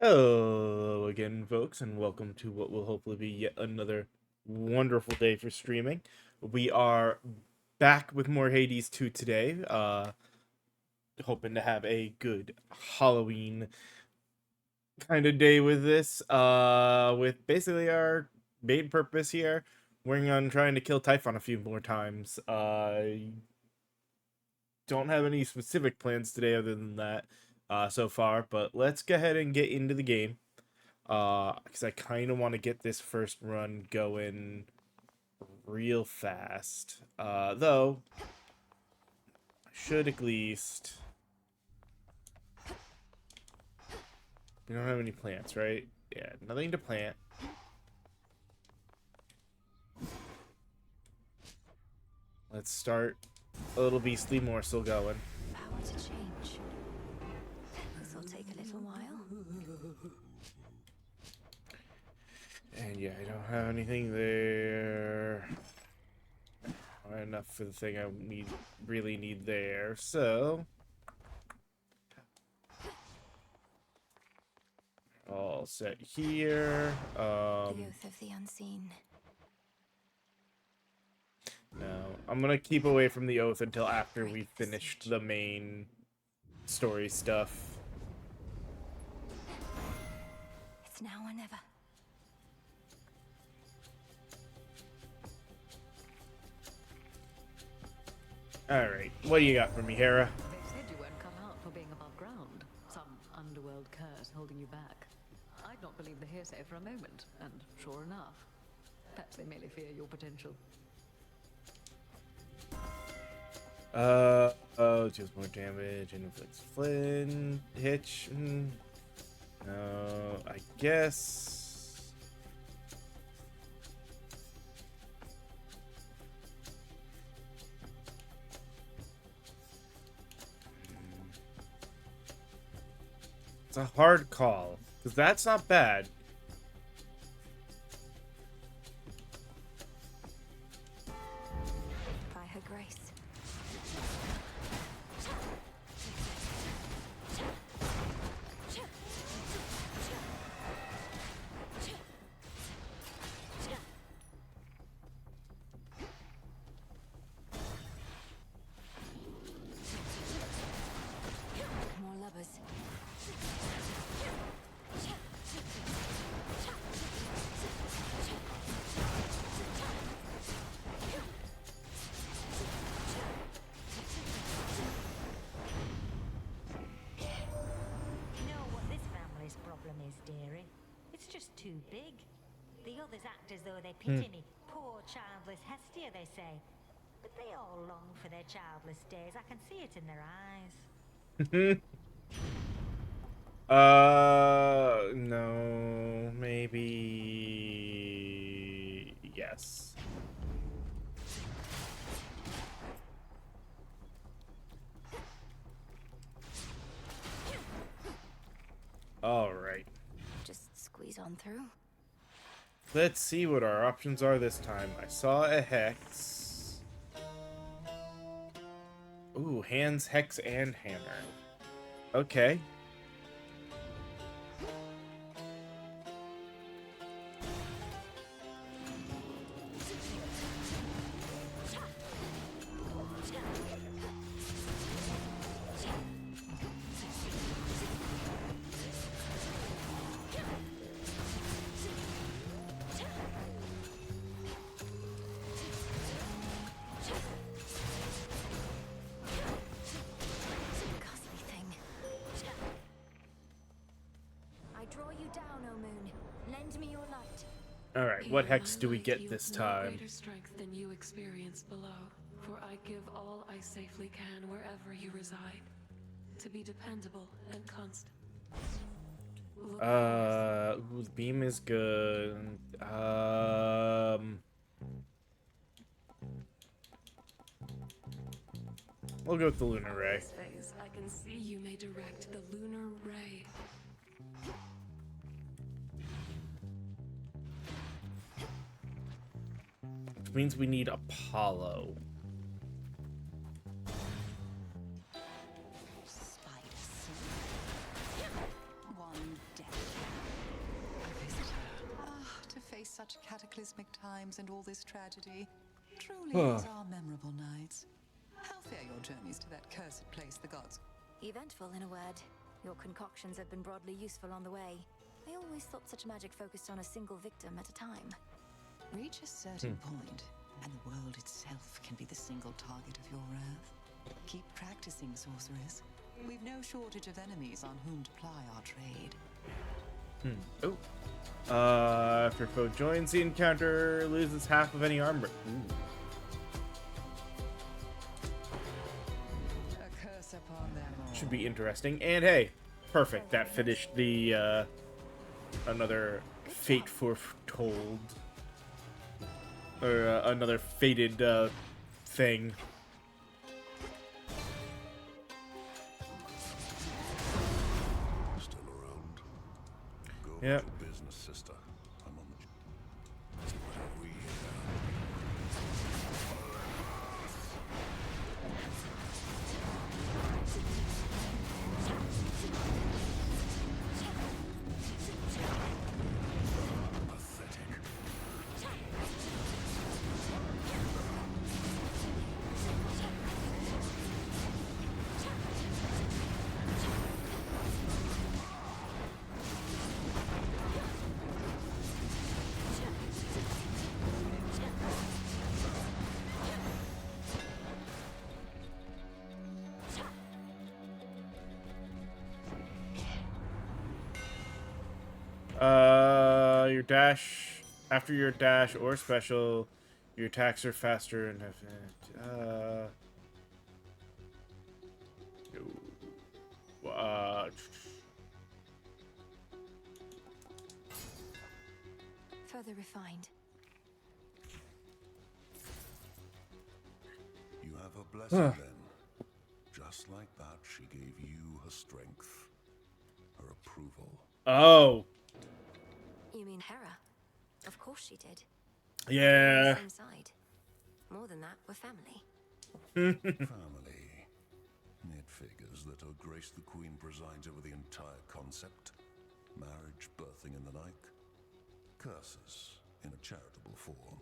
Hello again, folks, and welcome to what will hopefully be yet another wonderful day for streaming. We are back with more Hades 2 today, hoping to have a good Halloween kind of day with this, with basically our main purpose here, working on trying to kill Typhon a few more times. Don't have any specific plans today other than that, so far, but let's go ahead and get into the game. Because I kind of want to get this first run going real fast. Though, I should at least... We don't have any plants, right? Yeah, nothing to plant. Let's start a little beastly morsel going. Power to change. This will take a little while. And yeah, I don't have anything there. Not enough for the thing I really need there, so... All set here. The Oath of the Unseen. No, I'm gonna keep away from the oath until after we've finished the main story stuff. It's now or never. Alright, what do you got for me, Hera? They said you weren't cut out for being above ground. Some underworld curse holding you back. I'd not believe the hearsay for a moment, and sure enough, perhaps they merely fear your potential. Oh, just more damage and inflicts flint, hitch. No, I guess. It's a hard call, because that's not bad. By her grace. More lovers. You know what this family's problem is, dearie? It's just too big. The others act as though they pity me. Poor childless Hestia, they say. But they all long for their childless days. I can see it in their eyes. No, maybe yes. All right. Just squeeze on through. Let's see what our options are this time. I saw a hex. Ooh, hands, hex, and hammer. Okay. Ghastly thing. I draw you down, O moon. Lend me your light. All right. What hex do we get this time? Greater strength than you experience below, for I give all I safely can wherever you reside, to be dependable and constant. Look Ooh, the beam is good. We'll go with the lunar ray. this phase, I can see you may direct the lunar ray. Which means we need Apollo. Spider. One death. such cataclysmic times and all this tragedy. Truly, these are memorable nights. How fare your journeys to that cursed place the gods? Eventful, in a word. Your concoctions have been broadly useful on the way. I always thought such magic focused on a single victim at a time. Reach a certain point, and the world itself can be the single target of your wrath. Keep practicing, sorceress. We've no shortage of enemies on whom to ply our trade. Oh. If your foe joins the encounter, loses half of any armor. Ooh. A curse upon them all. Should be interesting. And hey, perfect. That finished the another fate foretold, or another fated thing. Still around? Go Yep. about your business, sister. I'm on the. What have we here? Pathetic. Your dash, after your dash or special, your attacks are faster and have, Further refined. You have a blessing then. Just like that, she gave you her strength, her approval. oh, You mean Hera? Of course she did. yeah. We're on the same side. More than that, we're family. Family. It figures that Her Grace the Queen presides over the entire concept. Marriage, birthing, and the like. Curses in a charitable form.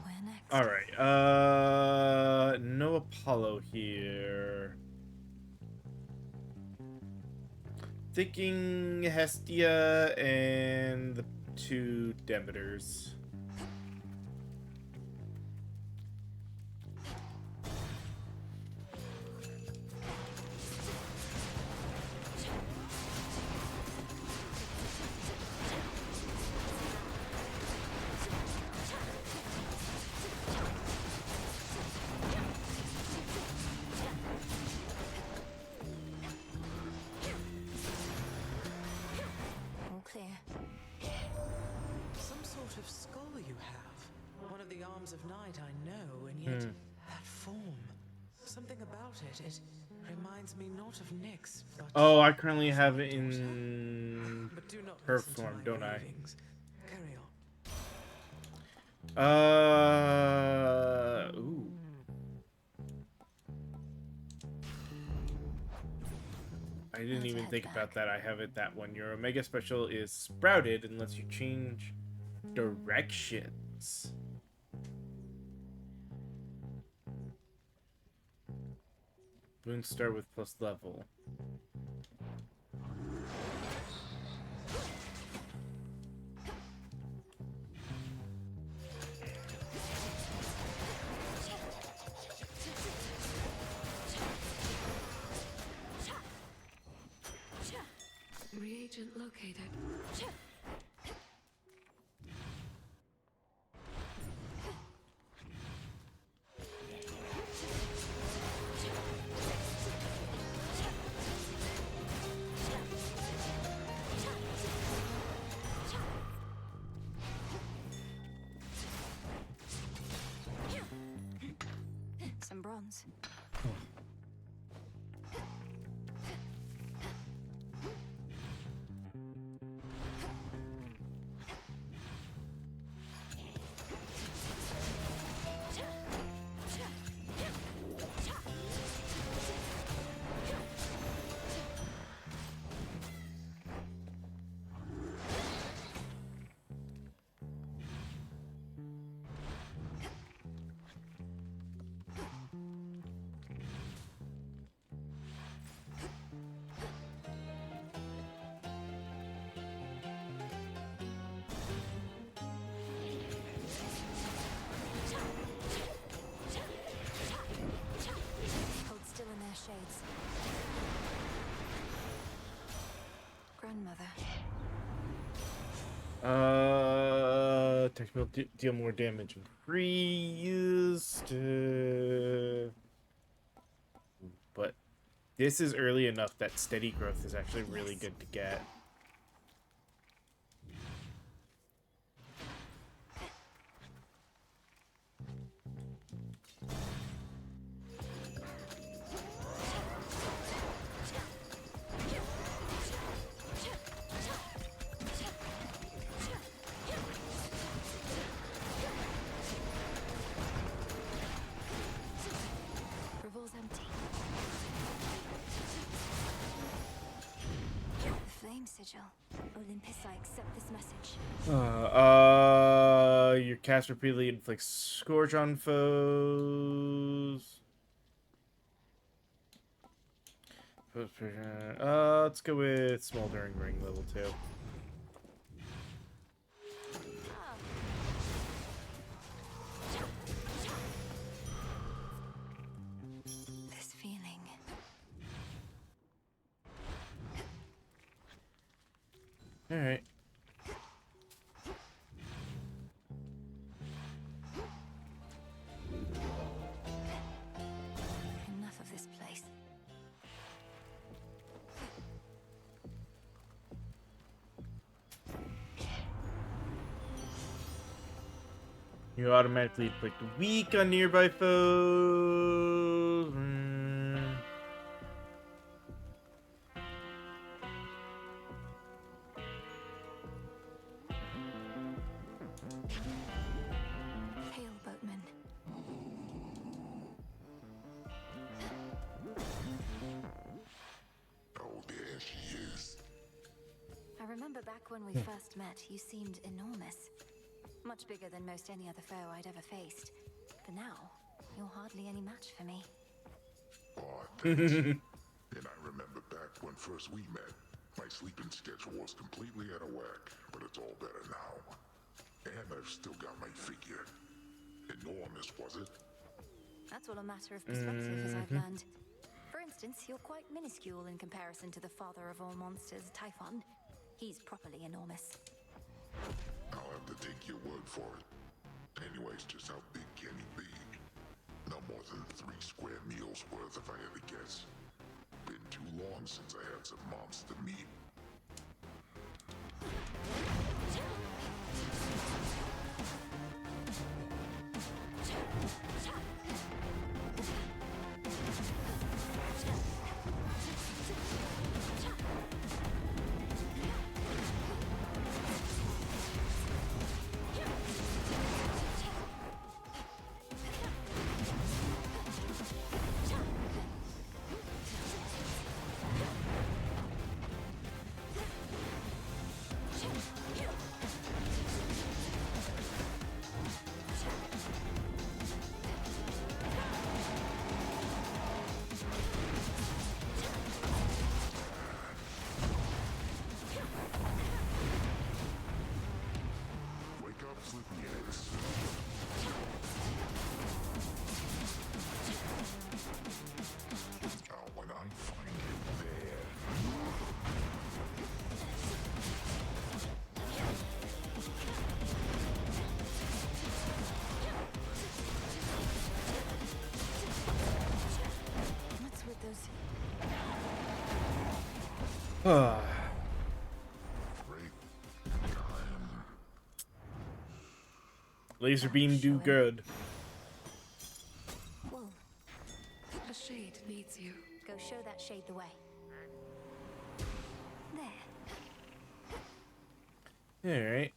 Where next? All right. No Apollo here. Thinking Hestia and the two Demeters. All clear. Some sort of skull you have. One of the arms of night, I know, and yet that form. Something about it reminds me not of Nyx, but Oh, I currently have it in but do not her listen to form, my don't I? ravings. Carry on. Ooh. I didn't Let's even head think back. about that. I have it that one. Your Omega Special is sprouted unless you change directions. Boons start with plus level. Reagent located. Some bronze. Technical deal more damage increased. But this is early enough that steady growth is actually really good to get. Revol's empty. The flame sigil. Olympus, I accept this message. Your cast repeatedly inflicts scourge on foes. Let's go with Smoldering Ring level 2. This feeling. All right. Enough of this place. You automatically inflict weak on nearby foes. Hail, boatman. Oh, there she is. I remember back when we first met, you seemed enormous. Much bigger than most any other foe I'd ever faced. But now, you're hardly any match for me. Oh, thanks. And I remember back when first we met. My sleeping schedule was completely out of whack, but it's all better now. And I've still got my figure. Enormous, was it? That's all a matter of perspective, as I've learned. For instance, you're quite minuscule in comparison to the father of all monsters, Typhon. He's properly enormous. I'll have to take your word for it. Anyways, just how big can he be? No more than 3 square meals worth if I had to guess. Been too long since I had some monster meat. Wake up, sleepyheads. Now, when I find him there. What's with those? Great time. Laser beam do good. Whoa, A shade needs you. go show that shade the way. There. All right.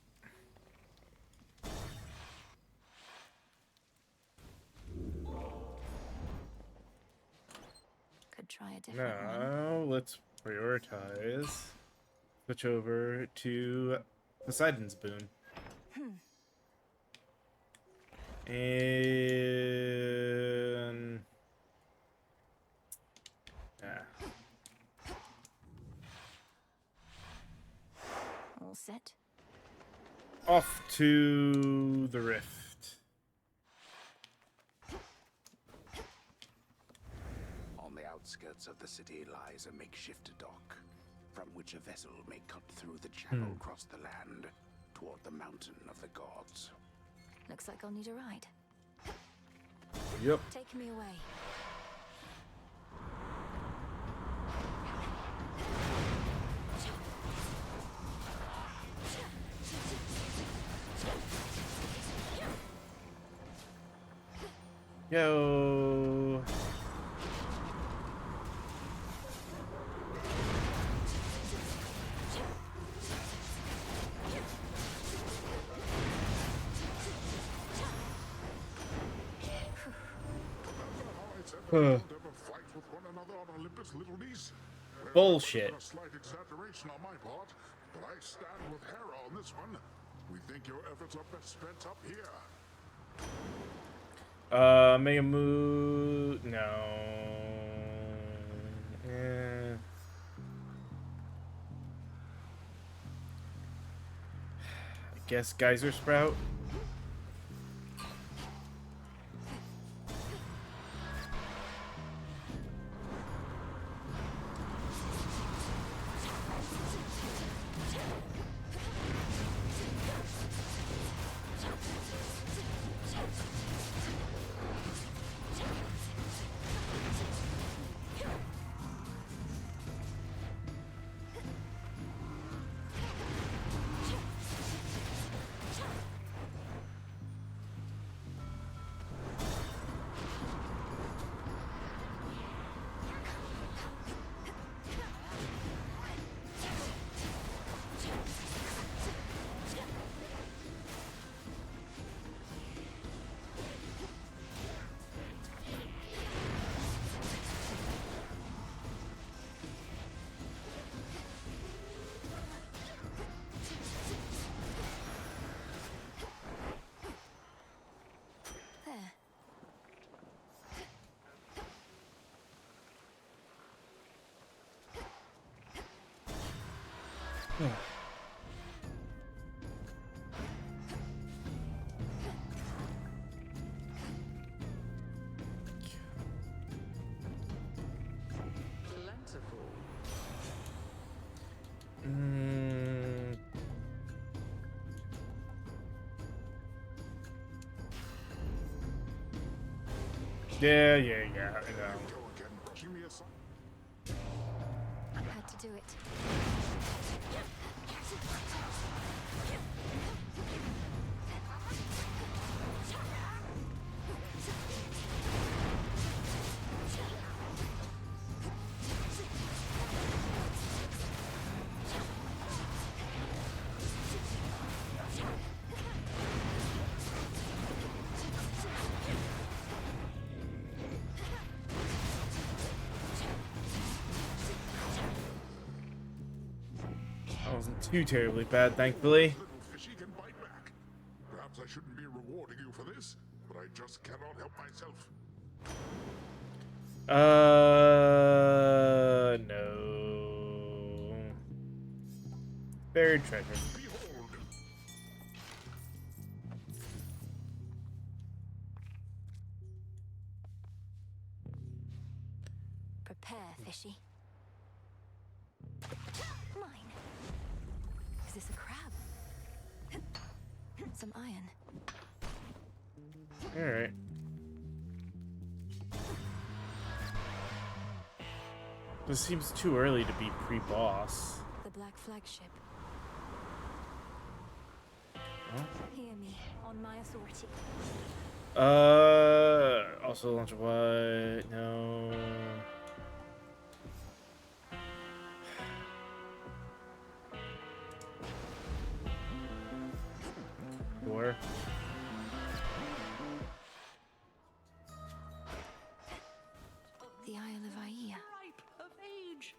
Could try a different one. Now let's prioritize. Switch over to Poseidon's boon. And yeah. All set. Off to the rift. On the outskirts of the city lies a makeshift dock, from which a vessel may cut through the channel across the land toward the mountain of the gods. Looks like I'll need a ride. Yep. Take me away. Yo. Don't ever fight with one another on Olympus, little niece. Bullshit. A slight exaggeration on my part, but I stand with Hera on this one. We think your efforts are best spent up here. Mega move. No. I guess Geyser Sprout. There. Plentiful. Mm. Yeah, I know. Go again, brushing me aside. I had to do it. That wasn't too terribly bad, thankfully. Little fishy can bite back. Perhaps I shouldn't be rewarding you for this, but I just cannot help myself. No. Buried treasure. Behold, Prepare, fishy. Mine. Is this a crab? Some iron. Alright. This seems too early to be pre-boss. The Black Flagship. Huh? Hear me, on my authority. Also launch what? No. Sure. The Isle of Aia. Ripe of age.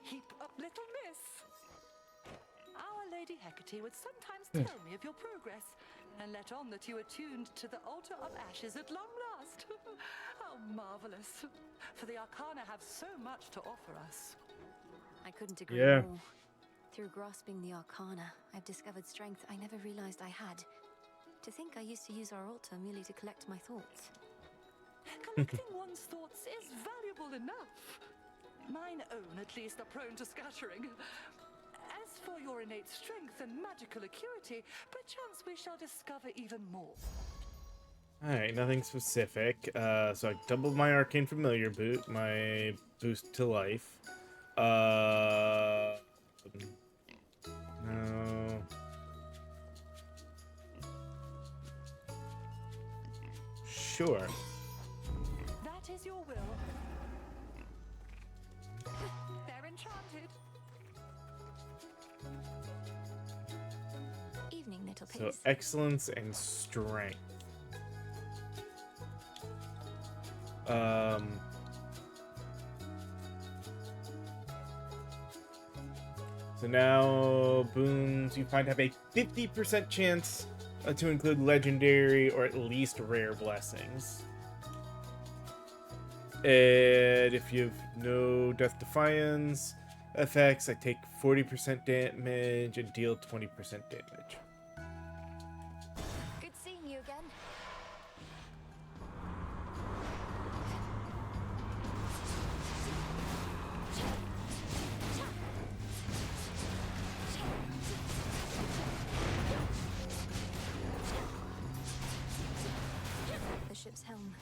Heap up, little miss. Our Lady Hecate would sometimes tell me of your progress and let on that you attuned to the altar of ashes at long last. How marvelous. For the Arcana have so much to offer us. I couldn't agree Yeah. more. Through grasping the Arcana, I've discovered strength I never realized I had. To think I used to use our altar merely to collect my thoughts. Collecting one's thoughts is valuable enough. Mine own, at least, are prone to scattering. As for your innate strength and magical acuity, perchance we shall discover even more. Alright, nothing specific. So I doubled my Arcane Familiar my boost to life. No. Sure. That is your will. They're enchanted. Evening, little So pigs. excellence and strength. So now boons you find have a 50% chance to include legendary or at least rare blessings. And if you have no Death Defiance effects, I take 40% damage and deal 20% damage. Good seeing you again. The ship's helm.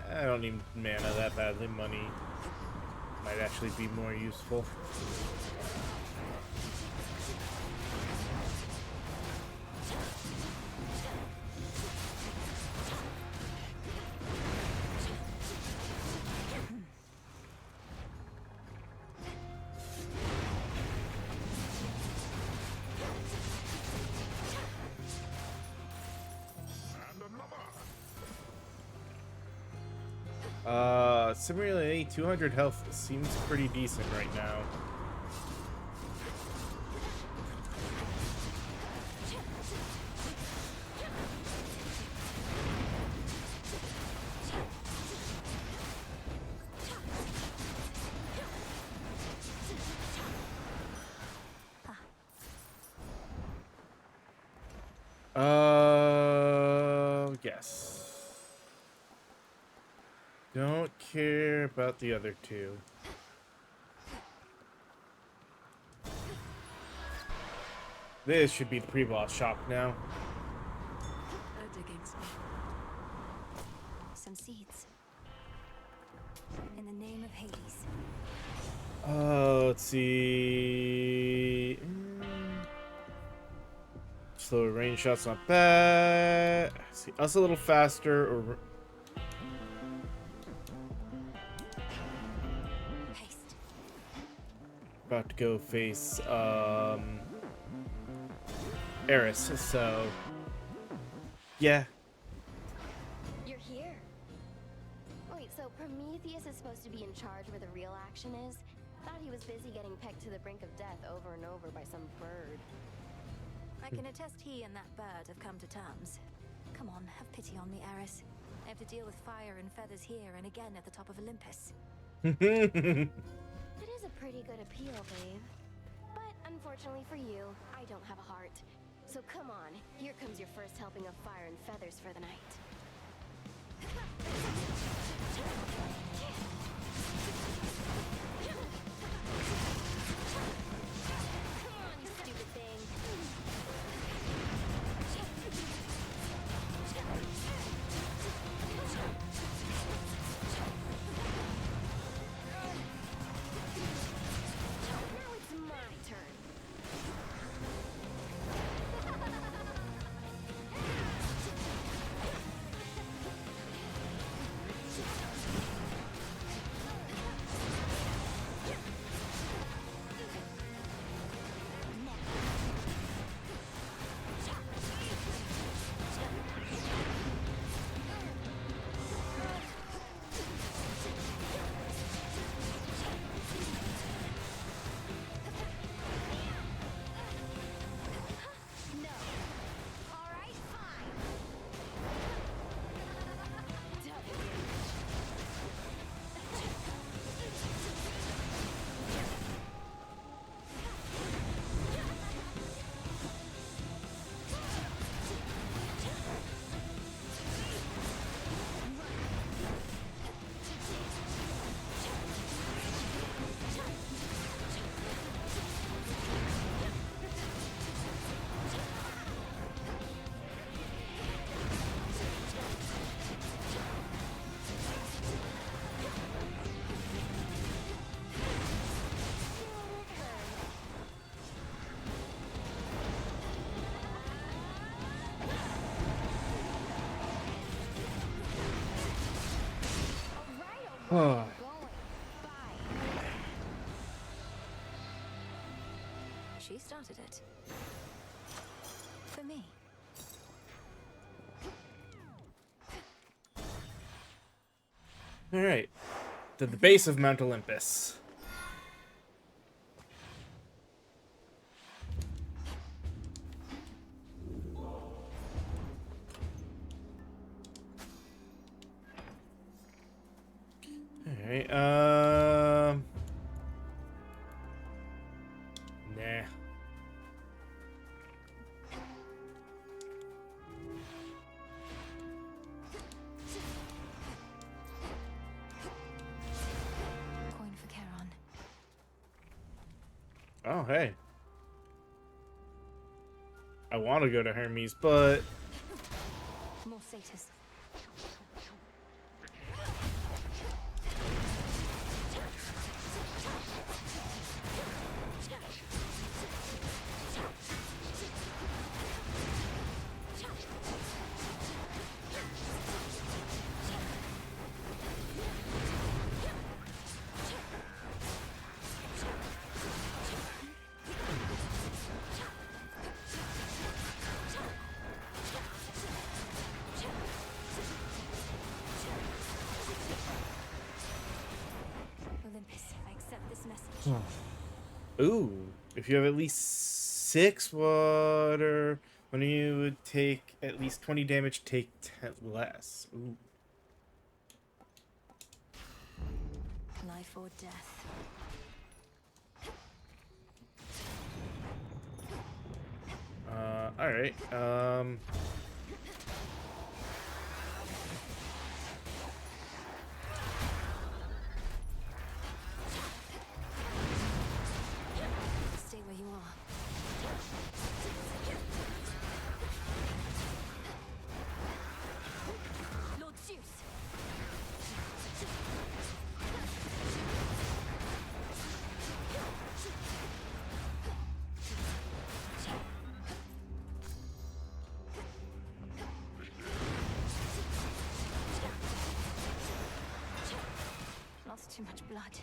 I don't need mana that badly. Money might actually be more useful. Similarly, 200 health seems pretty decent right now. Yes. Don't care about the other two. This should be the pre-boss shop now. A digging spot. Some seeds. In the name of Hades. Let's see. Slower range shots, not bad. See us a little faster, or Haste. about to go face Eris. So yeah. You're here. Wait, so Prometheus is supposed to be in charge where the real action is? Thought he was busy getting pegged to the brink of death over and over by some bird. I can attest he and that bird have come to terms. Come on, have pity on me, Eris. I have to deal with fire and feathers here and again at the top of Olympus. That is a pretty good appeal, babe. But unfortunately for you, I don't have a heart. So come on, here comes your first helping of fire and feathers for the night. Come on, you stupid thing. Now it's my turn. Oh. She started it. For me. All right. To the base of Mount Olympus. All right. Nah. Coin for Charon. Oh, hey. I want to go to Hermes, but More satyrs. Olympus, I accept this message. ooh, if you have at least 6 water, when you would take at least 20 damage, take 10 less. Ooh. Life or death. All right. Stay where you are. Lord Zeus. Lost too much blood.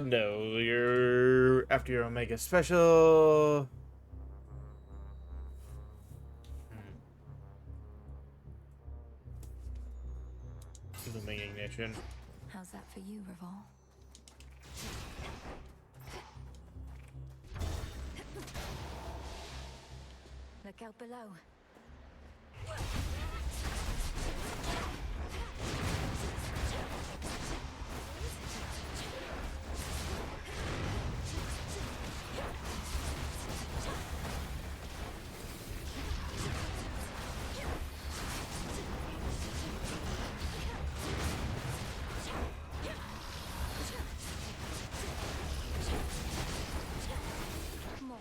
No, you're after your Omega Special. Looming Ignition. How's that for you, Revol? Look out below. More.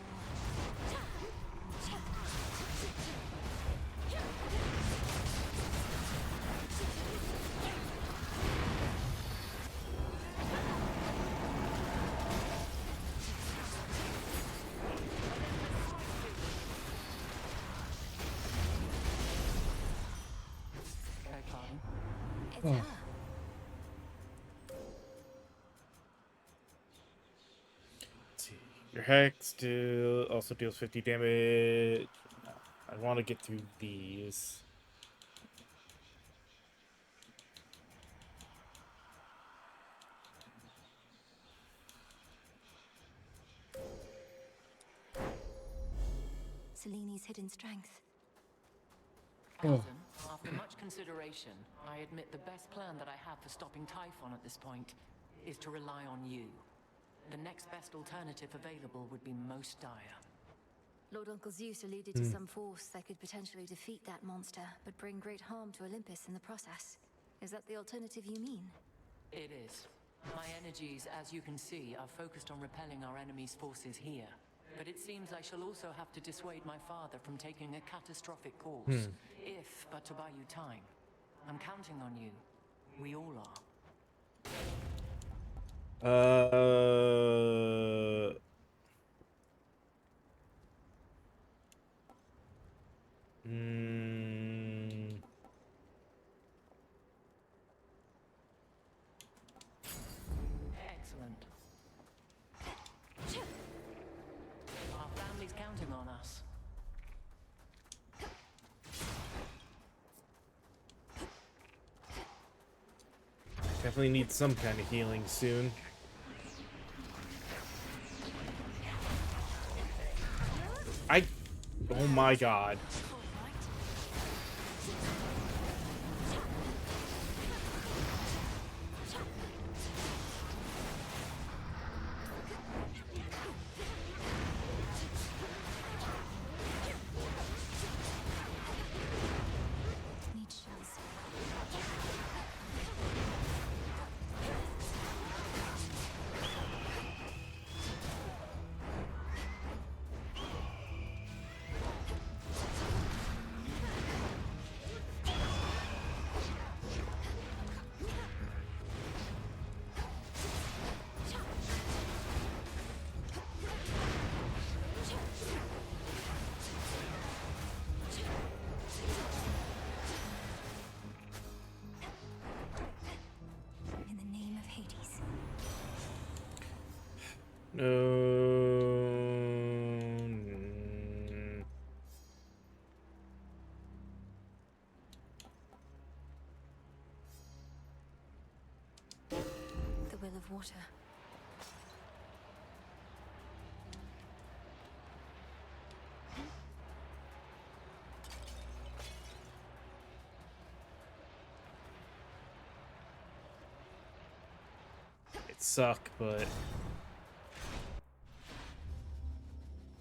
It's her. Let's see. Your Hex also deals 50 damage. I want to get through these. Seleni's hidden strength. Cousin, after much consideration, I admit the best plan that I have for stopping Typhon at this point is to rely on you. The next best alternative available would be most dire. Lord Uncle Zeus alluded to some force that could potentially defeat that monster, but bring great harm to Olympus in the process. Is that the alternative you mean? It is. My energies, as you can see, are focused on repelling our enemy's forces here. But it seems I shall also have to dissuade my father from taking a catastrophic course, if but to buy you time. I'm counting on you. We all are. Definitely need some kind of healing soon. Oh my god. Need shells. In the name of Hades. The will of water. It suck, but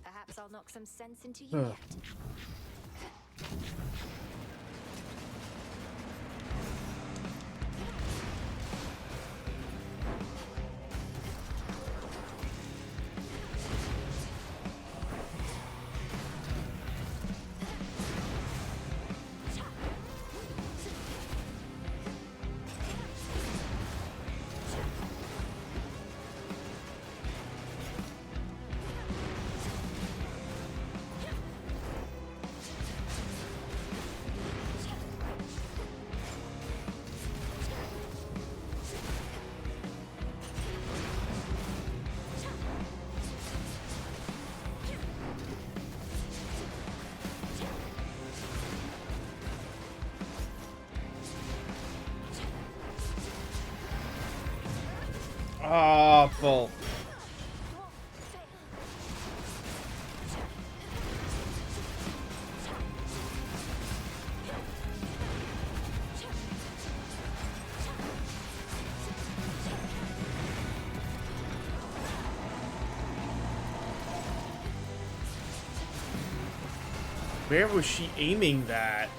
Perhaps I'll knock some sense into you yet. awful. Where was she aiming that?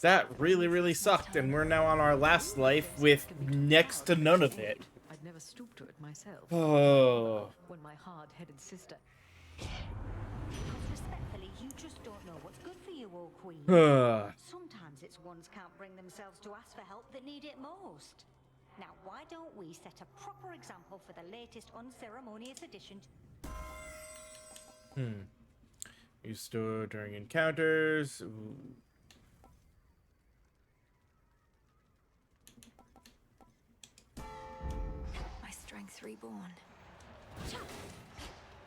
That really sucked, and we're now on our last life with next to none of it. I'd never stooped to it myself. Oh. When my hard-headed sister... Respectfully, you just don't know what's good for you, old queen. Sometimes it's ones can't bring themselves to ask for help that need it most. Now, why don't we set a proper example for the latest unceremonious addition to... You store during encounters. Ooh. My strength reborn.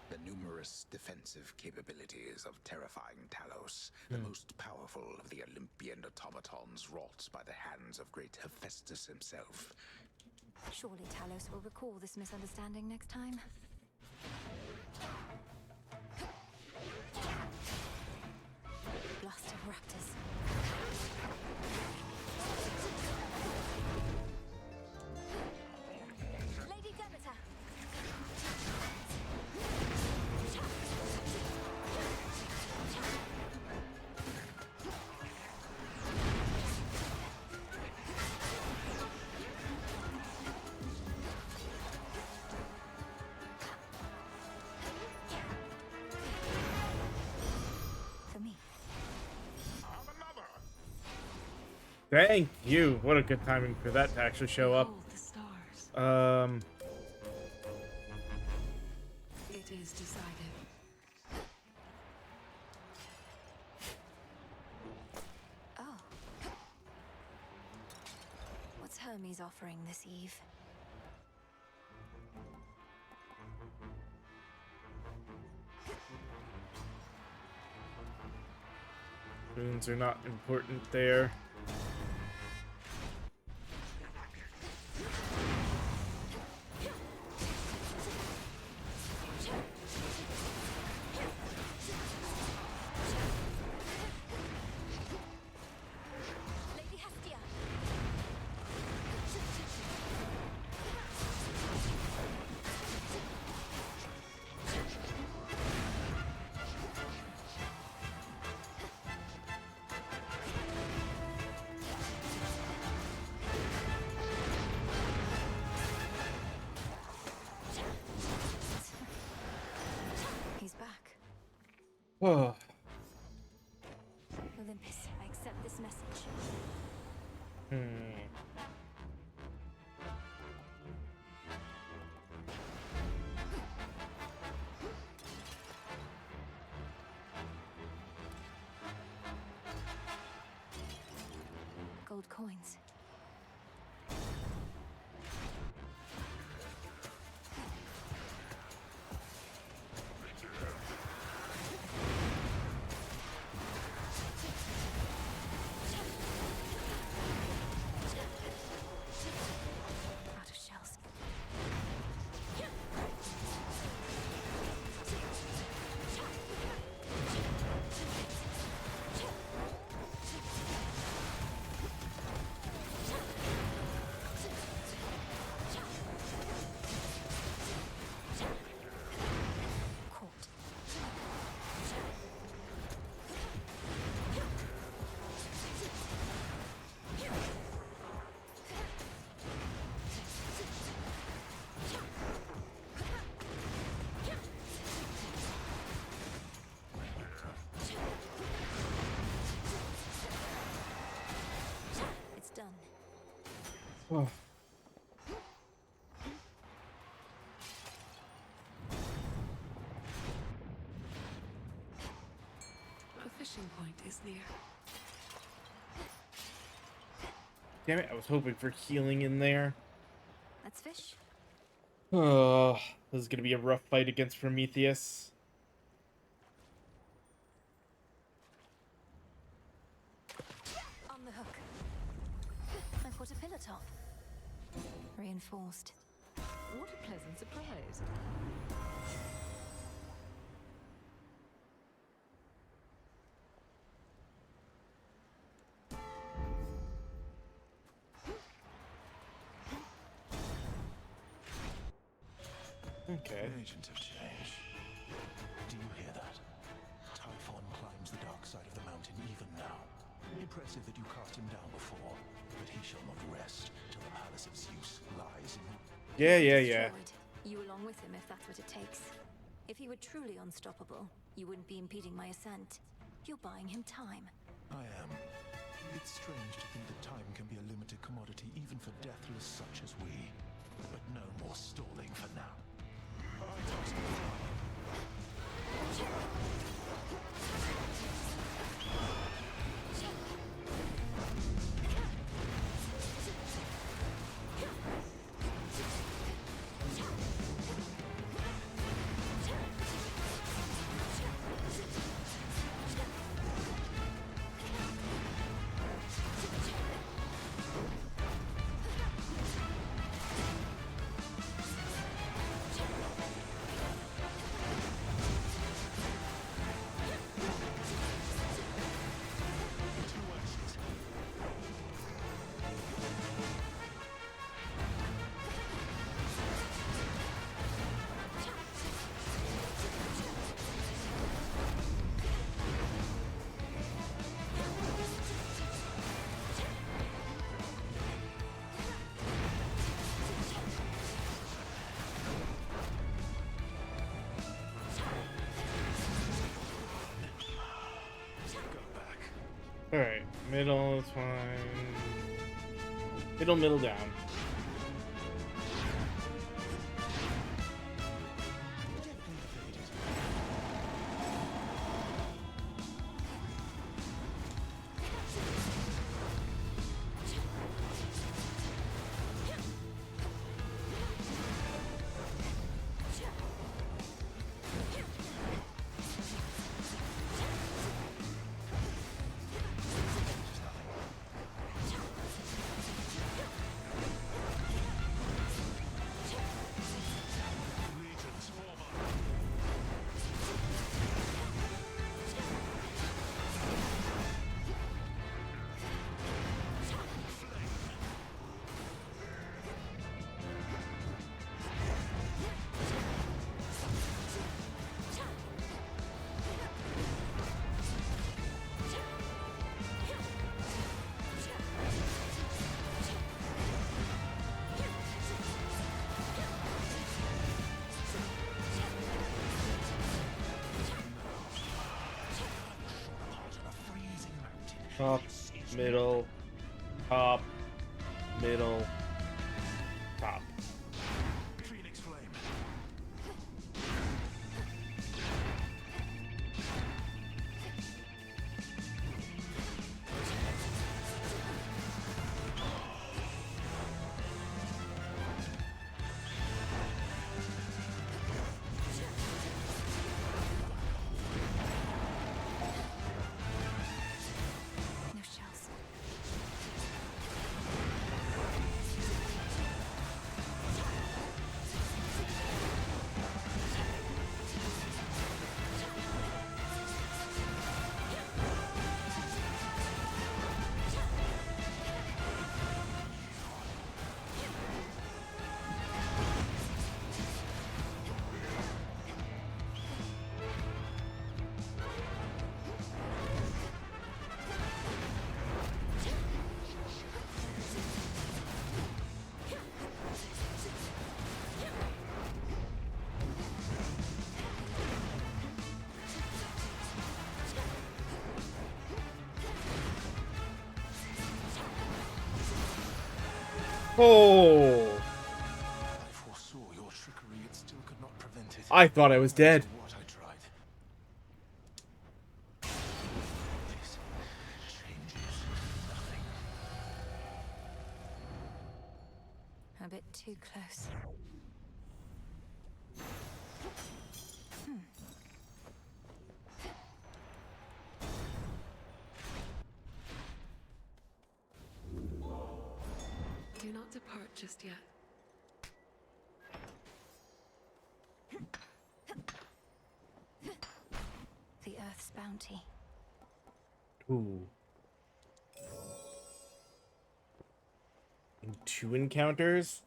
The numerous defensive capabilities of terrifying Talos, the most powerful of the Olympian automatons wrought by the hands of great Hephaestus himself. Surely Talos will recall this misunderstanding next time. Blast of raptors. Lady Demeter. For me. Thank you. What a good timing for that to actually show up. Behold the stars. It is decided. Oh. What's Hermes offering this eve? Runes are not important there. Lady Hestia. He's back. Oh. Olympus, I accept this message. Gold coins. Out of shells. Caught. It's done. Oh. The fishing point is near. Damn it, I was hoping for healing in there. Let's fish. Oh, this is gonna be a rough fight against Prometheus. On the hook. I caught a pillar top. Reinforced. What a pleasant surprise. Okay. Agents have changed. Do you hear that? Typhon climbs the dark side of the mountain even now. Impressive that you cast him down before, but he shall not rest till the palace of Zeus lies in... Yeah. Destroyed. You along with him if that's what it takes. If he were truly unstoppable, you wouldn't be impeding my ascent. You're buying him time. I am. It's strange to think that time can be a limited commodity even for deathless such as we. But no more stalling for now. Alright, middle is fine. Middle down. Top, middle, top, middle, top. Phoenix Flame. No shells. Oh! I foresaw your trickery, yet still could not prevent it. I thought I was dead. What I tried. This changes nothing. A bit too close. Do not depart just yet. The Earth's bounty. Ooh. And 2 encounters?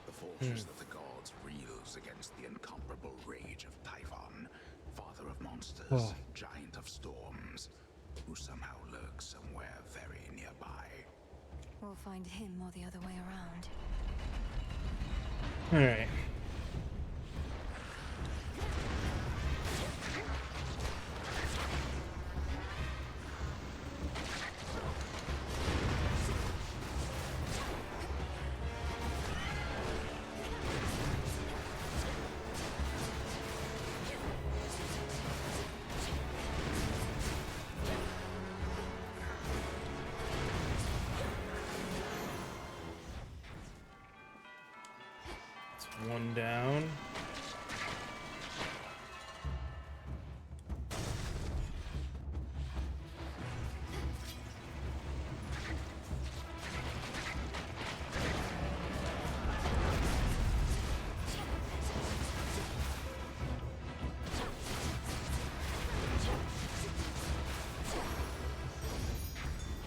The fortress of the gods reels against the incomparable rage of Typhon, father of monsters, Oh. giant of storms, who somehow lurks somewhere very nearby. We'll find him or the other way around. Alright. It's 1 down.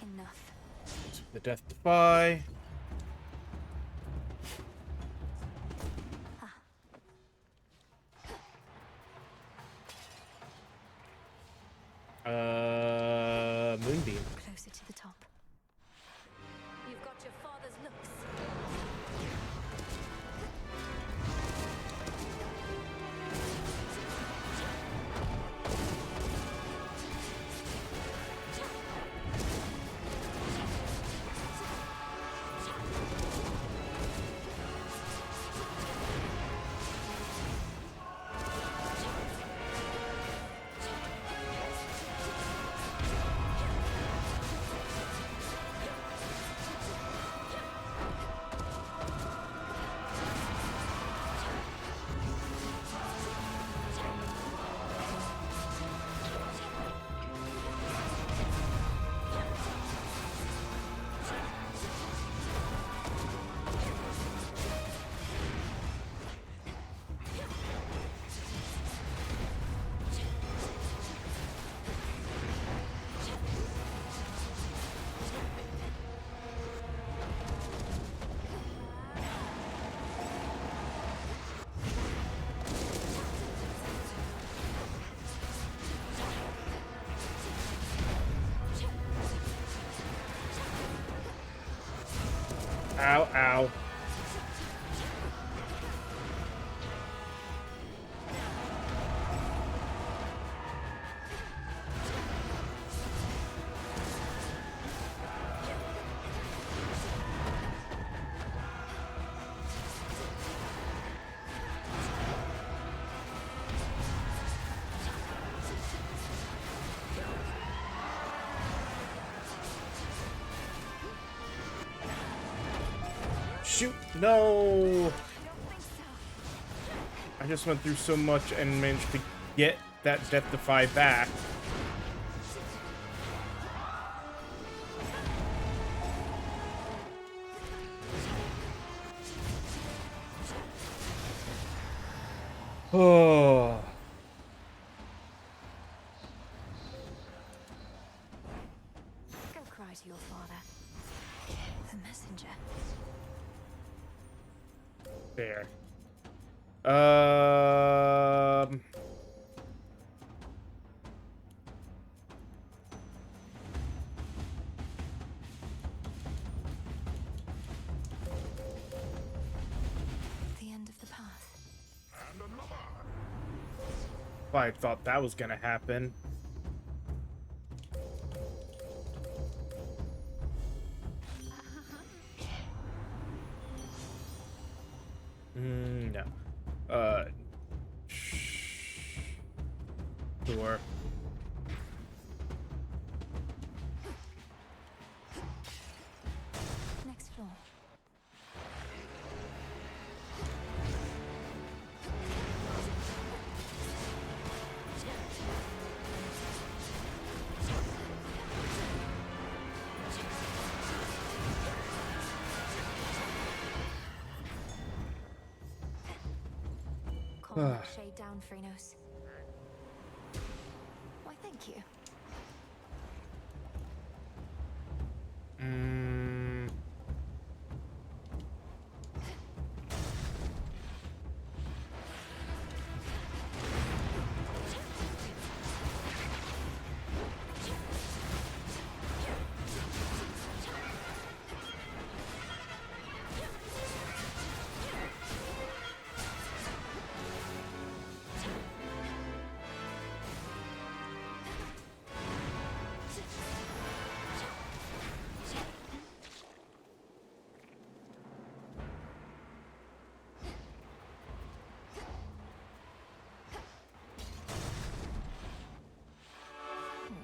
Enough. The Death Defy. Moonbeam. Closer to the top. You've got your father's looks. ow, ow. Shoot! No! I just went through so much and managed to get that Death Defy back. Oh. Go cry to your father. The messenger. There. The end of the path. I thought that was gonna happen. No. Door. Next floor. Calm that shade down, Phrenos. Why, thank you.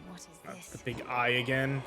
What is That's this? the big eye again.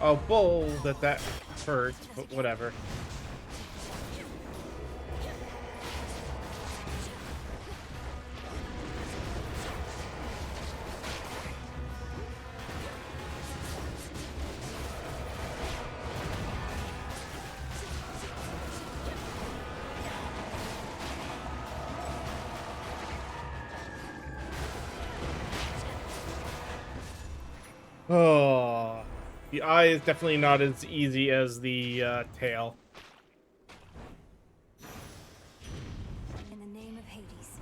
Oh, bull that hurt, but whatever. Oh, the eye is definitely not as easy as the tail. In the name of Hades,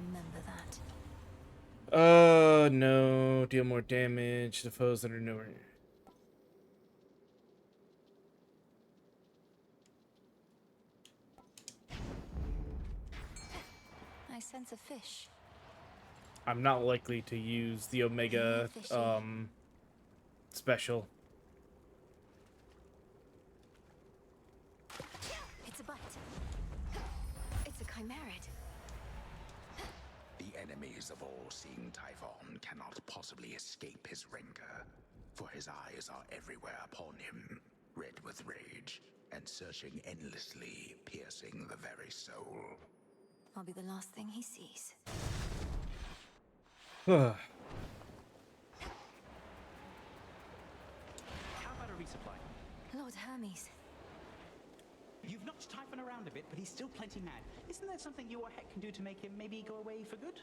remember that. No. Deal more damage to foes that are nowhere. I sense a fish. I'm not likely to use the Omega special. It's a bite. It's a chimerid. The enemies of all-seeing Typhon cannot possibly escape his rancor, for his eyes are everywhere upon him, red with rage, and searching endlessly, piercing the very soul. I'll be the last thing he sees. How about a resupply? Lord Hermes. You've knocked Typhon around a bit, but he's still plenty mad. Isn't there something you or Heck can do to make him maybe go away for good?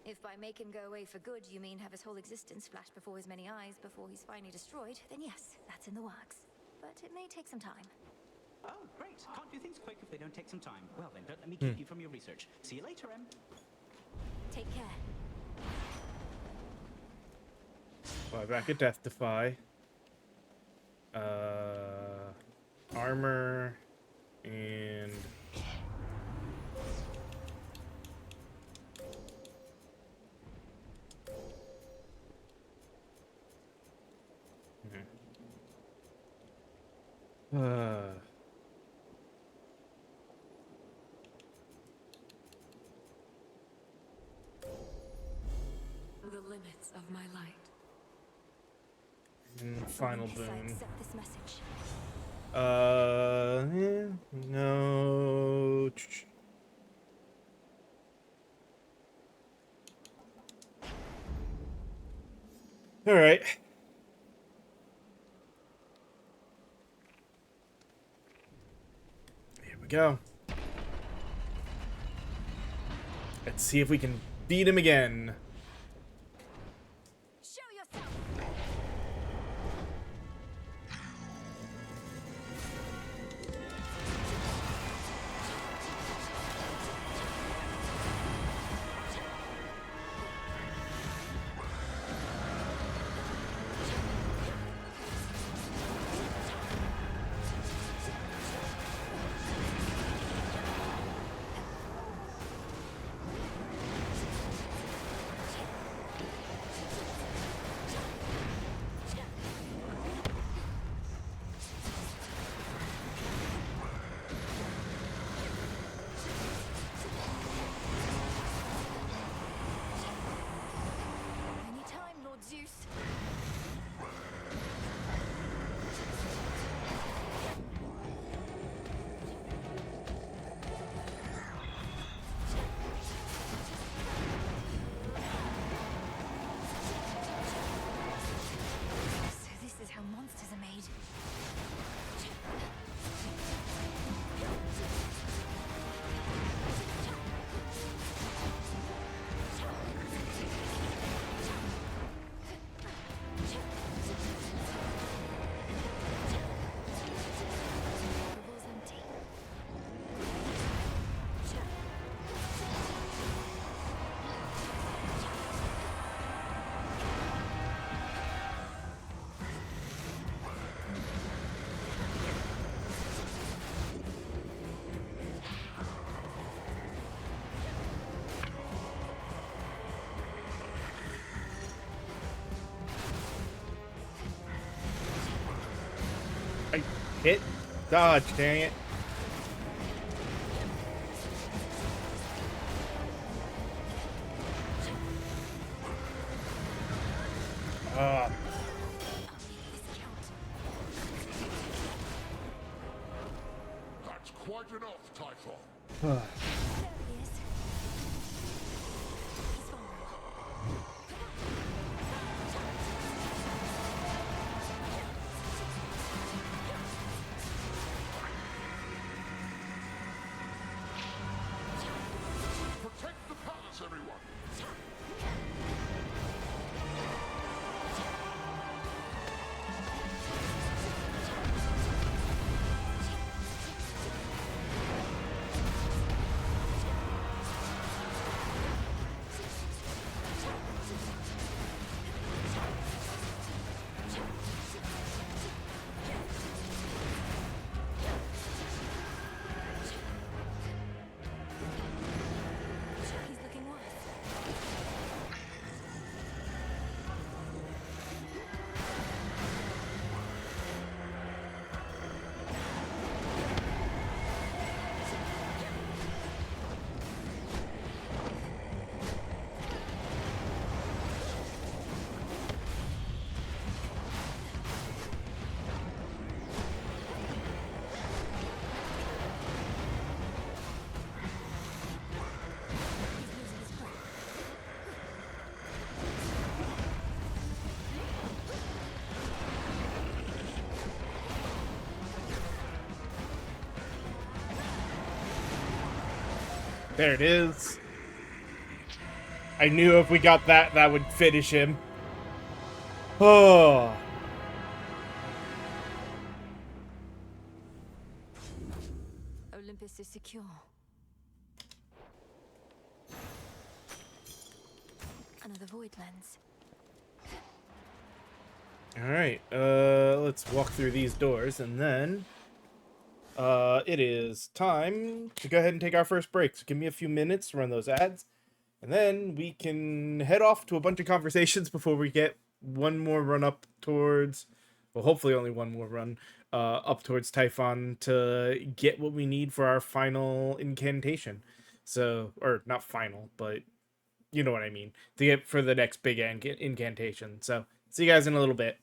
If by make him go away for good you mean have his whole existence flash before his many eyes before he's finally destroyed, then yes, that's in the works. But it may take some time. Oh, great. Can't do things quick if they don't take some time. Well then, don't let me keep you from your research. See you later, Em. Take care. Well, back at Death Defy. Armor and The limits of my light. and final Yes, I boon. accept this message. No. All right. Here we go. Let's see if we can beat him again. Show yourself! Anytime, Lord Zeus. So this is how monsters are made. Rival's empty. I hit dodge, dang it. Ah. That's quite enough, Typhon. There he is. He's vulnerable. Protect the palace, everyone. There it is. I knew if we got that, that would finish him. Oh. Olympus is secure. Another void lens. Alright, let's walk through these doors, and then it is time to go ahead and take our first break. So give me a few minutes to run those ads, and then we can head off to a bunch of conversations before we get one more run up towards, well, hopefully only one more run up towards Typhon to get what we need for our final incantation. So, or not final, but you know what I mean, to get for the next big incantation. So see you guys in a little bit.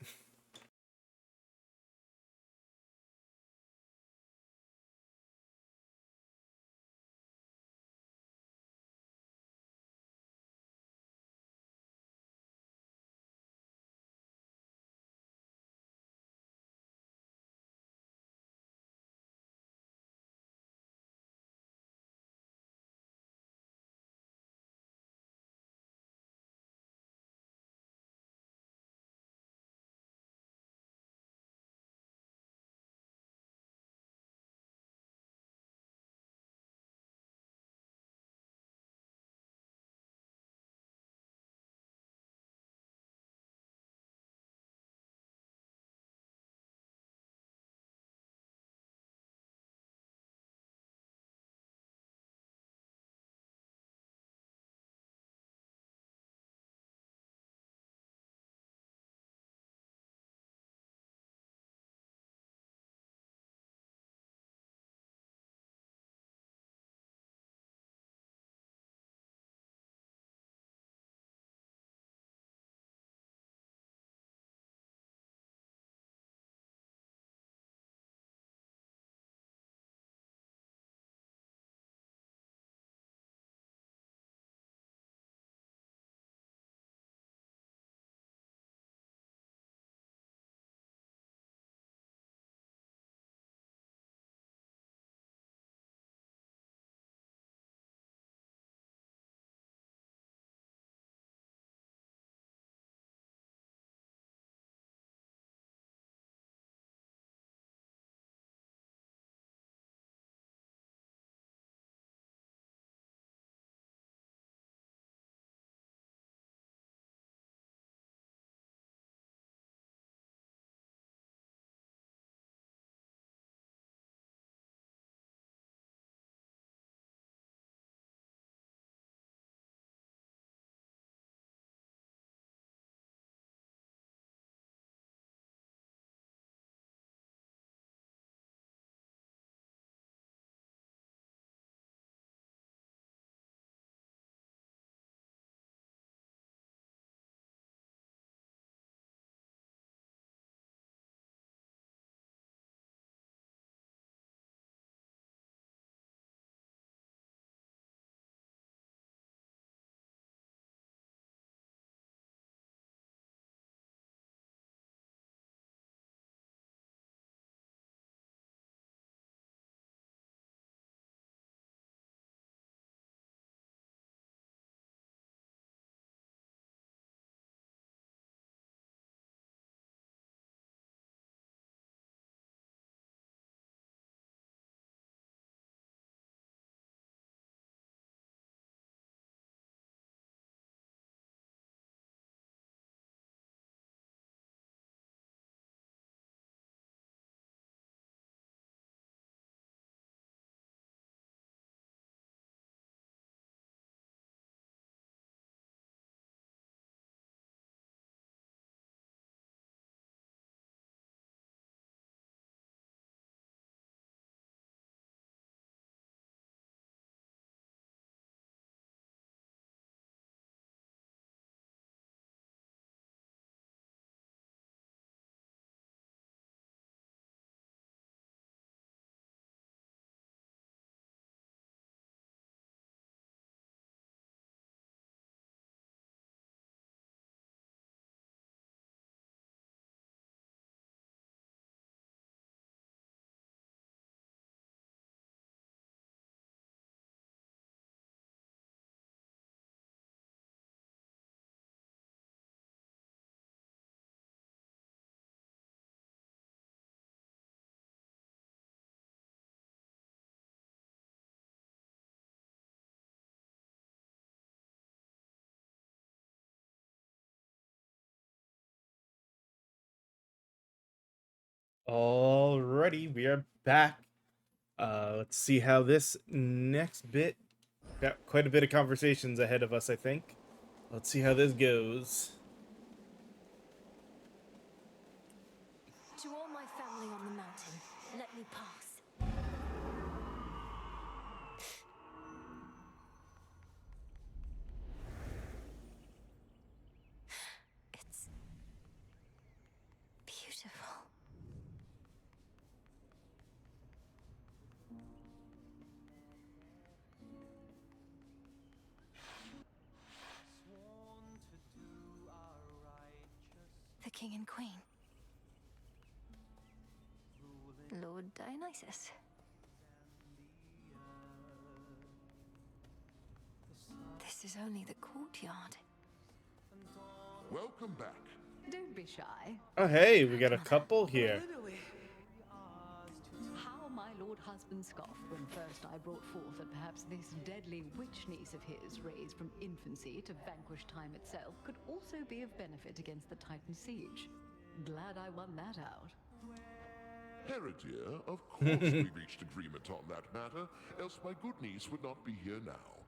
Alrighty, we are back. Let's see how this next bit. Got quite a bit of conversations ahead of us, I think. Let's see how this goes. To all my family on the mountain, let me pass. It's beautiful. The king and queen. Lord Dionysus. This is only the courtyard. Welcome back. Don't be shy. Oh, hey, we got a couple here. How my lord husband scoffed when first I brought forth that perhaps this deadly witch niece of his, raised from infancy to vanquish time itself, could also be of benefit against the Titan siege. Glad I won that out. Heredia, of course we reached agreement on that matter, else my good niece would not be here now.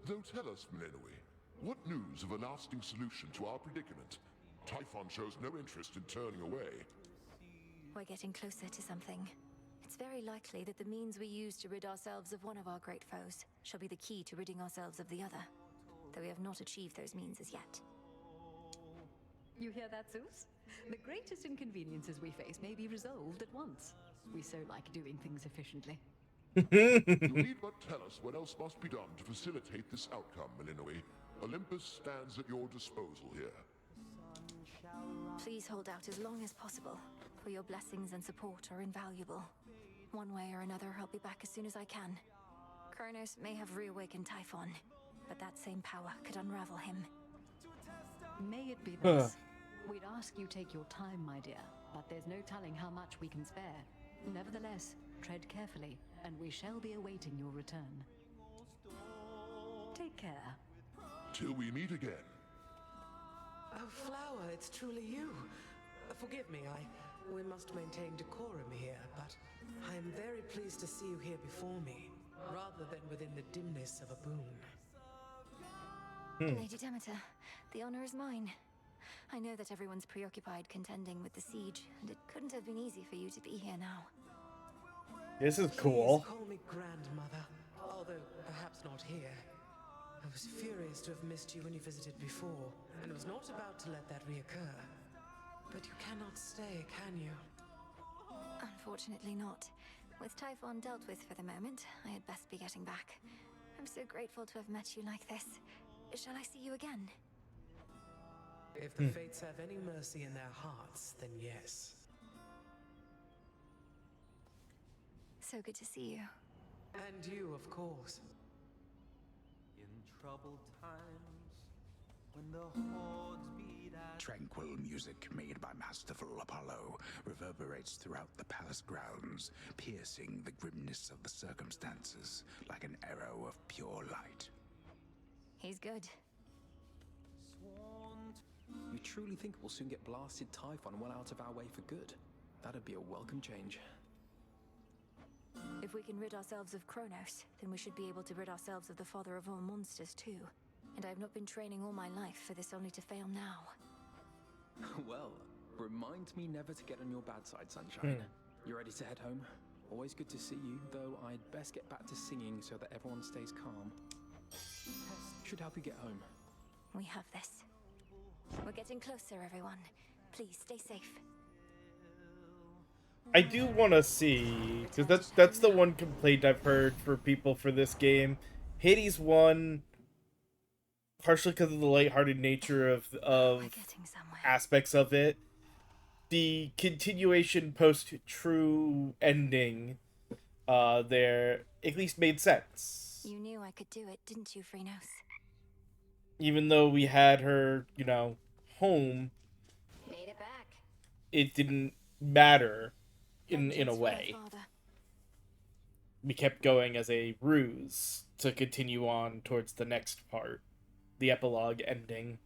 Though tell us, Melinoe, what news of a lasting solution to our predicament? Typhon shows no interest in turning away. We're getting closer to something. It's very likely that the means we use to rid ourselves of one of our great foes shall be the key to ridding ourselves of the other, though we have not achieved those means as yet. You hear that, Zeus? The greatest inconveniences we face may be resolved at once. We so like doing things efficiently. You need but tell us what else must be done to facilitate this outcome, Melinoe. Olympus stands at your disposal here. Please hold out as long as possible, for your blessings and support are invaluable. One way or another, I'll be back as soon as I can. Kronos may have reawakened Typhon, but that same power could unravel him. May it be thus. We'd ask you take your time, my dear, but there's no telling how much we can spare. Nevertheless, tread carefully, and we shall be awaiting your return. Take care. Till we meet again. Oh, Flower, it's truly you. Forgive me, we must maintain decorum here, but I am very pleased to see you here before me, rather than within the dimness of a boon. Lady Demeter, the honor is mine. I know that everyone's preoccupied contending with the siege, and it couldn't have been easy for you to be here now. This is cool. Please call me grandmother, although perhaps not here. I was furious to have missed you when you visited before, and was not about to let that reoccur. But you cannot stay, can you? Unfortunately not. With Typhon dealt with for the moment, I had best be getting back. I'm so grateful to have met you like this. Shall I see you again? If the fates have any mercy in their hearts, then yes. So good to see you. And you, of course. In troubled times, when the hordes beat at... Tranquil music made by masterful Apollo reverberates throughout the palace grounds, piercing the grimness of the circumstances like an arrow of pure light. He's good. You truly think we'll soon get blasted Typhon well out of our way for good? That'd be a welcome change. If we can rid ourselves of Kronos, then we should be able to rid ourselves of the father of all monsters too. And I've not been training all my life for this only to fail now. Well, remind me never to get on your bad side, Sunshine. You ready to head home? Always good to see you, though I'd best get back to singing so that everyone stays calm. Should help you get home. We have this. We're getting closer, everyone. Please stay safe. I do want to see, because that's the one complaint I've heard for people for this game. Hades 1, partially because of the lighthearted nature of aspects of it. The continuation post-true ending there at least made sense. You knew I could do it, didn't you, Phrenos? Even though we had her, home, Made it back. it didn't matter in a way. We kept going as a ruse to continue on towards the next part, the epilogue ending.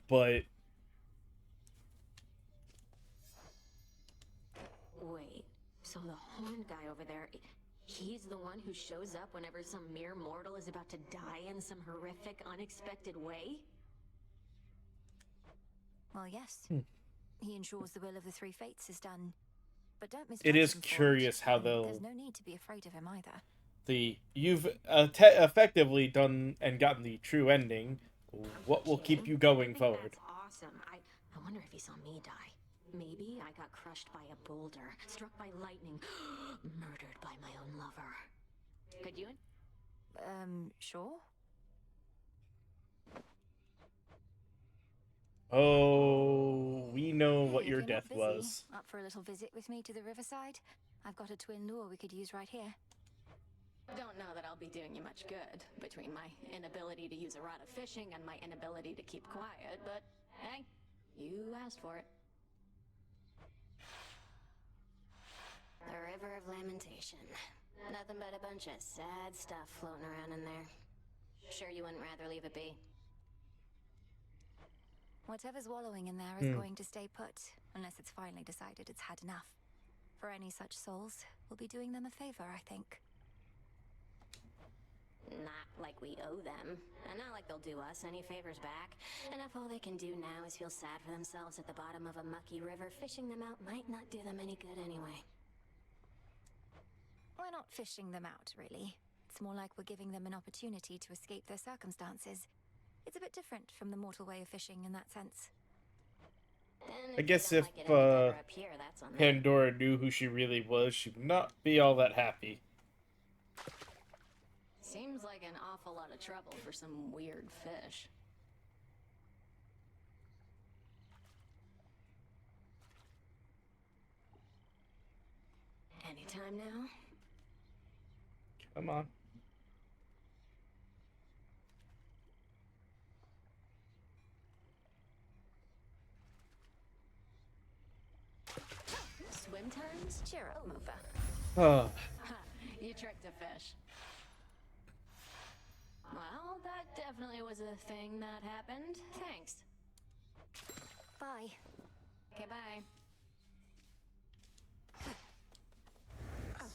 But So the horned guy over there, he's the one who shows up whenever some mere mortal is about to die in some horrific, unexpected way? Well, yes. He ensures the will of the three fates is done. But don't misjudge It is him for curious how and they'll... There's no need to be afraid of him either. You've effectively done and gotten the true ending. What will keep you going forward? That's awesome. I wonder if he saw me die. Maybe I got crushed by a boulder, struck by lightning, murdered by my own lover. Could you? Sure. Oh, we know what If your you're not death busy, was. Up for a little visit with me to the riverside? I've got a twin lure we could use right here. Don't know that I'll be doing you much good between my inability to use a rod of fishing and my inability to keep quiet, but hey, you asked for it. The River of Lamentation. Nothing but a bunch of sad stuff floating around in there. Sure you wouldn't rather leave it be? Whatever's wallowing in there is going to stay put, unless it's finally decided it's had enough. For any such souls, we'll be doing them a favor, I think. Not like we owe them, and not like they'll do us any favors back. And if all they can do now is feel sad for themselves at the bottom of a mucky river, fishing them out might not do them any good anyway. We're not fishing them out, really. It's more like we're giving them an opportunity to escape their circumstances. It's a bit different from the mortal way of fishing in that sense. I guess if Pandora knew who she really was, she would not be all that happy. Seems like an awful lot of trouble for some weird fish. Anytime now? Come on. Swim times? Cheer up, Mofa. Oh. You tricked a fish. Well, that definitely was a thing that happened. Thanks. Bye. Okay, bye.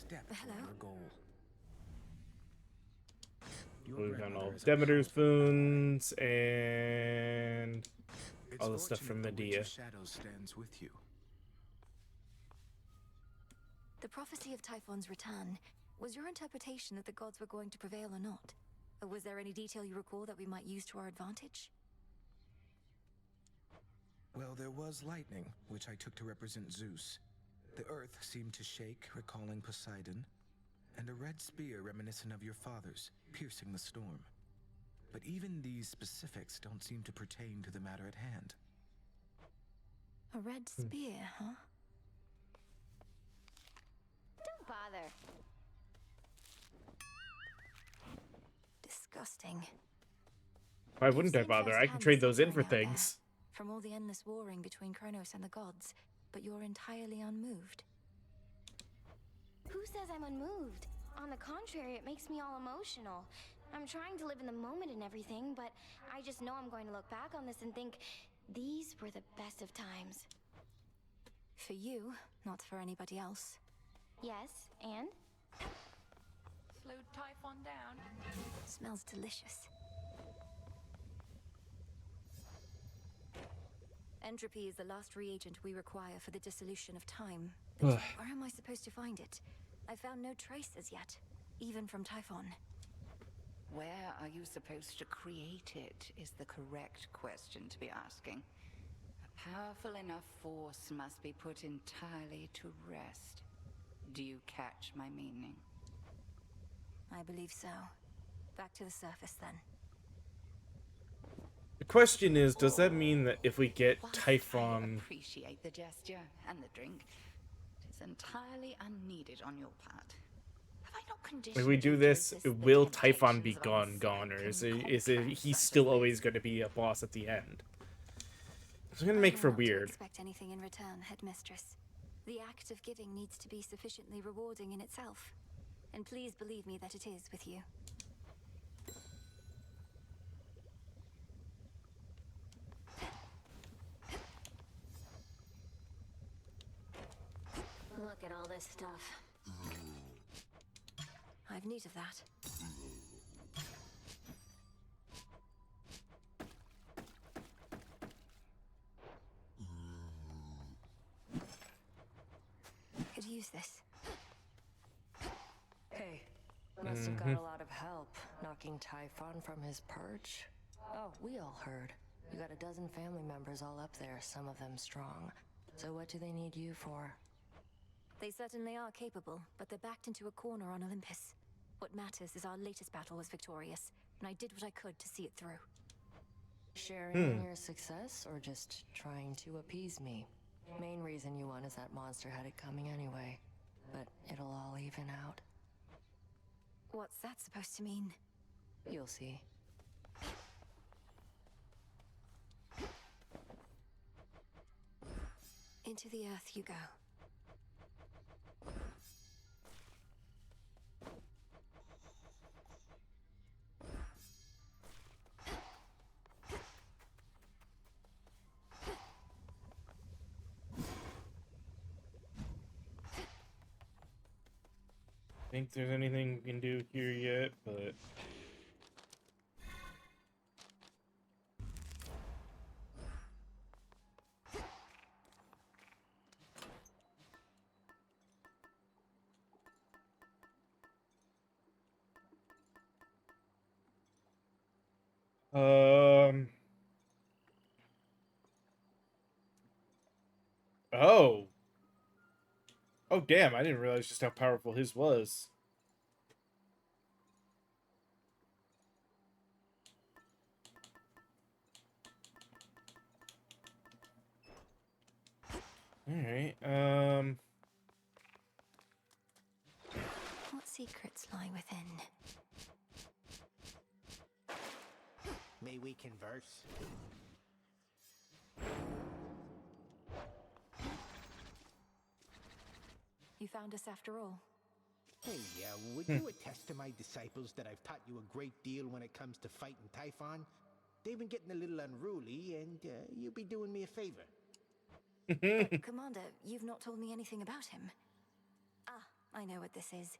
Step Hello? toward your goal. We've done all Demeter's boons and all the stuff from Medea. Shadow stands with you. The prophecy of Typhon's return. Was your interpretation that the gods were going to prevail or not? Or was there any detail you recall that we might use to our advantage? Well, there was lightning, which I took to represent Zeus. The earth seemed to shake, recalling Poseidon, and a red spear reminiscent of your father's, piercing the storm. But even these specifics don't seem to pertain to the matter at hand. A red spear, huh? Don't bother. Disgusting. Why wouldn't I bother? I can trade those in for things. From all the endless warring between Kronos and the gods, but you're entirely unmoved. Who says I'm unmoved? On the contrary, it makes me all emotional. I'm trying to live in the moment and everything, but I just know I'm going to look back on this and think, these were the best of times. For you, not for anybody else. Yes, and? Slowed Typhon down. Smells delicious. Entropy is the last reagent we require for the dissolution of time. But where am I supposed to find it? I found no trace as yet, even from Typhon. Where are you supposed to create it is the correct question to be asking. A powerful enough force must be put entirely to rest. Do you catch my meaning? I believe so. Back to the surface then. The question is, does that mean that if we get Typhon... Appreciate the gesture and the drink. It is entirely unneeded on your part. Have I not conditioned If we do you to this, resist the will Typhon temptations be of gone, or is unspoken he's still always going to be a boss at the end? It's going to make for I don't weird. expect anything in return, Headmistress. The act of giving needs to be sufficiently rewarding in itself. And please believe me that it is with you. Look, Look at all this stuff. I've need of that. Could use this. Hey, must have got a lot of help knocking Typhon from his perch. Oh, we all heard. You got a dozen family members all up there, some of them strong. So what do they need you for? They certainly are capable, but they're backed into a corner on Olympus. What matters is our latest battle was victorious, and I did what I could to see it through. Sharing in your success, or just trying to appease me? Main reason you won is that monster had it coming anyway. But it'll all even out. What's that supposed to mean? You'll see. Into the earth you go. Think there's anything we can do here yet, but oh. Oh damn, I didn't realize just how powerful his was. Alright, What secrets lie within? May we converse? You found us after all. Hey, would you attest to my disciples that I've taught you a great deal when it comes to fighting Typhon? They've been getting a little unruly, and you'll be doing me a favor. But, Commander, you've not told me anything about him. Ah, I know what this is.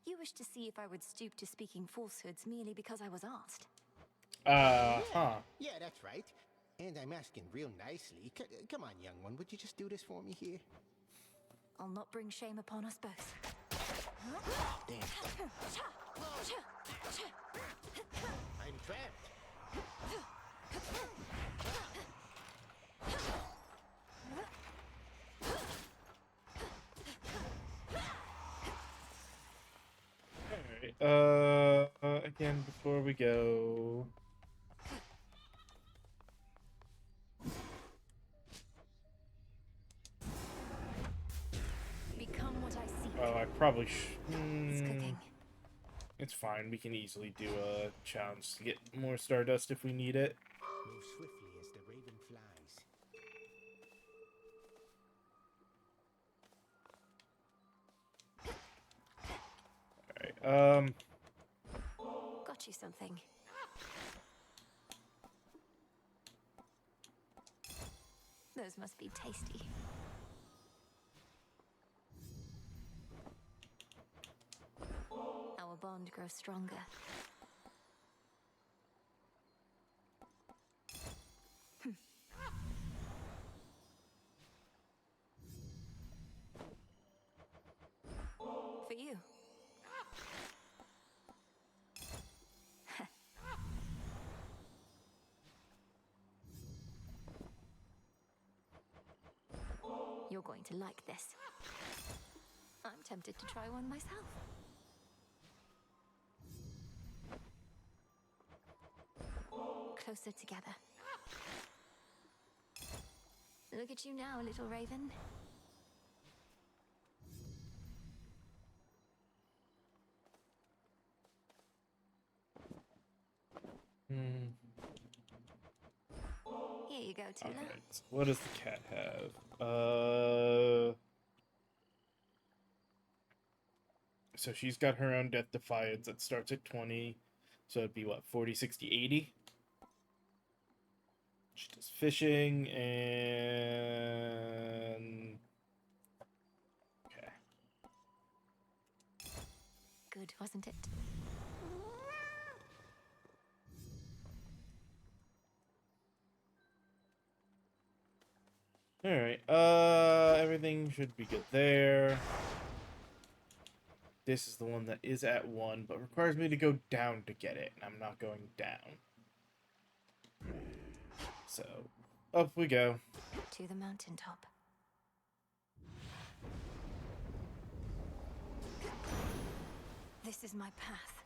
You wish to see if I would stoop to speaking falsehoods merely because I was asked. Yeah, that's right. And I'm asking real nicely. Come on, young one, would you just do this for me here? I'll not bring shame upon us both. Damn. I'm trapped. Alright, again, before we go... Become what I see. Oh, I probably It's cooking. It's fine, we can easily do a challenge to get more Stardust if we need it. Move swiftly as the raven flies. Alright, Got you something. Those must be tasty. Our bond grows stronger. For you. You're going to like this. I'm tempted to try one myself. Closer together. Look at you now, little raven. Here you go, Tula. alright, so what does the cat have? So she's got her own Death Defiance that starts at 20. So it'd be what, 40, 60, 80? She does fishing and... Okay. good, wasn't it? Alright, everything should be good there. This is the one that is at 1, but requires me to go down to get it, and I'm not going down. So, up we go. To the mountaintop. This is my path.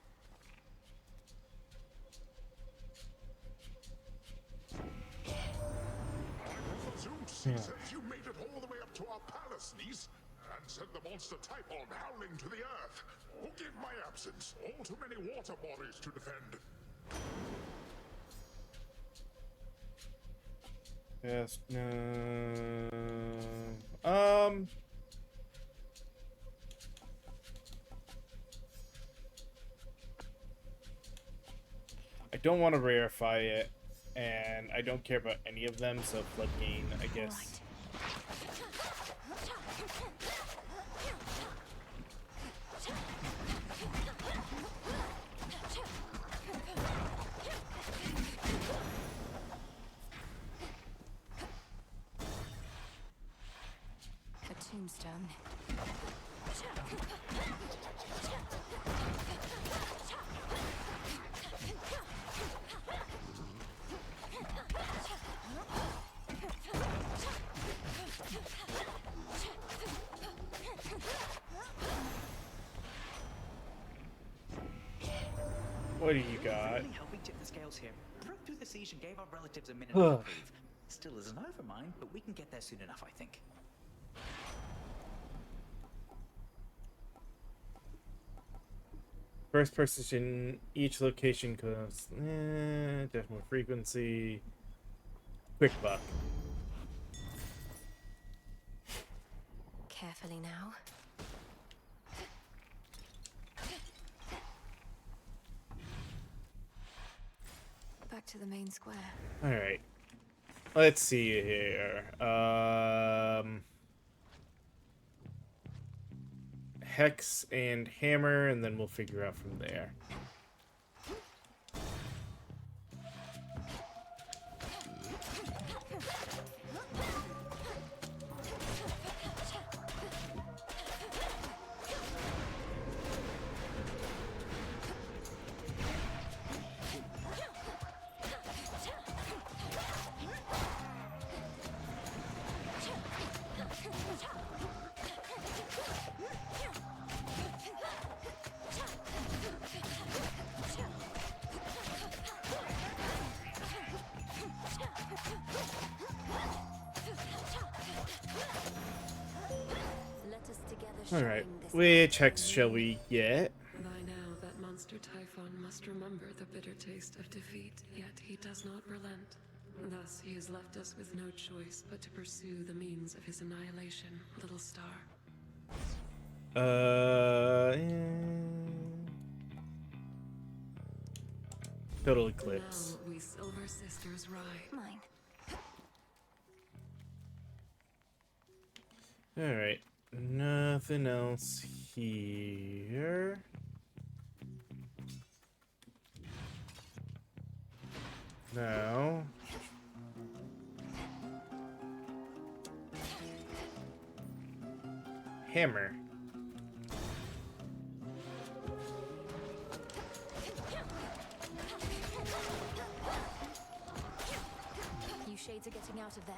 Zeus says you made it all the way up to our palace, niece, and sent the monster Typhon howling to the earth. Forgive my absence. All too many water bodies to defend. Yes, no. I don't want to rarefy it, and I don't care about any of them, so Floodgain, I guess. A tombstone. What do you got? Really helping tip the scales here. Broke through the siege and gave our relatives a minute to reprieve. Still isn't over mine, but we can get there soon enough, I think. First person, each location costs decimal frequency. Quick buck. Carefully now. Back to the main square. All right. Let's see here. Hex and hammer, and then we'll figure out from there. Alright, which hex shall we get? By now, that monster Typhon must remember the bitter taste of defeat, yet he does not relent. Thus, he has left us with no choice but to pursue the means of his annihilation, Little Star. Total Eclipse. Now we Silver Sisters ride. Mine. Alright, nothing else here. No. Hammer. You shades are getting out of there.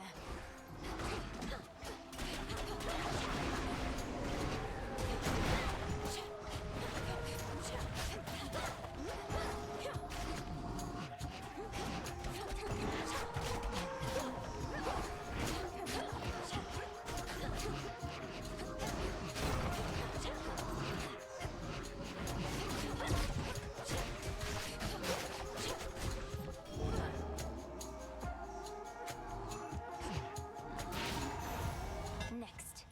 Next.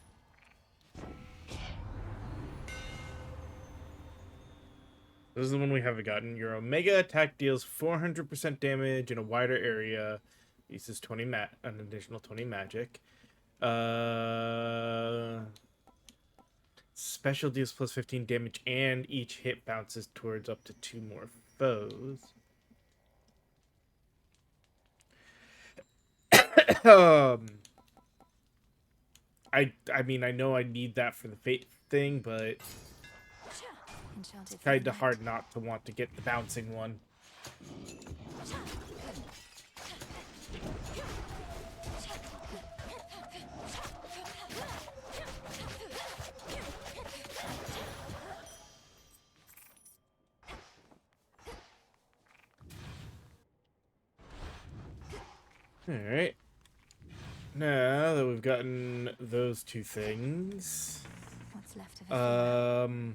This is the one we haven't gotten. Your Omega attack deals 400% damage in a wider area. Uses an additional 20 magic. Special deals plus 15 damage, and each hit bounces towards up to 2 more foes. I mean, I know I need that for the fate thing, but it's kind of hard not to want to get the bouncing one. Alright. Now that we've gotten those two things, what's left of it?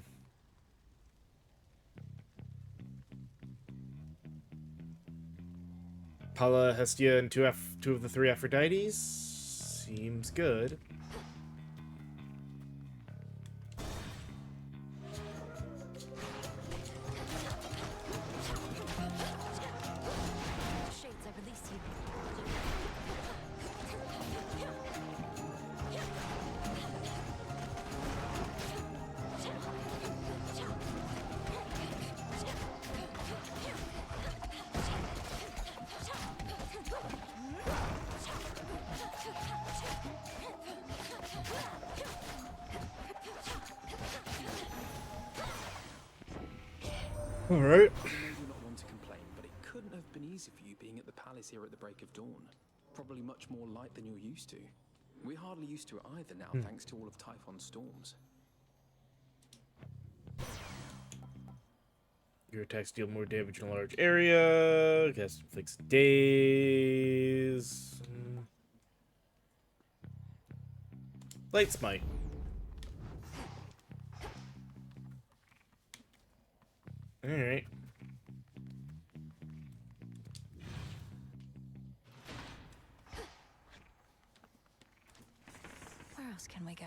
Paula, Hestia, and two of the 3 Aphrodites seems good. Shades, I release you. All right. I know you're not one to complain, but it couldn't have been easy for you being at the palace here at the break of dawn. Probably much more light than you're used to. We're hardly used to it either now, thanks to all of Typhon's storms. Your attacks deal more damage in a large area. Cast inflicts daze. Light smite. Alright. Where else can we go?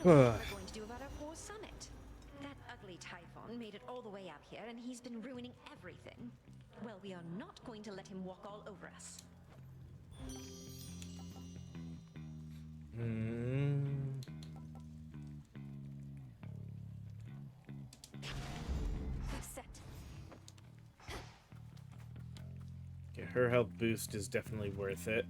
What are we going to do about our poor summit? That ugly Typhon made it all the way up here, and he's been ruining everything. Well, we are not going to let him walk all over us. Set. Yeah, her health boost is definitely worth it.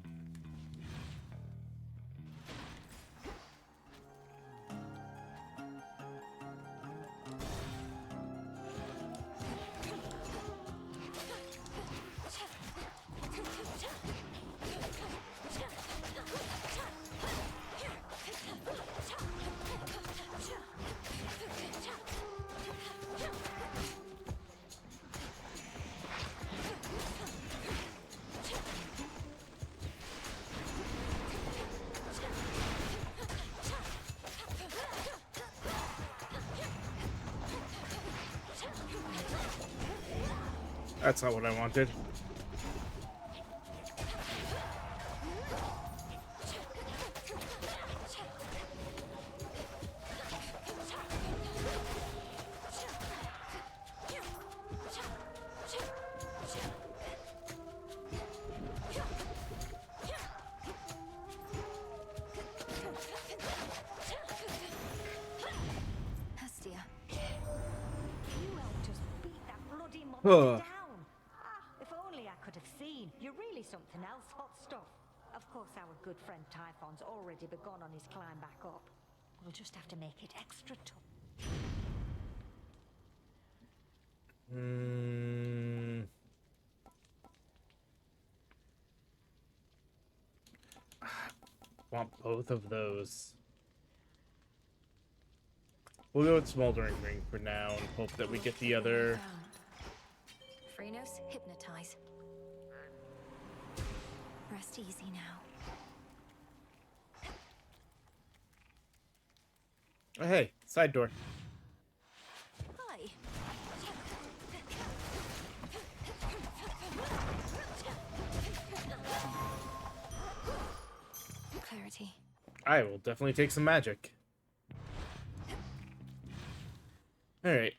That's not what I wanted. Hestia. Huh. down. If only I could have seen. You're really something else, hot stuff. Of course, our good friend Typhon's already begun on his climb back up. We'll just have to make it extra tough. Want both of those. We'll go with Smoldering Ring for now and hope that we get the other. Phrynos, hypnotize. Rest easy now. Oh, hey, side door. Hi. Clarity. I will definitely take some magic. Alright.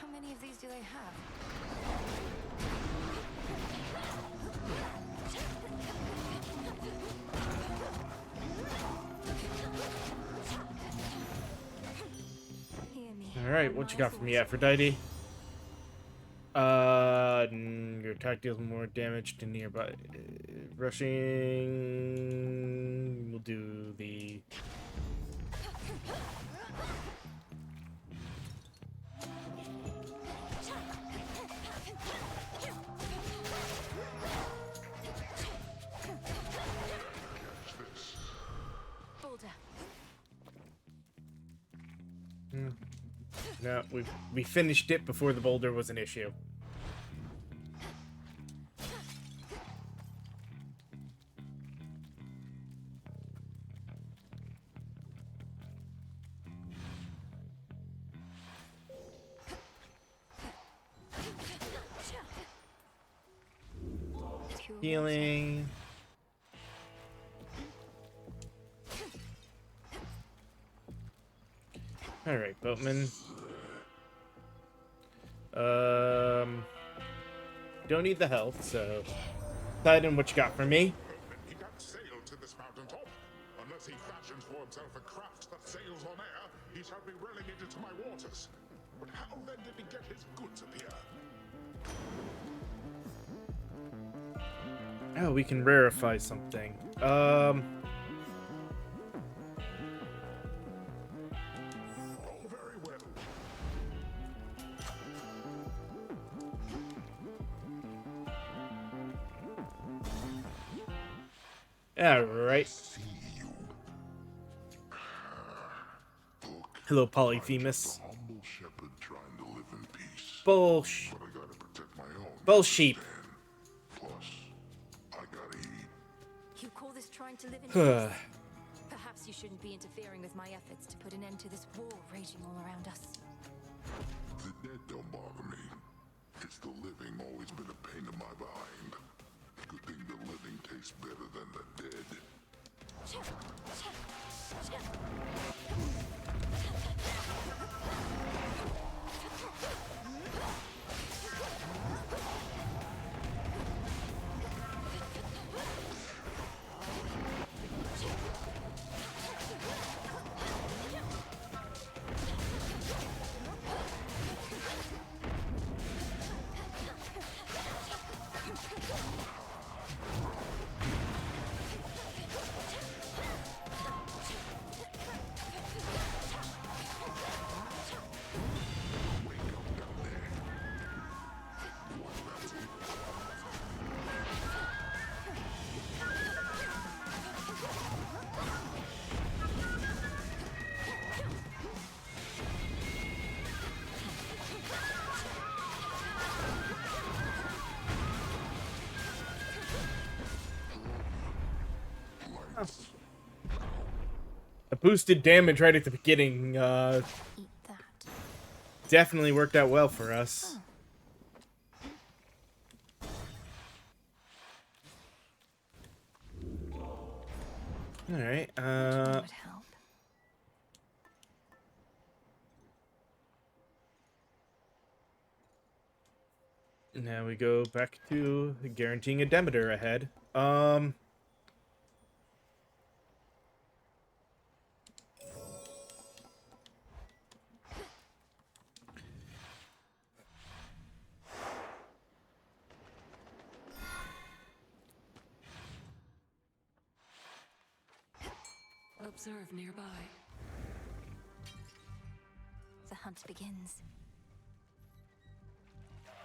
How many of these do they have? Alright, what you got for me, Aphrodite? Your attack deals more damage to nearby. Rushing. We'll do the. No, we finished it before the boulder was an issue. Healing. All right, Boatman. Don't need the health, so. Titan, what you got for me? He can't sail to this mountaintop. Unless he fashions for himself a craft that sails on air, he shall be relegated to my waters. But how then did he get his goods up here? Oh, we can rarefy something. Alright. Hello, Polyphemus. Humble shepherd trying to live in peace. Bullsh. But I gotta protect my own. Bullsheep. Plus, I gotta eat. You call this trying to live in peace? Perhaps you shouldn't be interfering with my efforts to put an end to this war raging all around us. The dead don't bother me. It's the living always been a pain in my behind. Good thing the living tastes better than the dead. success. The boosted damage right at the beginning definitely worked out well for us. All right. Now we go back to guaranteeing a Demeter ahead. Observe nearby. The hunt begins.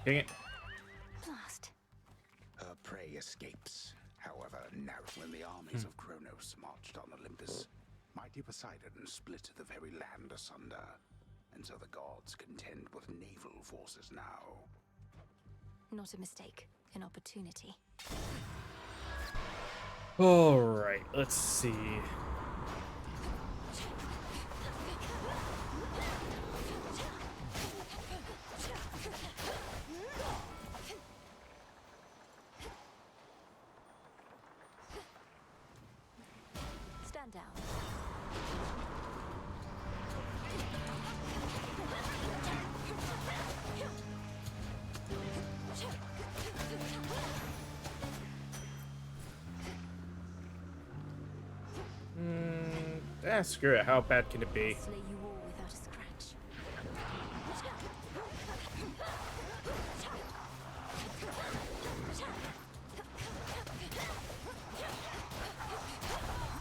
Dang it. Blast. Her prey escapes. However, now when the armies of Kronos marched on Olympus, mighty Poseidon split the very land asunder, and so the gods contend with naval forces now. Not a mistake, an opportunity. All right, let's see. Stand down. Screw it. How bad can it be? Slay you all without a scratch.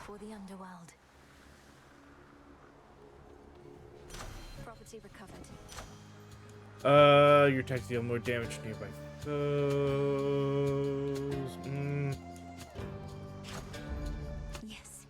For the underworld. Property recovered. Your attacks deal more damage nearby foes. Yes.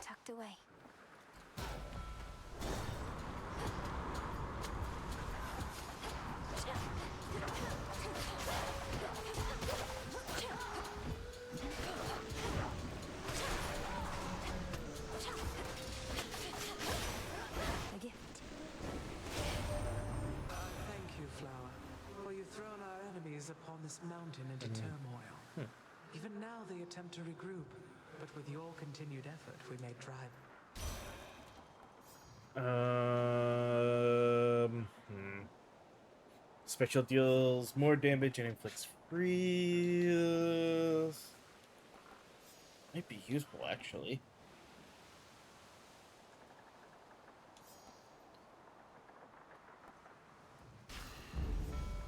Tucked away. A gift. Thank you, Flower, for you've thrown our enemies upon this mountain into turmoil. Even now they attempt to regroup, but with your continued effort, we may drive. Special deals more damage and inflicts freeze. Might be useful, actually.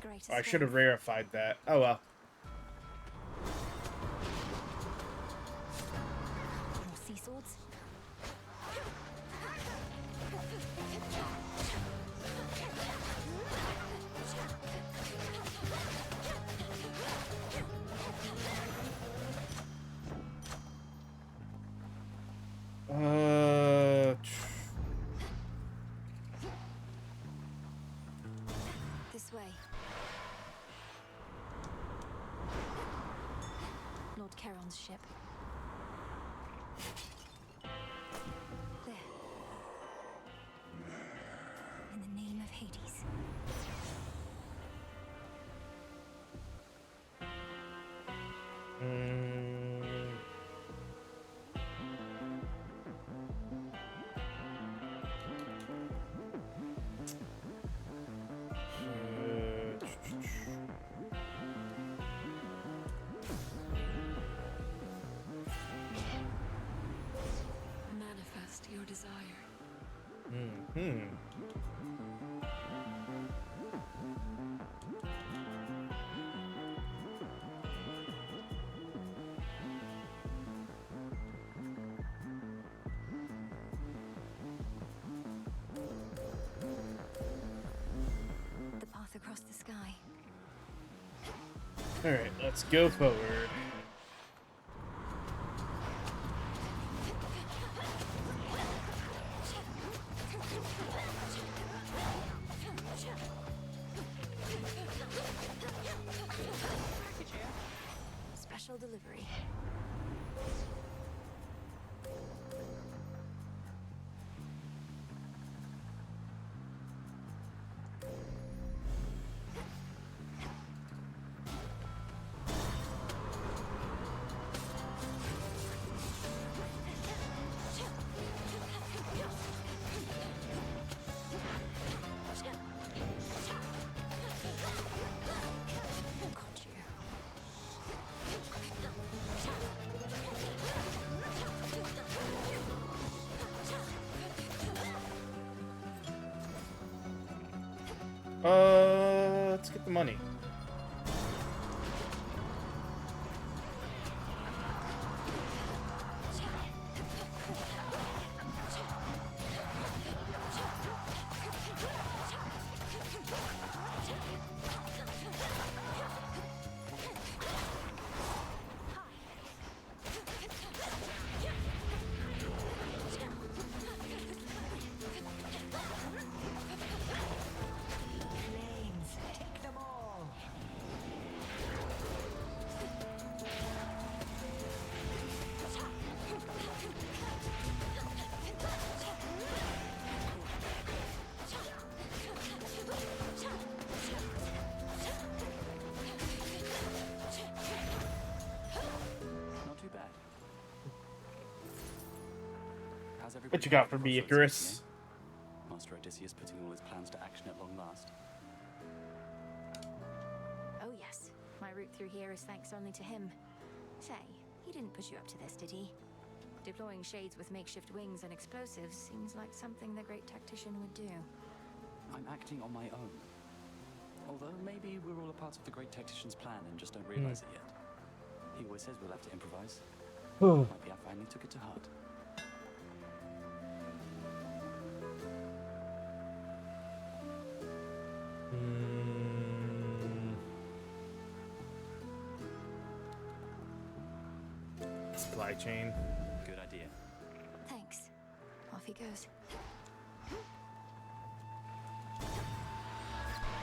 Great. I should have rarefied that. Oh well. More sea swords. This way. Lord Charon's ship. There. In the name of Hades. Manifest your desire. The path across the sky. Alright, let's go forward. final delivery. Let's get the money. What you got for me, Icarus? Master Odysseus putting all his plans to action at long last. Oh yes, my route through here is thanks only to him. Say, he didn't push you up to this, did he? Deploying shades with makeshift wings and explosives seems like something the great tactician would do. I'm acting on my own. Although maybe we're all a part of the great tactician's plan and just don't realize it yet. He always says we'll have to improvise. Might be I finally took it to heart. Supply chain. Good idea. Thanks. Off he goes.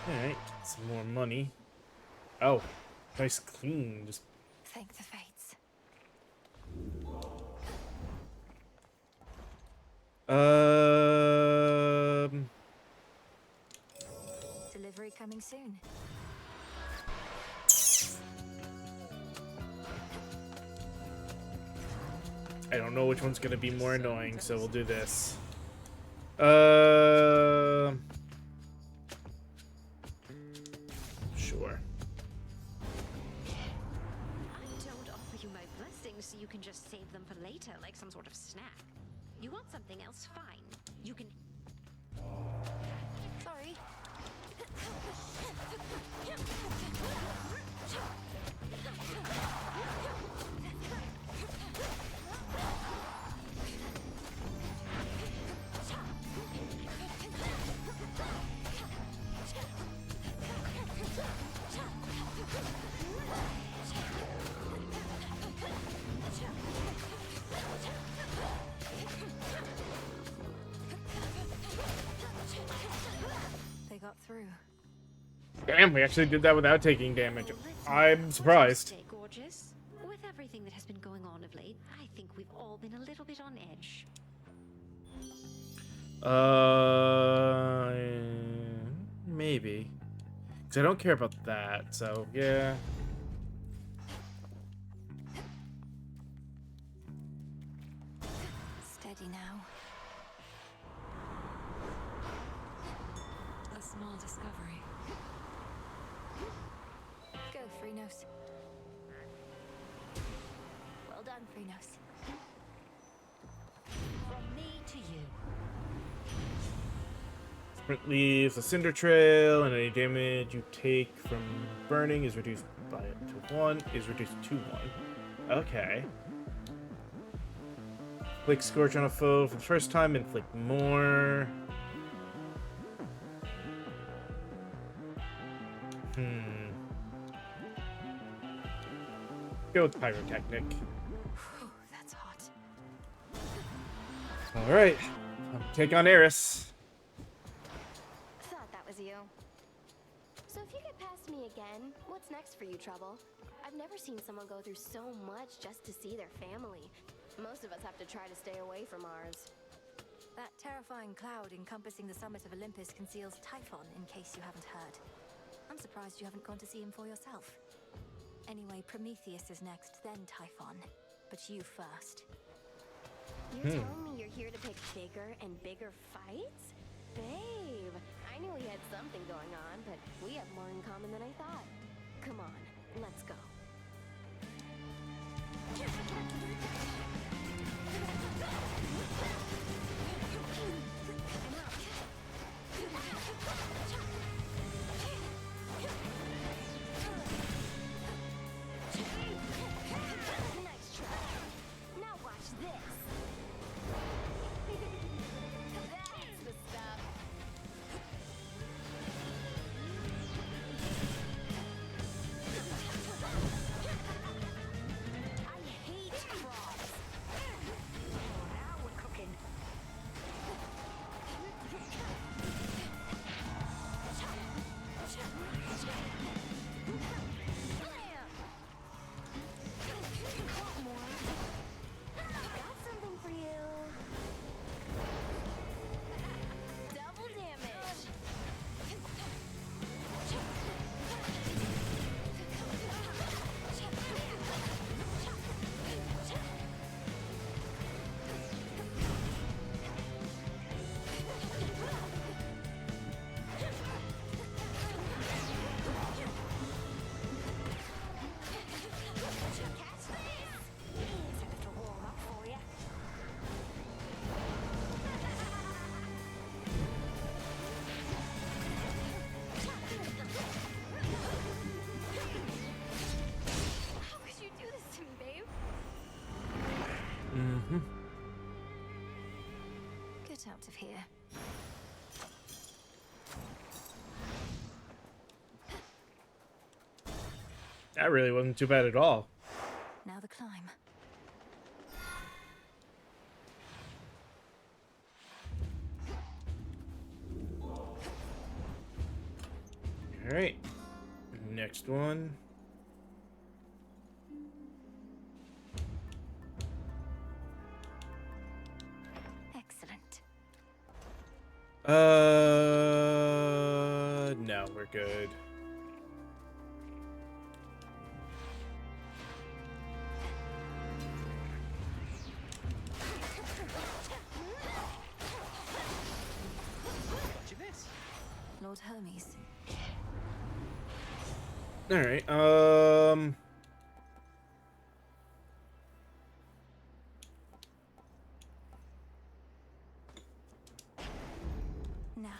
Alright, some more money. Oh, nice clean. Just Thank the fates. Delivery coming soon. I don't know which one's gonna be more annoying, so we'll do this. Sure. I don't offer you my blessings so you can just save them for later, like some sort of snack. You want something else? Fine. You can. Sorry. They got through. Damn, we actually did that without taking damage. I'm surprised. Stay gorgeous. With everything that has been going on of late, I think we've all been a little bit on edge. Maybe. Because I don't care about that, so yeah. Steady now. A small discovery. Go, Phrynos. Well done, Phrynos. From me to you. Sprint leaves a cinder trail, and any damage you take from burning is reduced by to 1. Is reduced to 1. Okay. Inflict Scorch on a foe for the first time. Inflict more. Go with Pyrotechnic. That's hot. Alright. Take on Eris. Thought that was you. So if you get past me me again. What's next for you, Trouble? I've never seen someone go through so much just to see their family. Most of us have to try to stay away from ours. That terrifying cloud encompassing the summit of Olympus conceals Typhon, in case you haven't heard. I'm surprised you haven't gone to see him for yourself. Anyway, Prometheus is next, then Typhon. But you first. You're telling me you're here to pick bigger and bigger fights? Babe, I knew we had something going on, but we have more in common than I thought. Come on, let's go. Nice try. Now watch this. That's the stuff. I hate frogs. Now we're cooking. Want more? Got something for you. Double damage. Catch this! Here's a little warm up for you. How could you do this to me, babe? Get out of here. That really wasn't too bad at all. Now the climb. All right, next one. Excellent. No, we're good. Watch this. Lord Hermes. All right. Now.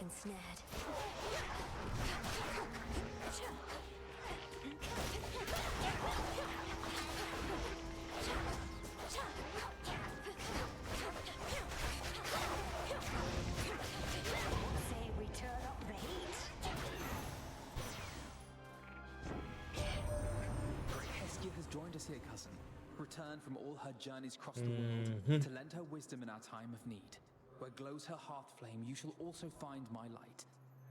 Ensnared. Say we turn up the heat. Hestia has joined us here, cousin. Returned from all her journeys across the world to lend her wisdom in our time of need. Where glows her heart flame, you shall also find my light.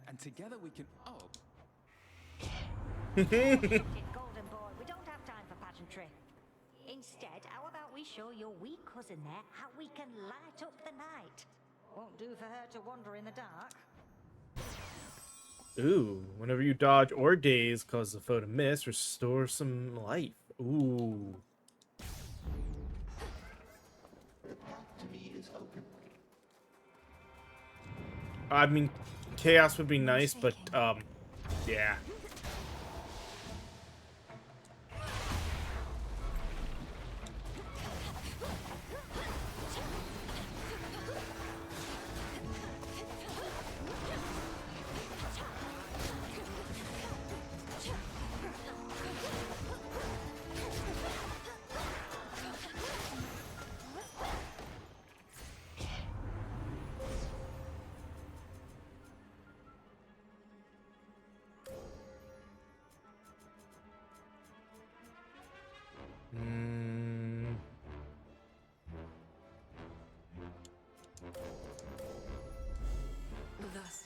And together we can. Oh, Golden boy, we don't have time for pageantry. Instead, how about we show your wee cousin there how we can light up the night? Won't do for her to wander in the dark. Ooh, whenever you dodge or daze, cause the foe to miss, restore some life. Ooh. I mean, chaos would be nice, but yeah.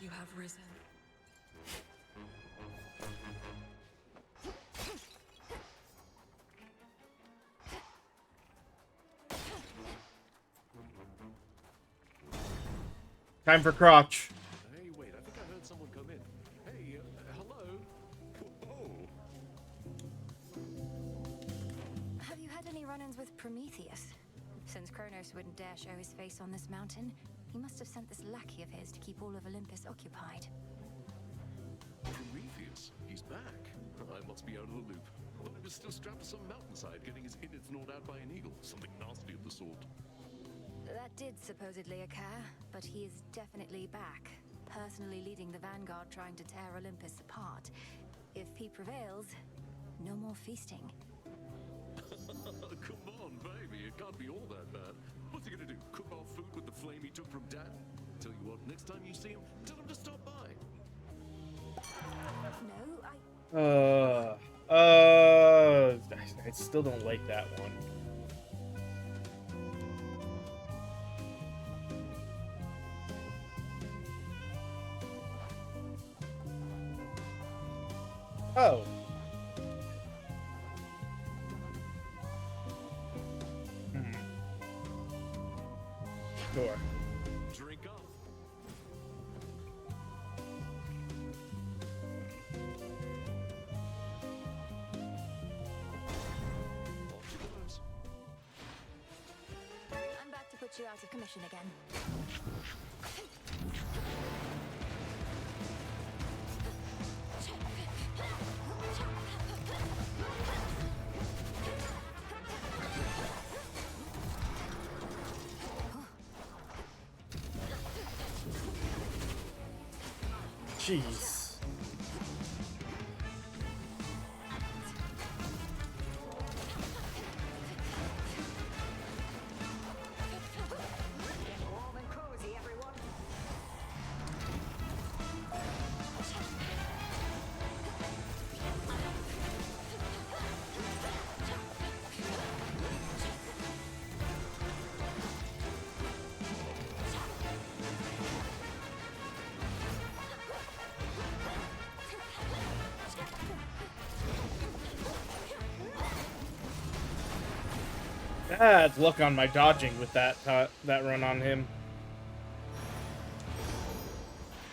You have risen. Time for crotch. Hey, wait, I think I heard someone come in. Hey, hello? Oh. Have you had any run-ins with Prometheus? Since Kronos wouldn't dare show his face on this mountain, he must have sent this lackey of his to keep all of Olympus occupied. Prometheus, he's back. I must be out of the loop. I thought he was still strapped to some mountainside, getting his innards gnawed out by an eagle. Something nasty of the sort. That did supposedly occur, but he is definitely back, personally leading the vanguard trying to tear Olympus apart. If he prevails, no more feasting. Come on, baby, it can't be all that bad. What's he gonna do? Cook our food with the flame he took from Dad? Tell you what, next time you see him, tell him to stop by. No, I still don't like that one. Oh. Sure. Drink up. Off she goes. I'm back to put you out of commission again. Jeez. Warm and cozy, everyone. Bad luck on my dodging with that run on him.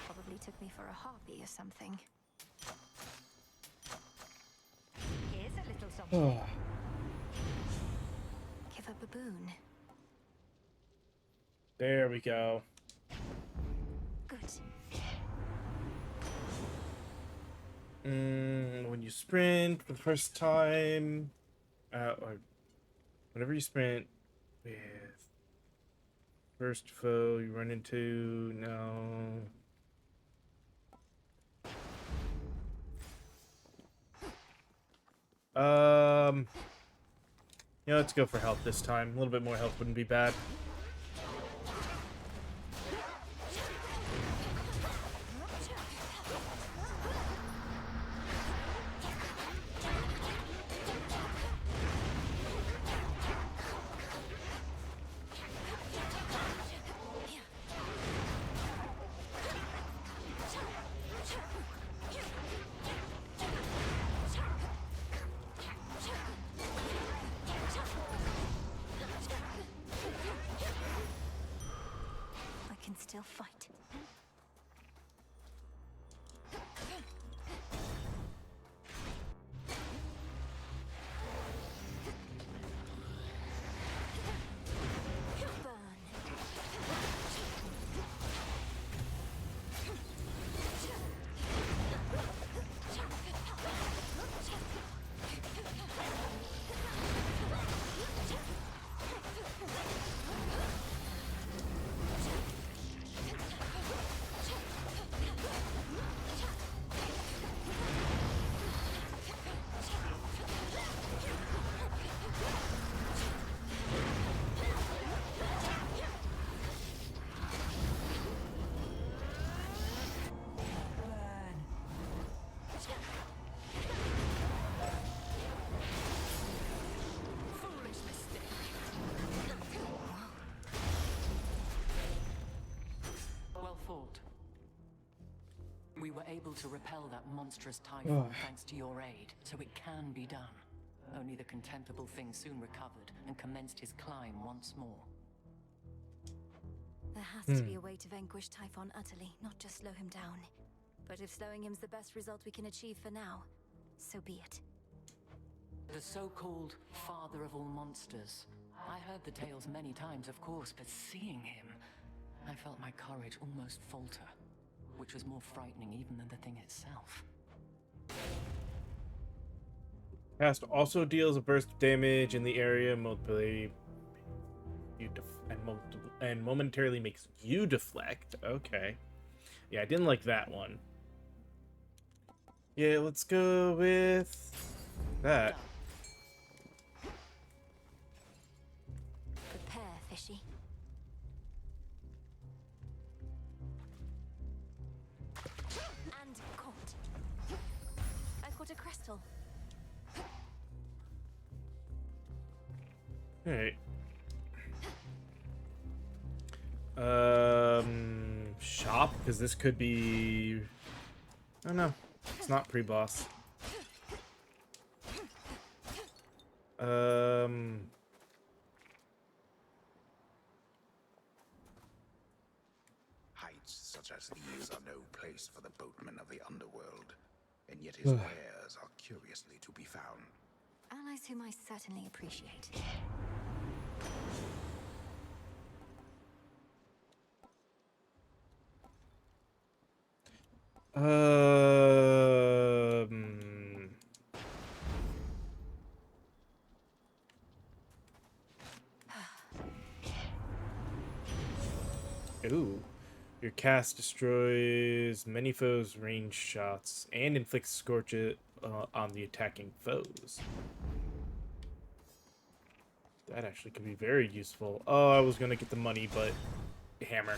Probably took me for a harpy or something. Here's a little something. Give up a boon. There we go. Good. When you sprint for the first time, or whenever you sprint with first foe you run into, yeah, let's go for health this time. A little bit more health wouldn't be bad. were able to repel that monstrous typhoon thanks to your aid, so it can be done. Only the contemptible thing soon recovered and commenced his climb once more. There has to be a way to vanquish Typhon utterly, not just slow him down. But if slowing him's the best result we can achieve for now, so be it. The so-called father of all monsters. I heard the tales many times, of course, but seeing him, I felt my courage almost falter, which was more frightening even than the thing itself. Cast also deals a burst of damage in the area, and momentarily makes you deflect. Okay. Yeah, I didn't like that one. Yeah, let's go with that. Prepare, Fishy. And caught. I caught a crystal. Alright. Shop, because this could be... I don't know. It's not pre-boss. Heights such as these are no place for the boatmen of the underworld, and yet his wares are curiously to be found. Allies whom I certainly appreciate. Ooh. Your cast destroys many foes' ranged shots and inflicts scorch on the attacking foes. That actually could be very useful. Oh, I was gonna get the money, but hammer.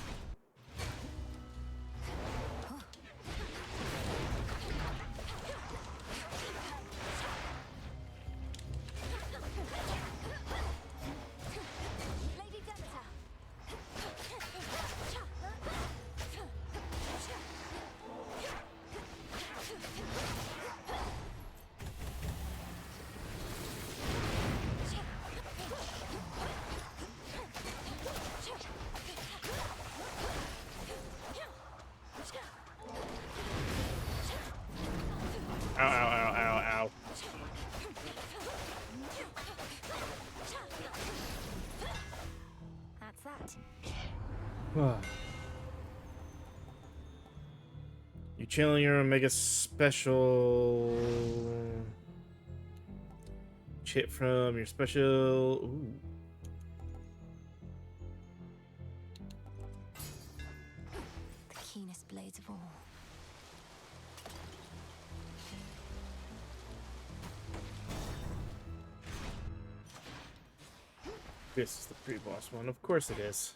Ow, ow, ow, ow, ow. That's that. You channel your Omega special chit from your special. Ooh. The keenest blades of all. This is the pre-boss one. Of course it is.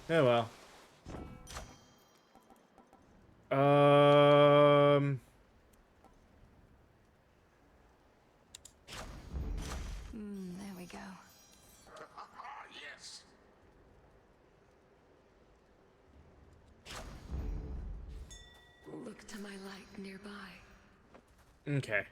Oh well. There we go. Yes. Look to my light nearby. Okay.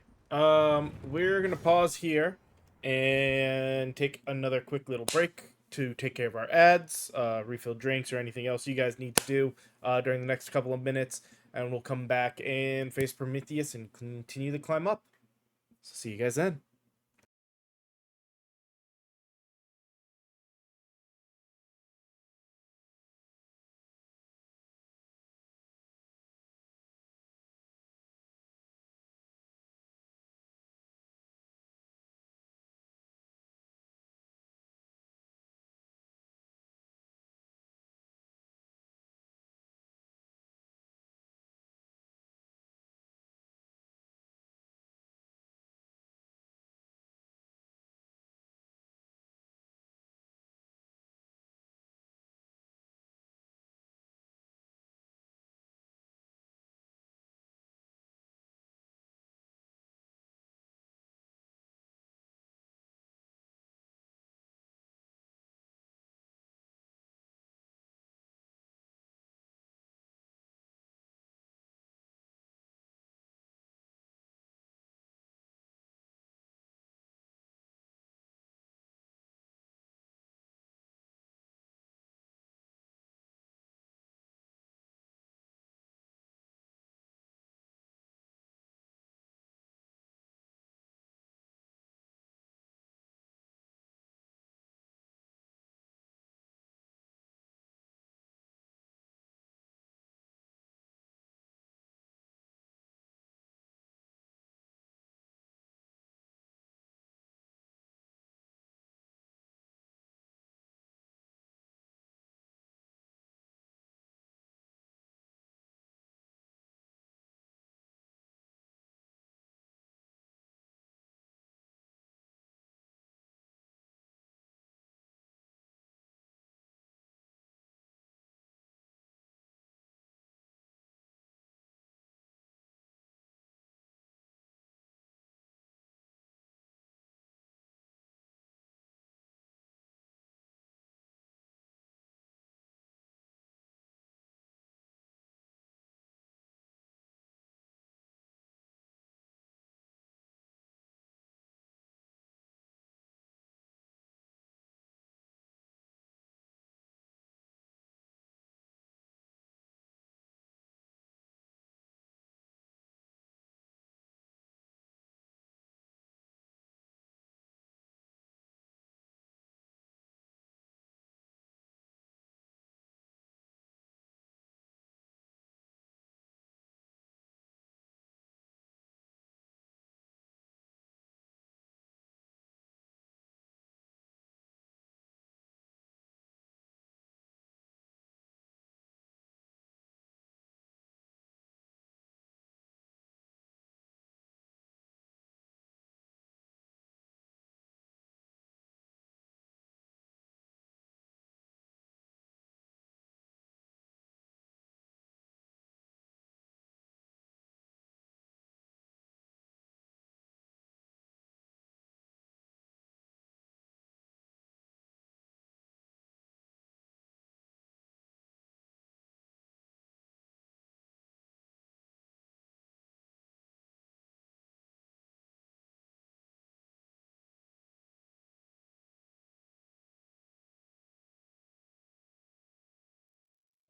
We're gonna pause here and take another quick little break to take care of our ads, refill drinks, or anything else you guys need to do during the next couple of minutes, and we'll come back and face Prometheus and continue the climb up. So see you guys then.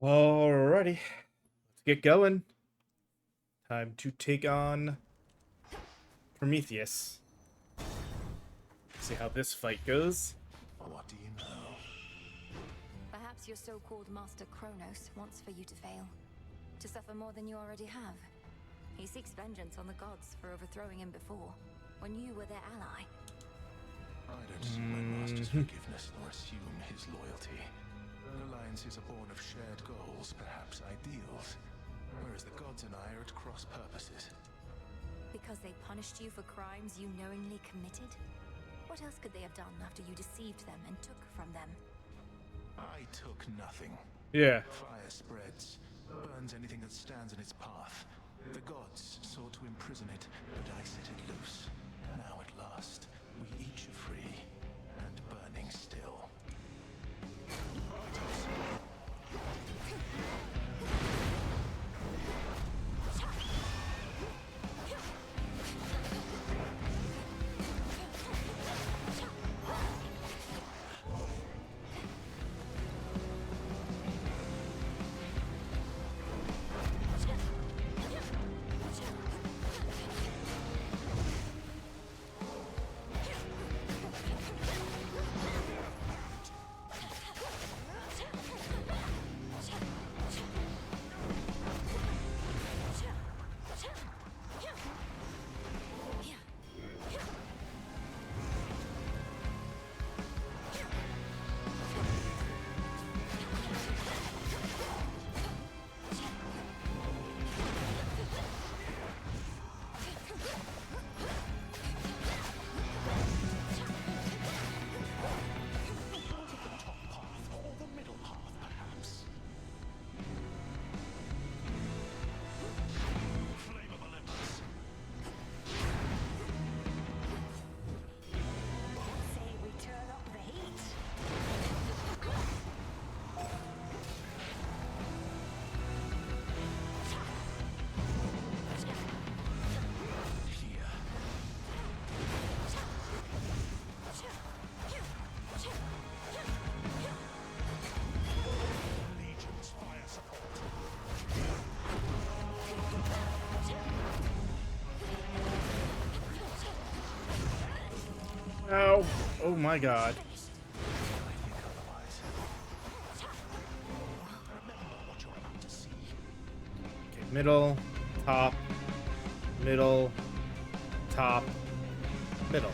Alrighty, let's get going. Time to take on Prometheus. See how this fight goes. What do you know? Perhaps your so-called Master Kronos wants for you to fail, to suffer more than you already have. He seeks vengeance on the gods for overthrowing him before, when you were their ally. I don't seek my master's forgiveness nor assume his loyalty. Alliances are born of shared goals, perhaps ideals, whereas the gods and I are at cross purposes. Because they punished you for crimes you knowingly committed? What else could they have done after you deceived them and took from them? I took nothing. Yeah. Fire spreads, burns anything that stands in its path. The gods sought to imprison it, but I set it loose. Now at last, we each are free, and burning still. Ow. Oh my god. Okay, middle, top, middle, top, middle.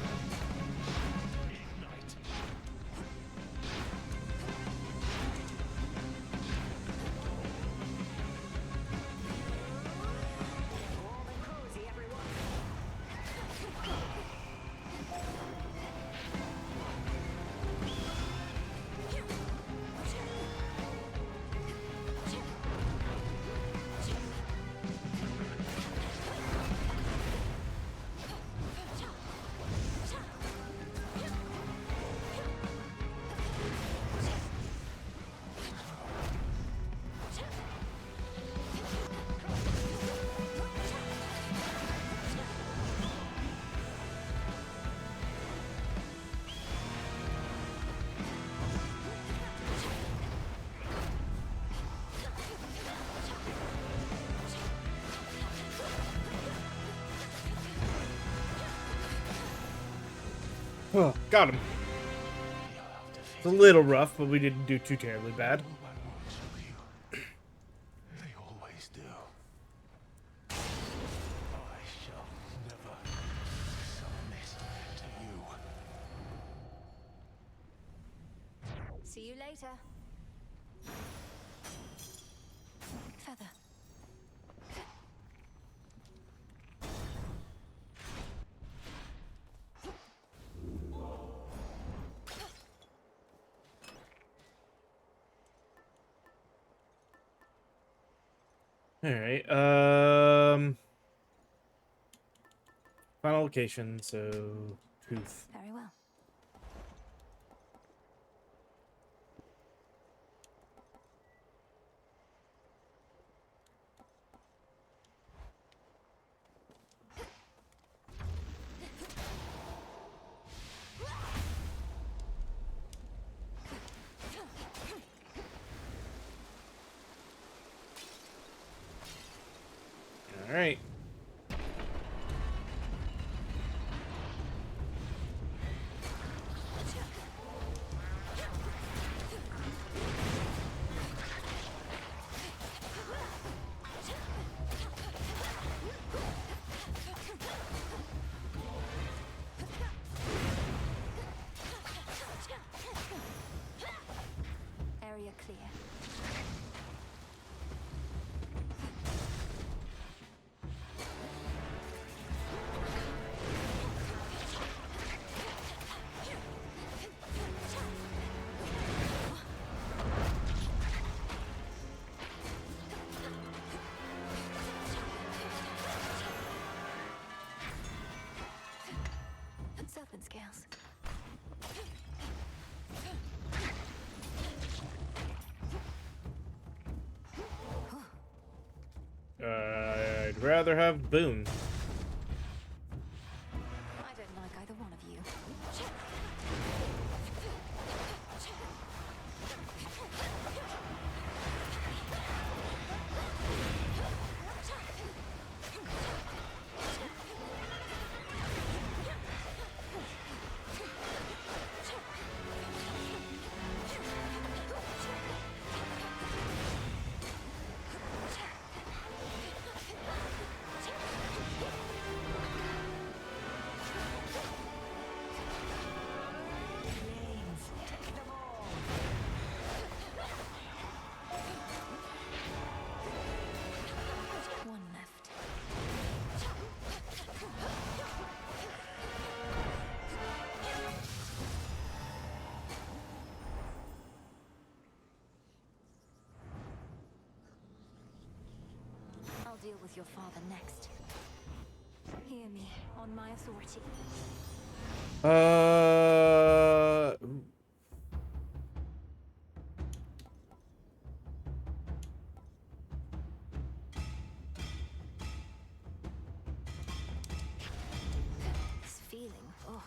Oh, got him. It's a little rough, but we didn't do too terribly bad. They always do. I shall never submit to you. See you later. Feather. All right. Final location. So, Tooth. Very well. clear. Serpent scales. I'd rather have Boone. I don't like either one of you. One left. I'll deal with your father next. Hear me on my authority. Ooh. This feeling, oh.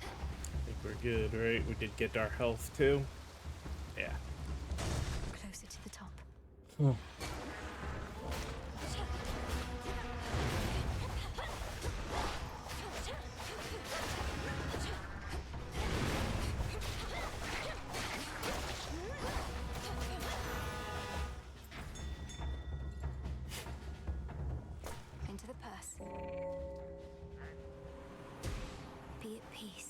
I think we're good, right? We did get our health too. Yeah. Closer to the top. Into the purse. Be at peace.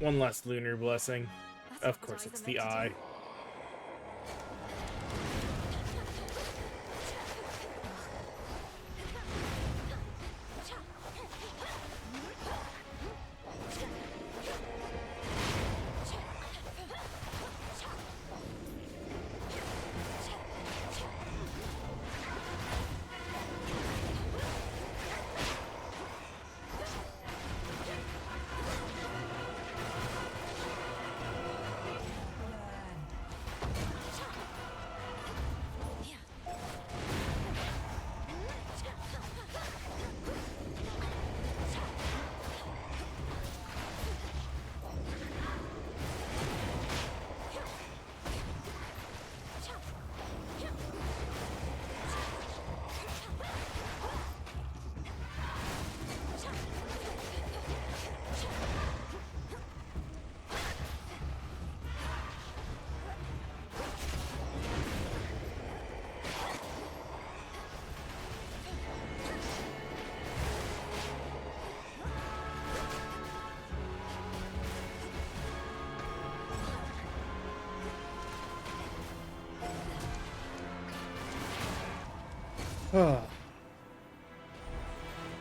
One last lunar blessing. Of course, it's the eye.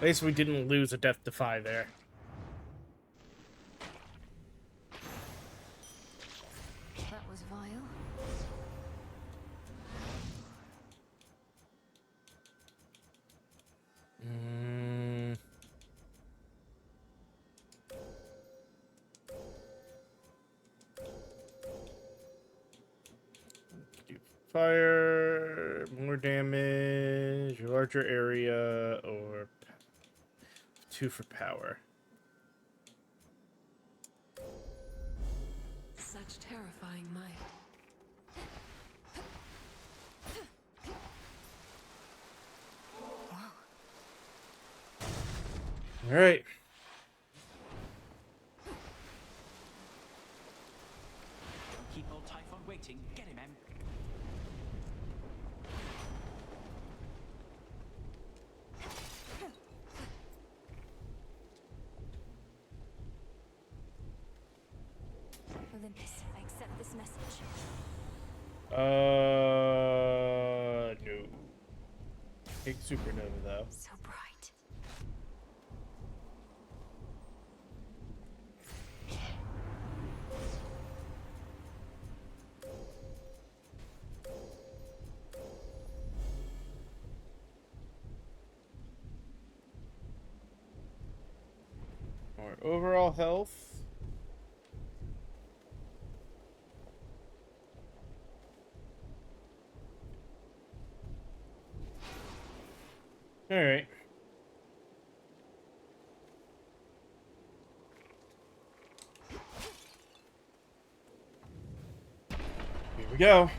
At least we didn't lose a Death Defy there. That was vile. Fire, more damage, larger area, or 2 for power. Such terrifying might. All right. Keep old Typhon waiting. Get him, Em. Olympus, I accept this message. No. Big supernova, though. So bright. Our overall health. All right. Here we go.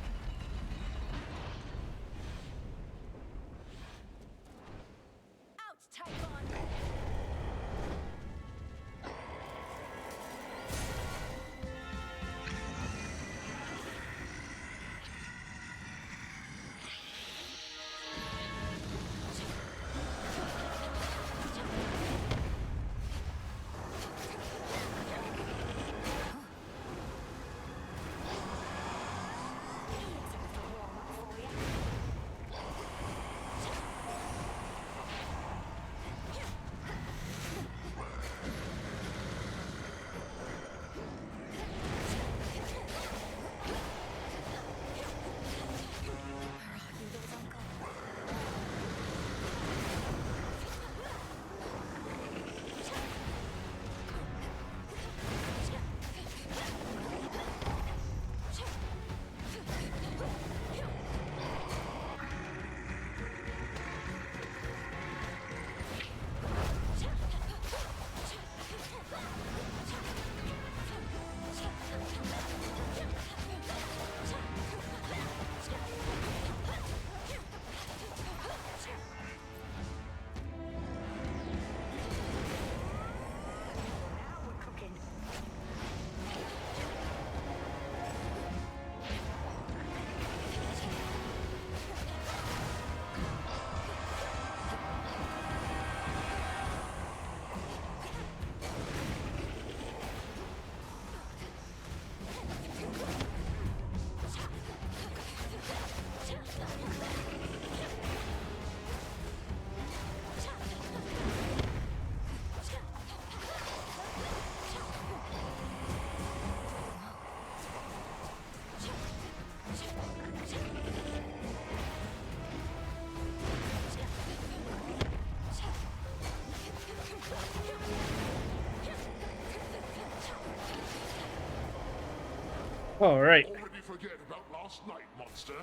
All right. Already forget about last night, monster.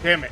Damn it.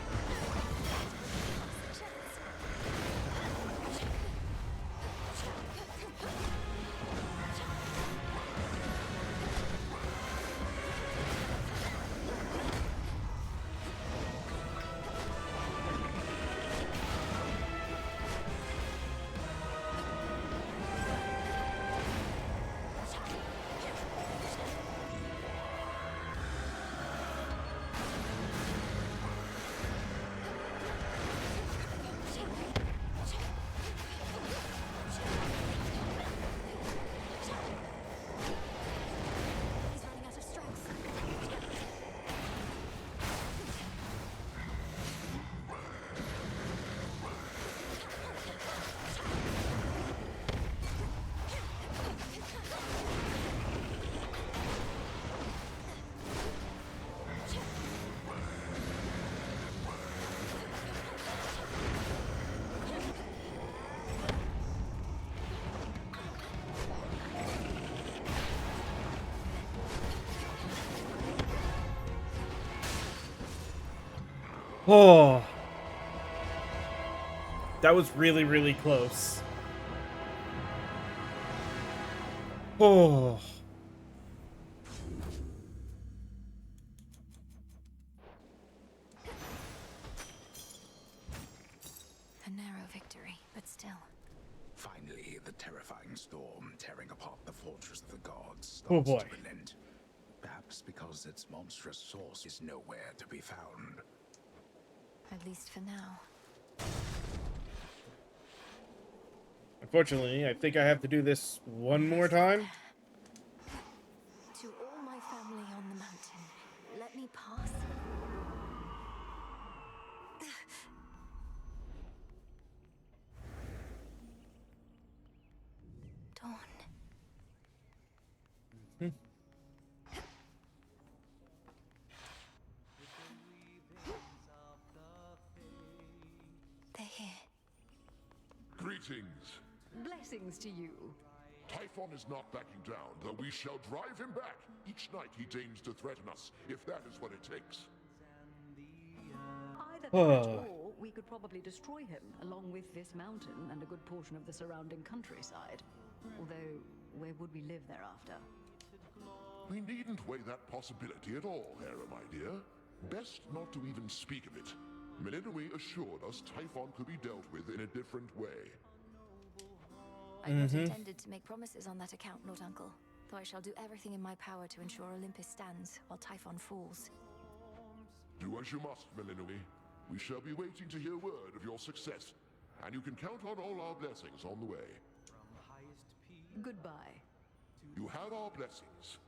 Oh. That was really, really close. Oh. A narrow victory, but still. Finally, the terrifying storm tearing apart the fortress of the gods Oh starts boy. to relent. Perhaps because its monstrous source is nowhere to be found. At least for now. Unfortunately, I think I have to do this one more time. To all my family on the mountain, let me pass. Dawn. They're here. Greetings. Blessings to you. Typhon is not backing down, though we shall drive him back each night he deigns to threaten us, if that is what it takes. Either that, or we could probably destroy him, along with this mountain and a good portion of the surrounding countryside. Although, where would we live thereafter? We needn't weigh that possibility at all, Hera, my dear. Best not to even speak of it. Melinoi assured us Typhon could be dealt with in a different way. I'm not intended to make promises on that account, Lord Uncle, though I shall do everything in my power to ensure Olympus stands while Typhon falls. Do as you must, Melinoi. We shall be waiting to hear word of your success, and you can count on all our blessings on the way. Goodbye. You have our blessings.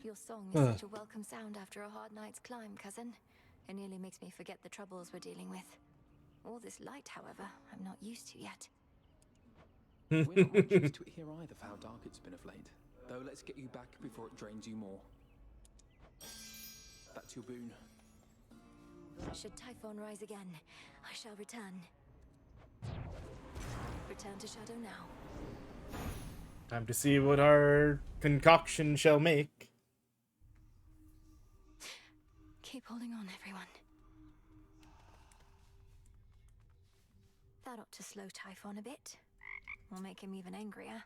Your song is such a welcome sound after a hard night's climb, cousin. It nearly makes me forget the troubles we're dealing with. All this light, however, I'm not used to yet. We're not much used to it here either for how dark it's been of late. Though let's get you back before it drains you more. That's your boon. Should Typhon rise again, I shall return. Return to Shadow now. Time to see what our concoction shall make. Keep holding on, everyone. That ought to slow Typhon a bit. Will make him even angrier.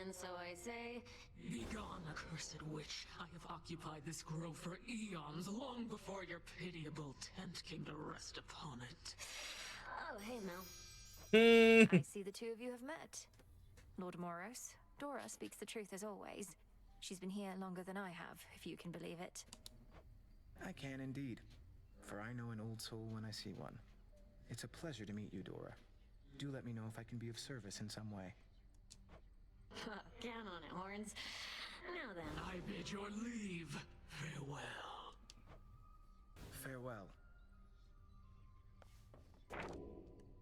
And so I say, Begone, accursed witch. I have occupied this grove for eons, long before your pitiable tent came to rest upon it. oh, hey, Mel. I see the two of you have met. Lord Moros, Dora speaks the truth as always. She's been here longer than I have, if you can believe it. I can indeed, for I know an old soul when I see one. It's a pleasure to meet you, Dora. Do let me know if I can be of service in some way. Count on it, Horns. Now then. I bid your leave. Farewell. Farewell.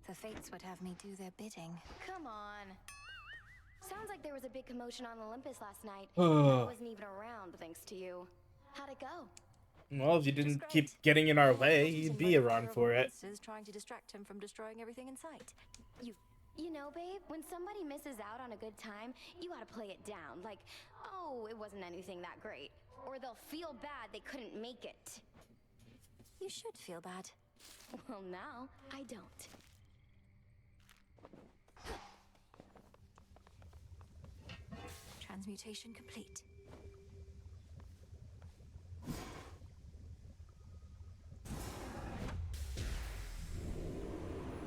The fates would have me do their bidding. Come on. Sounds like there was a big commotion on Olympus last night. I wasn't even around, thanks to you. How'd it go? Well, if you didn't keep getting in our way, you'd be around for it. Trying to distract him from destroying everything in sight. You know, babe, when somebody misses out on a good time, you gotta play it down. Like, oh, it wasn't anything that great. Or they'll feel bad they couldn't make it. You should feel bad. Well, now, I don't. Transmutation complete.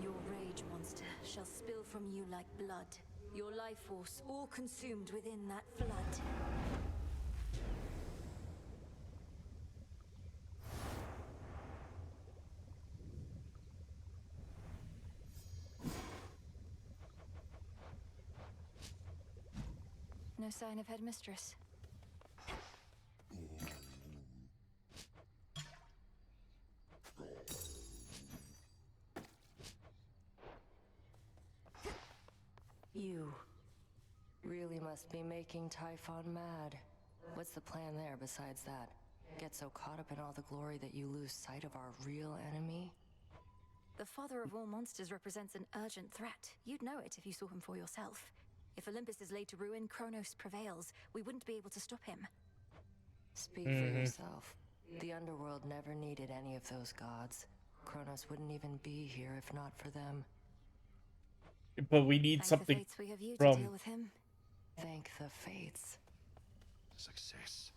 Your rage monster shall spill from you like blood. Your life force all consumed within that flood. No sign of Headmistress. You really must be making Typhon mad. What's the plan there besides that? Get so caught up in all the glory that you lose sight of our real enemy? The father of all monsters represents an urgent threat. You'd know it if you saw him for yourself. If Olympus is laid to ruin, Kronos prevails. We wouldn't be able to stop him. Speak for yourself. The underworld never needed any of those gods. Kronos wouldn't even be here if not for them. But we need Thank something the fates we have you from. to deal with him. Thank the fates. Success.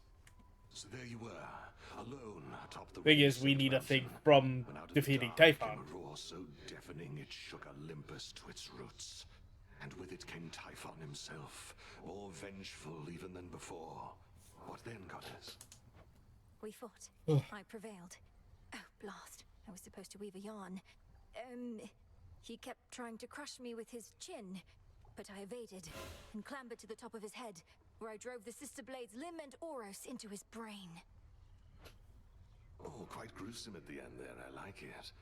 So there you were, alone atop the Thing is, we need a thing from when out of defeating the dark Typhon. came a roar so deafening it shook Olympus to its roots. And with it came Typhon himself, more vengeful even than before. What then, goddess? We fought. I prevailed. Oh, blast. I was supposed to weave a yarn. He kept trying to crush me with his chin, but I evaded and clambered to the top of his head, where I drove the Sister Blades Lim and Oros into his brain. Oh, quite gruesome at the end there, I like it.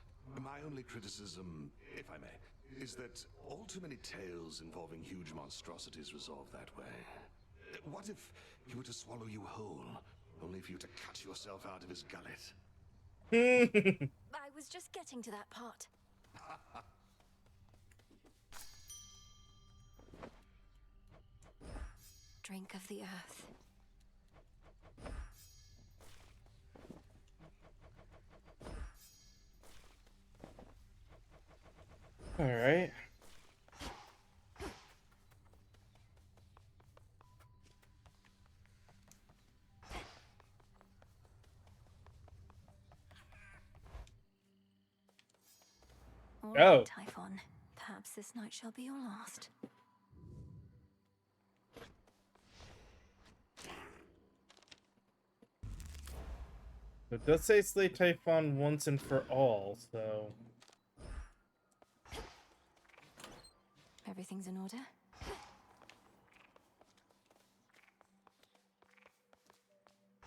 My only criticism, if I may, is that all too many tales involving huge monstrosities resolve that way. What if he were to swallow you whole, only for you to cut yourself out of his gullet? I was just getting to that part. Drink of the earth. All right. All Oh. right, Typhon. Perhaps this night shall be your last. It does say slay Typhon once and for all, so. Everything's in order?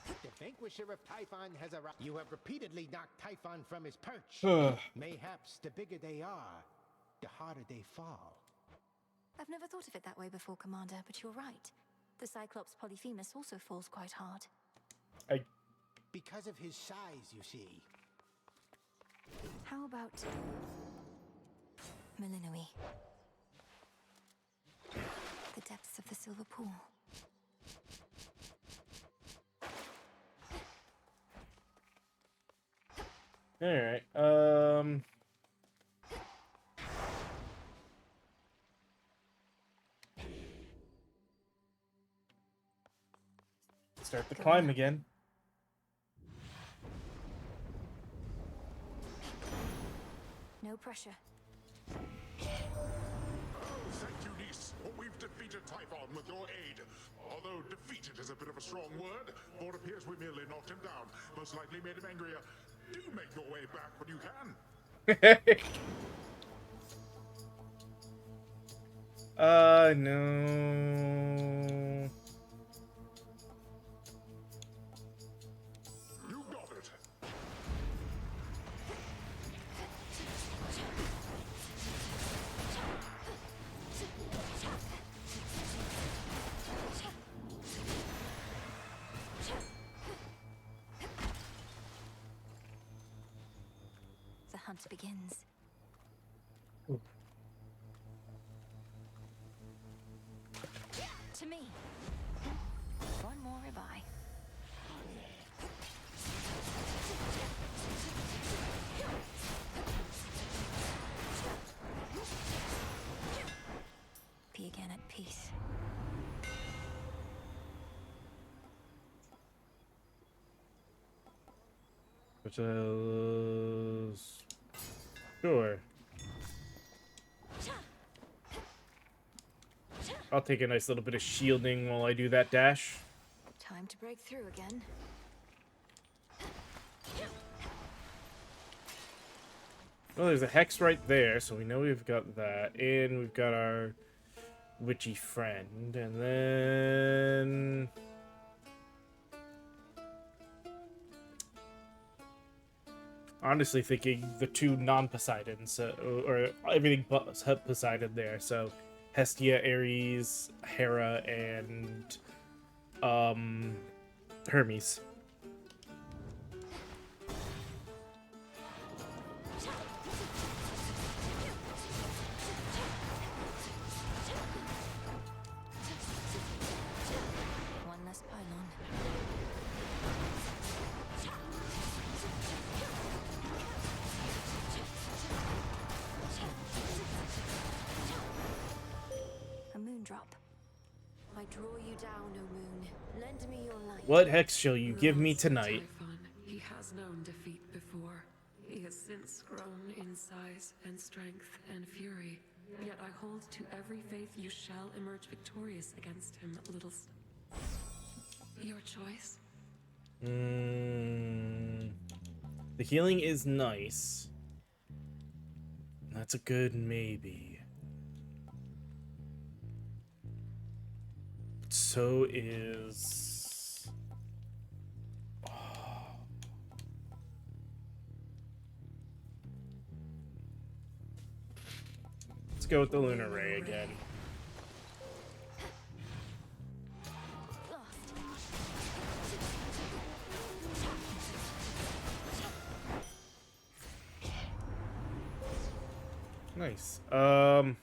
The Vanquisher of Typhon has arrived. You have repeatedly knocked Typhon from his perch. Mayhaps the bigger they are, the harder they fall. I've never thought of it that way before, Commander, but you're right. The Cyclops Polyphemus also falls quite hard. Because of his size, you see. How about Melinoi? The depths of the Silver Pool. Alright, start the climb again. No pressure. Thank you, niece. We've defeated Typhon with your aid. Although defeated is a bit of a strong word, for it appears we merely knocked him down. Most likely made him angrier. Do make your way back when you can. No. You got it. The hunt begins. To me. One more ribeye. Be again at peace. Which is... Sure. I'll take a nice little bit of shielding while I do that dash. Time to break through again. Well, there's a hex right there, so we know we've got that. And we've got our witchy friend. And then... honestly thinking the two non-Poseidons, or everything but Poseidon there, so Hestia, Ares, Hera, and Hermes. draw you down, O moon. Lend me your light. What hex shall you The give me monster tonight? Typhon, he has known defeat before. He has since grown in size and strength and fury. Yet I hold to every faith you shall emerge victorious against him, little. Your choice. The healing is nice. That's a good maybe. So is... Let's go with the Lunar Ray again. Nice. Oh,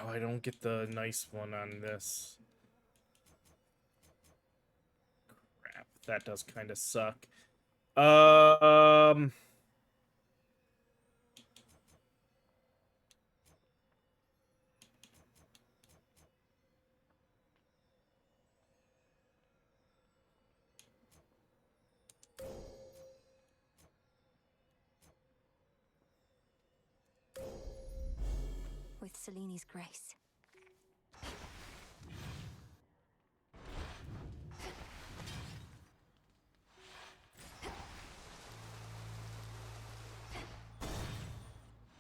I don't get the nice one on this. Crap, that does kind of suck. With Seleni's grace.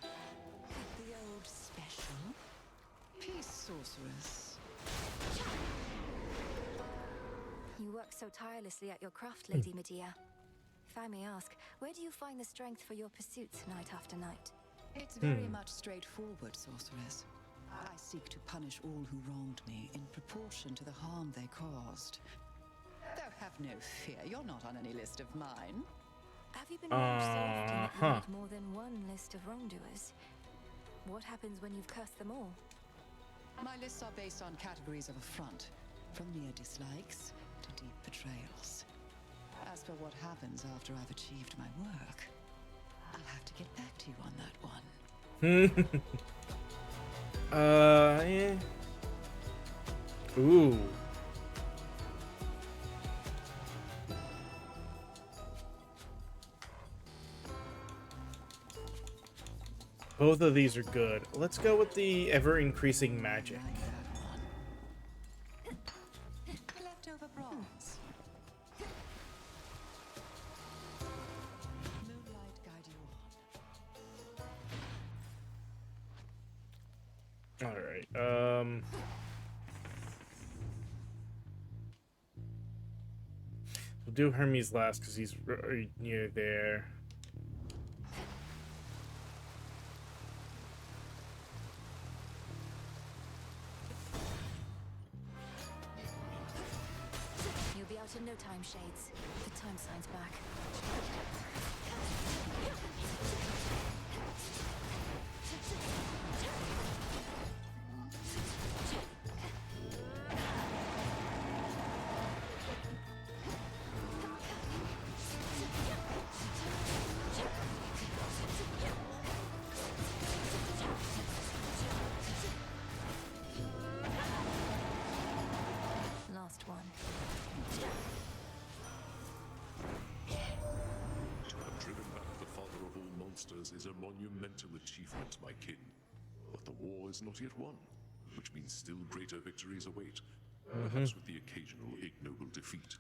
The old special? Peace, sorceress. You work so tirelessly at your craft, Lady Medea. If I may ask, where do you find the strength for your pursuits night after night? It's very much straightforward, sorceress. I seek to punish all who wronged me in proportion to the harm they caused. Though have no fear, you're not on any list of mine. Have you been wronged so often that you need more than one list of wrongdoers? What happens when you've cursed them all? My lists are based on categories of affront, from mere dislikes to deep betrayals. As for what happens after I've achieved my work, I'll have to get back to you on that one. Yeah. Ooh. Both of these are good. Let's go with the ever-increasing magic. Leftover bronze. Moonlight guide you on. All right. We'll do Hermes last because he's right near there. You'll be out in no time, Shades. The time sign's back. Last one. To have driven back the father of all monsters is a monumental achievement, my kin. But the war is not yet won, which means still greater victories await, perhaps with the occasional ignoble defeat.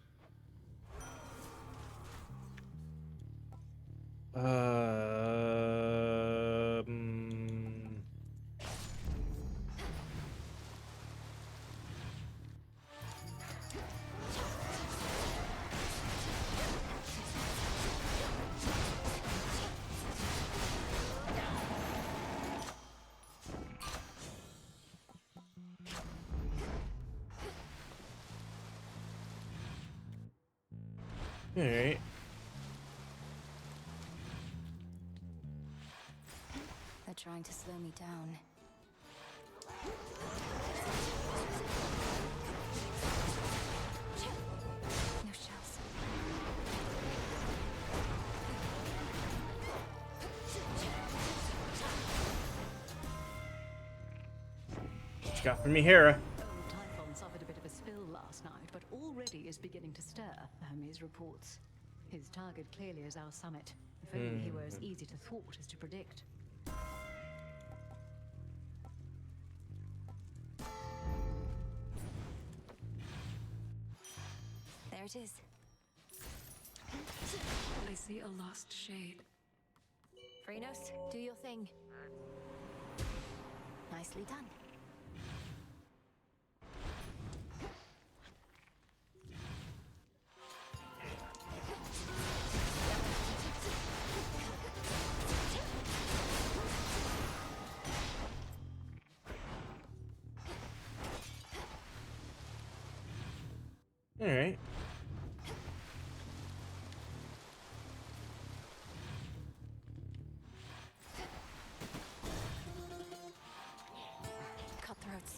All right. They're trying to slow me down. No shells. got from me, Hera. Old Typhon suffered a bit of a spill last night, but already is beginning to stir, Hermes reports. His target clearly is our summit. If only he were as easy to thwart as to predict. There it is. I see a lost shade. Phrenos, do your thing. Nicely done. All right. Cutthroats.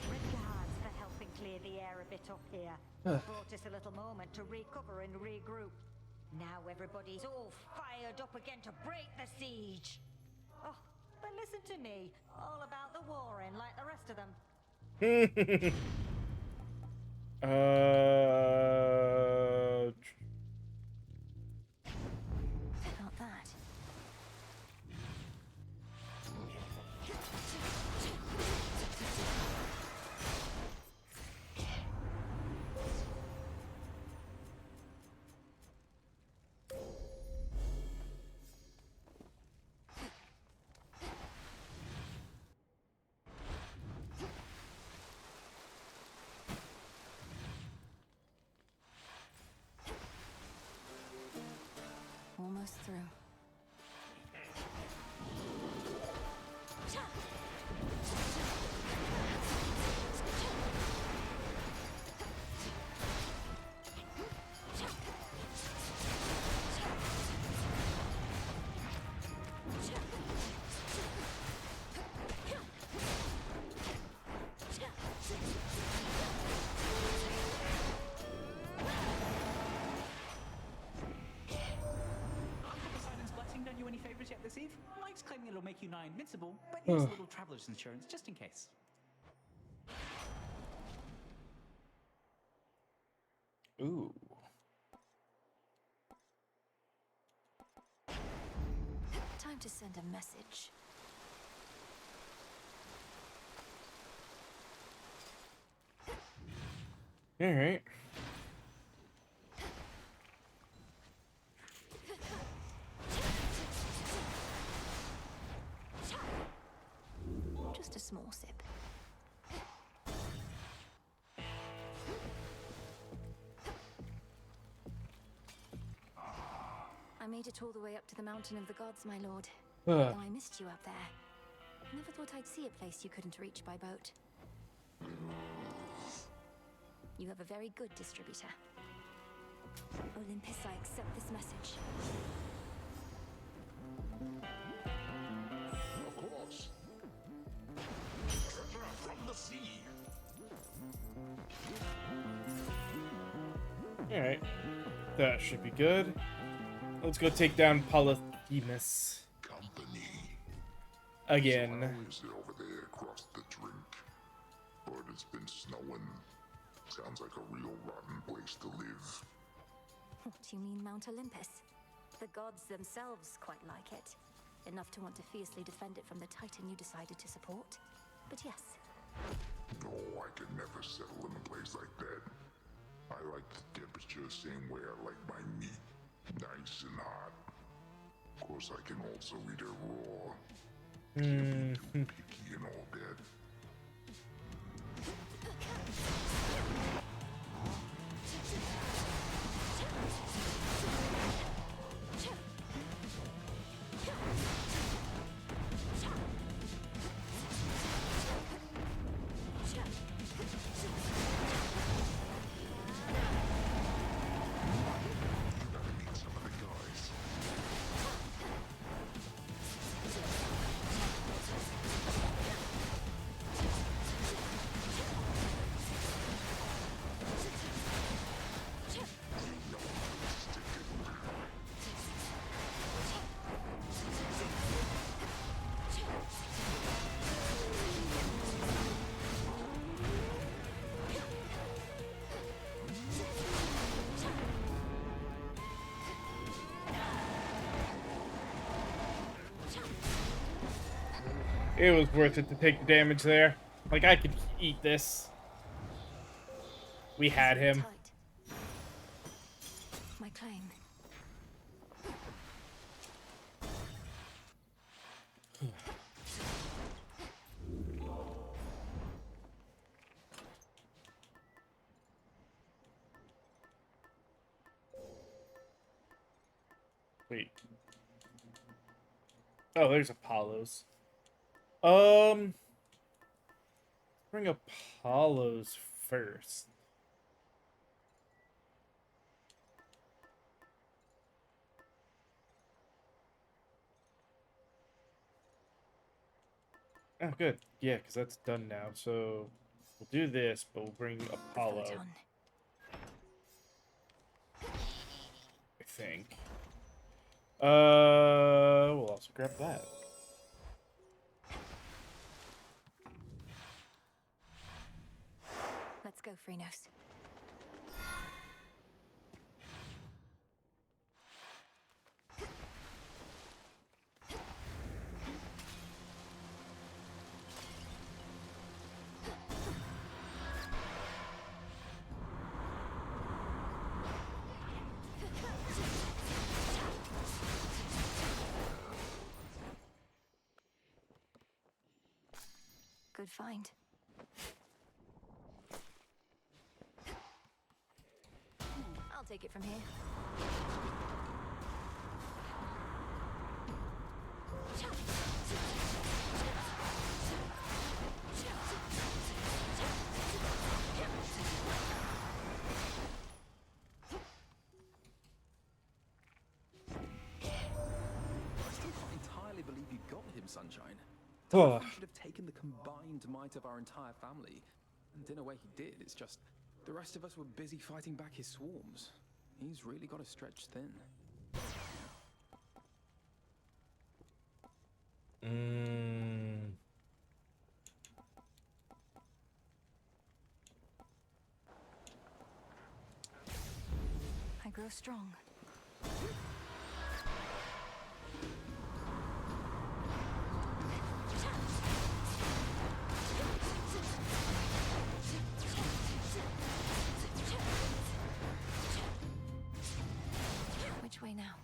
Regards for helping clear the air a bit up here. Brought us a little moment to recover and regroup. Now everybody's all fired up again to break the siege. Oh, but listen to me. All about the warring like the rest of them. Not that. Almost through. Poseidon's blessing done you any favors yet this eve? Mike's claiming it'll make you nigh invincible, but here's a little traveler's insurance just in case. Ooh. Time to send a message. All right. Just a small sip. I made it all the way up to the Mountain of the Gods, my lord. Though I missed you up there. I never thought I'd see a place you couldn't reach by boat. You have a very good distributor. Olympus, I accept this message. Of course. Treasure from the sea. All right. That should be good. Let's go take down Polyphemus. Again. Is it over there across the drink? But it's been snowing. Sounds like a real rotten place to live. What do you mean, Mount Olympus? The gods themselves quite like it. Enough to want to fiercely defend it from the Titan you decided to support. But yes. No, I could never settle in a place like that. I like the temperature same way I like my meat. Nice and hot. Of course, I can also eat it raw. Can't be too picky and all that. It was worth it to take the damage there. Like, I could eat this. We had him. My claim. Wait. Oh, there's Apollo's. Bring Apollo's first. Oh, good. Yeah, because that's done now. So we'll do this, but we'll bring Apollo. I think. We'll also grab that. Let's go, Freenos. Good find. I'll take it from here. I still can't entirely believe you got him, Sunshine. Oh. He should have taken the combined might of our entire family. And in a way he did, it's just the rest of us were busy fighting back his swarms. He's really got to stretch thin. I grow strong. Which way now?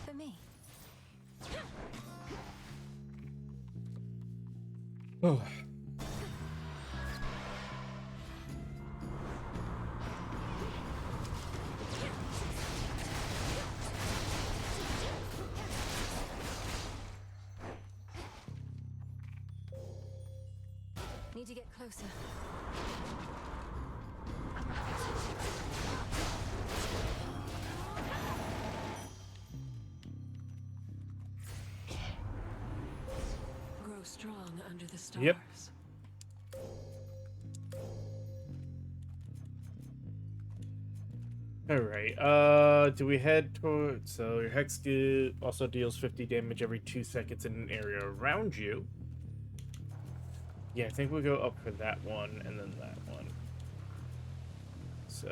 For me. Oh. Need to get closer. Grow strong under the stars. Yep. Alright, do we head toward... So your Hex also deals 50 damage every 2 seconds in an area around you. Yeah, I think we'll go up for that one, and then that one. So...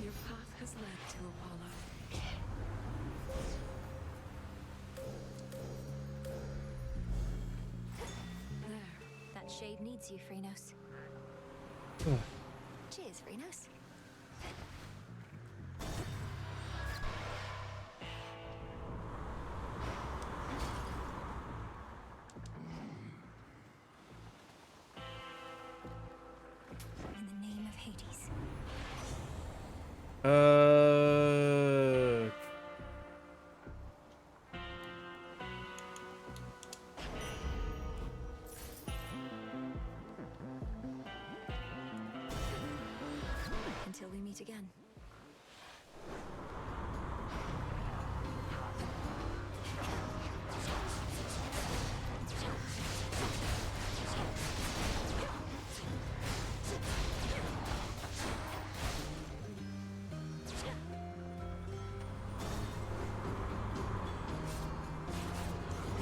Your path has led to Apollo. There. That shade needs you, Freenos. Cheers, Freenos. In the name of Hades, Until we meet again.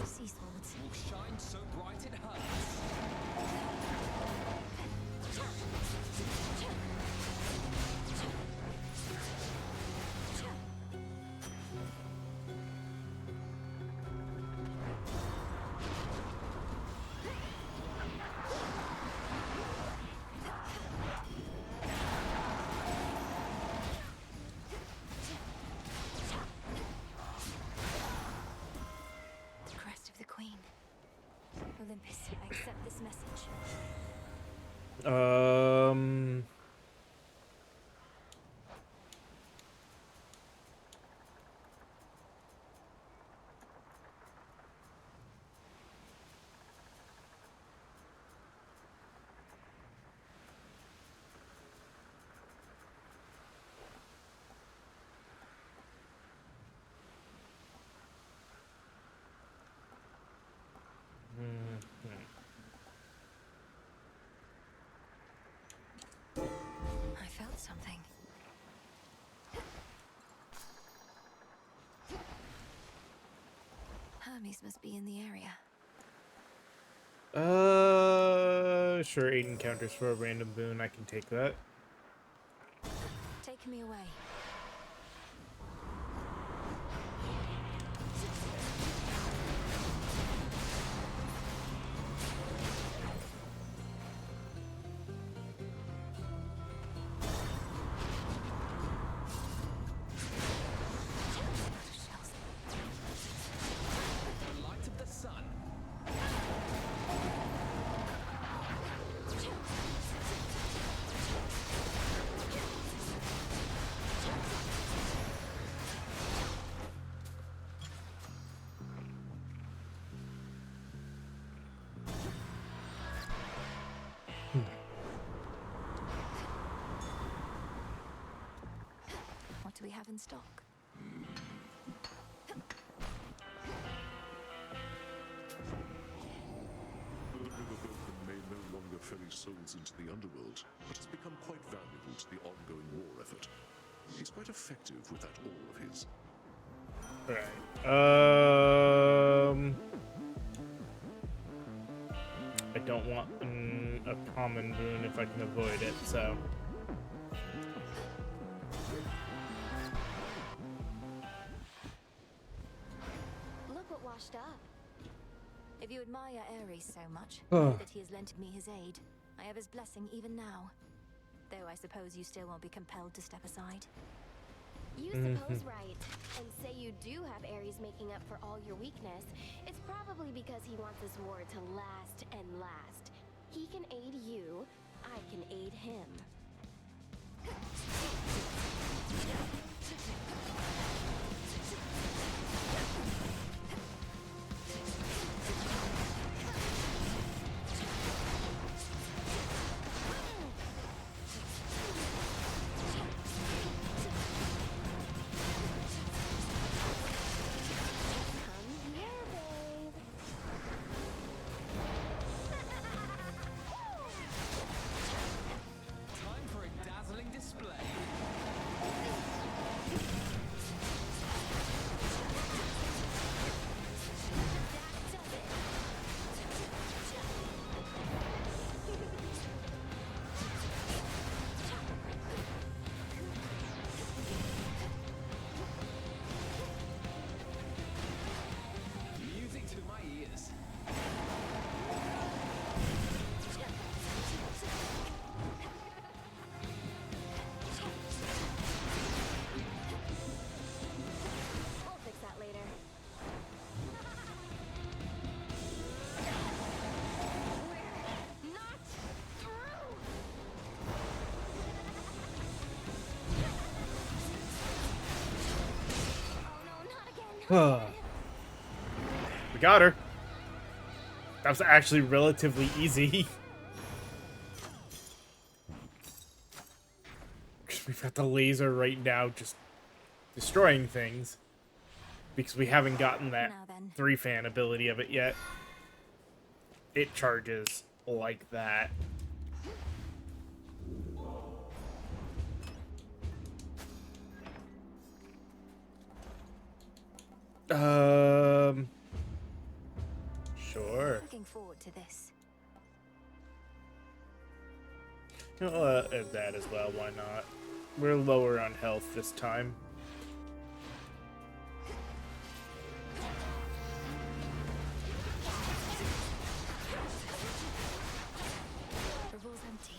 Sea swords. You shine so bright it hurts. The crest of the Queen. Olympus, I accept this message. I felt something. Hermes must be in the area. Sure, 8 encounters for a random boon. I can take that. Take me away. The light of the sun. What do we have in stock? The River Vulcan may no longer ferry souls into the underworld, but has become quite valuable to the ongoing war effort. He's quite effective with that ore of his. Alright. I don't want a common boon if I can avoid it, so. Look what washed up. If you admire Ares so much, Oh. know that he has lent me his aid. I have his blessing even now. Though I suppose you still won't be compelled to step aside. You suppose right, and say you do have Ares making up for all your weakness. It's probably because he wants this war to last and last. He can aid you, I can aid him. Come here, babe. Time for a dazzling display. We got her. That was actually relatively easy. We've got the laser right now just destroying things. Because we haven't gotten that 3-fan ability of it yet. It charges like that. Sure. Looking forward to this. Add that as well, why not? We're lower on health this time. Revol's empty.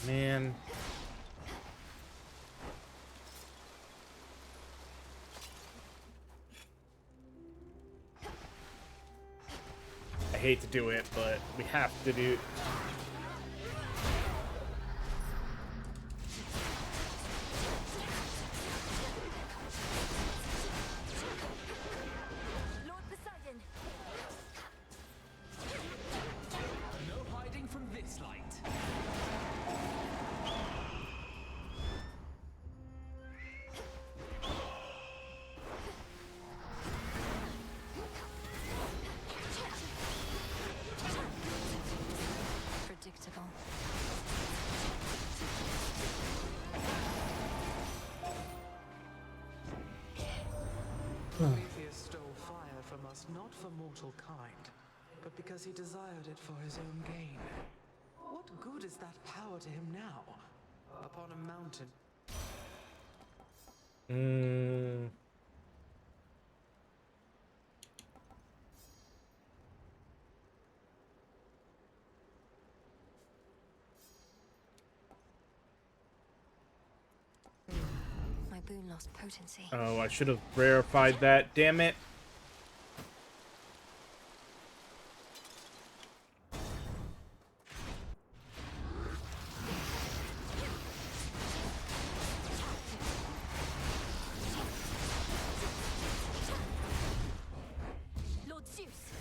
Man. I hate to do it, but we have to do. Lord Poseidon. No hiding from this light. Predictable. Prometheus stole fire from us not for mortal kind, but because he desired it for his own gain. What good is that power to him now? Upon a mountain. My boon lost potency. Oh, I should have verified that. Damn it. Lord Zeus.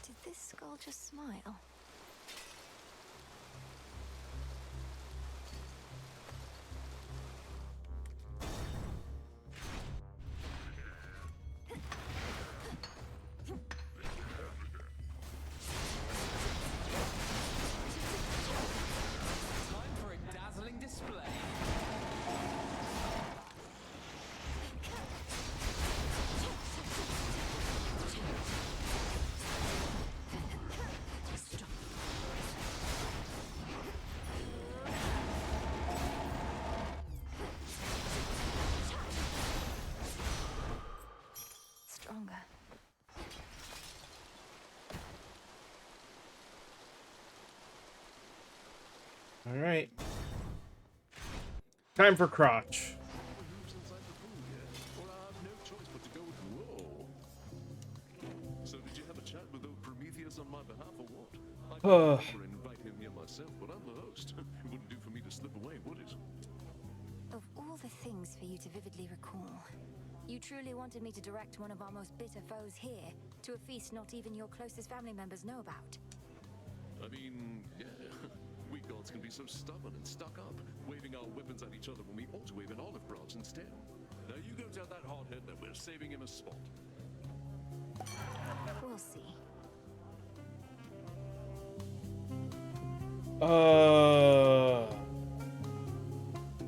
Did this skull just smile? Time for a dazzling display. Stronger. All right. Time for crotch. Well, I have no choice but to go with whoa. So did you have a chat with old Prometheus on my behalf or what? I could never invite him here myself, but I'm the host. It wouldn't do for me to slip away, would it? Of all the things for you to vividly recall, you truly wanted me to direct one of our most bitter foes here to a feast not even your closest family members know about. I mean, yeah. We gods can be so stubborn and stuck up, waving our weapons at each other when we ought to wave an olive branch instead. Now you go tell that hardhead that we're saving him a spot. We'll see.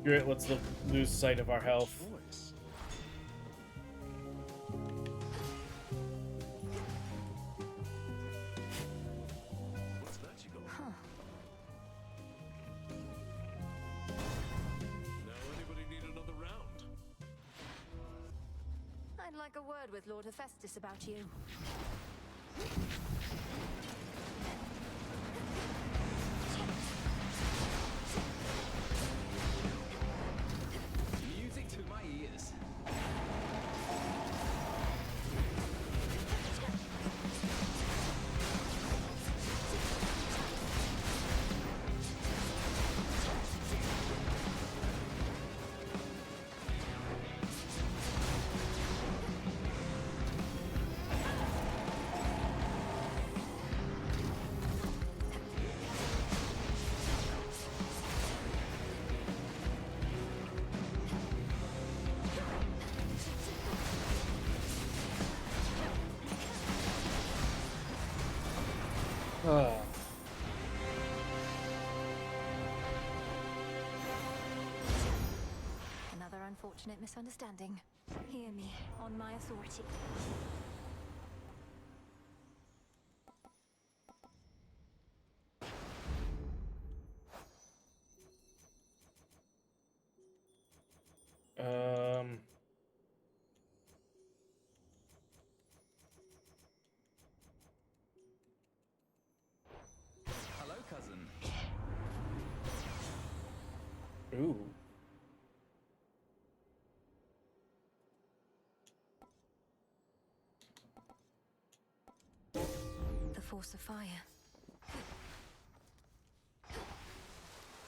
Great, let's lose sight of our health. What's that you got? Huh. Now anybody need another round? like a word with Lord Hephaestus about you. Music to my ears. Another unfortunate misunderstanding. Hear me, on my authority. Hello, cousin. Ooh. The force of fire. I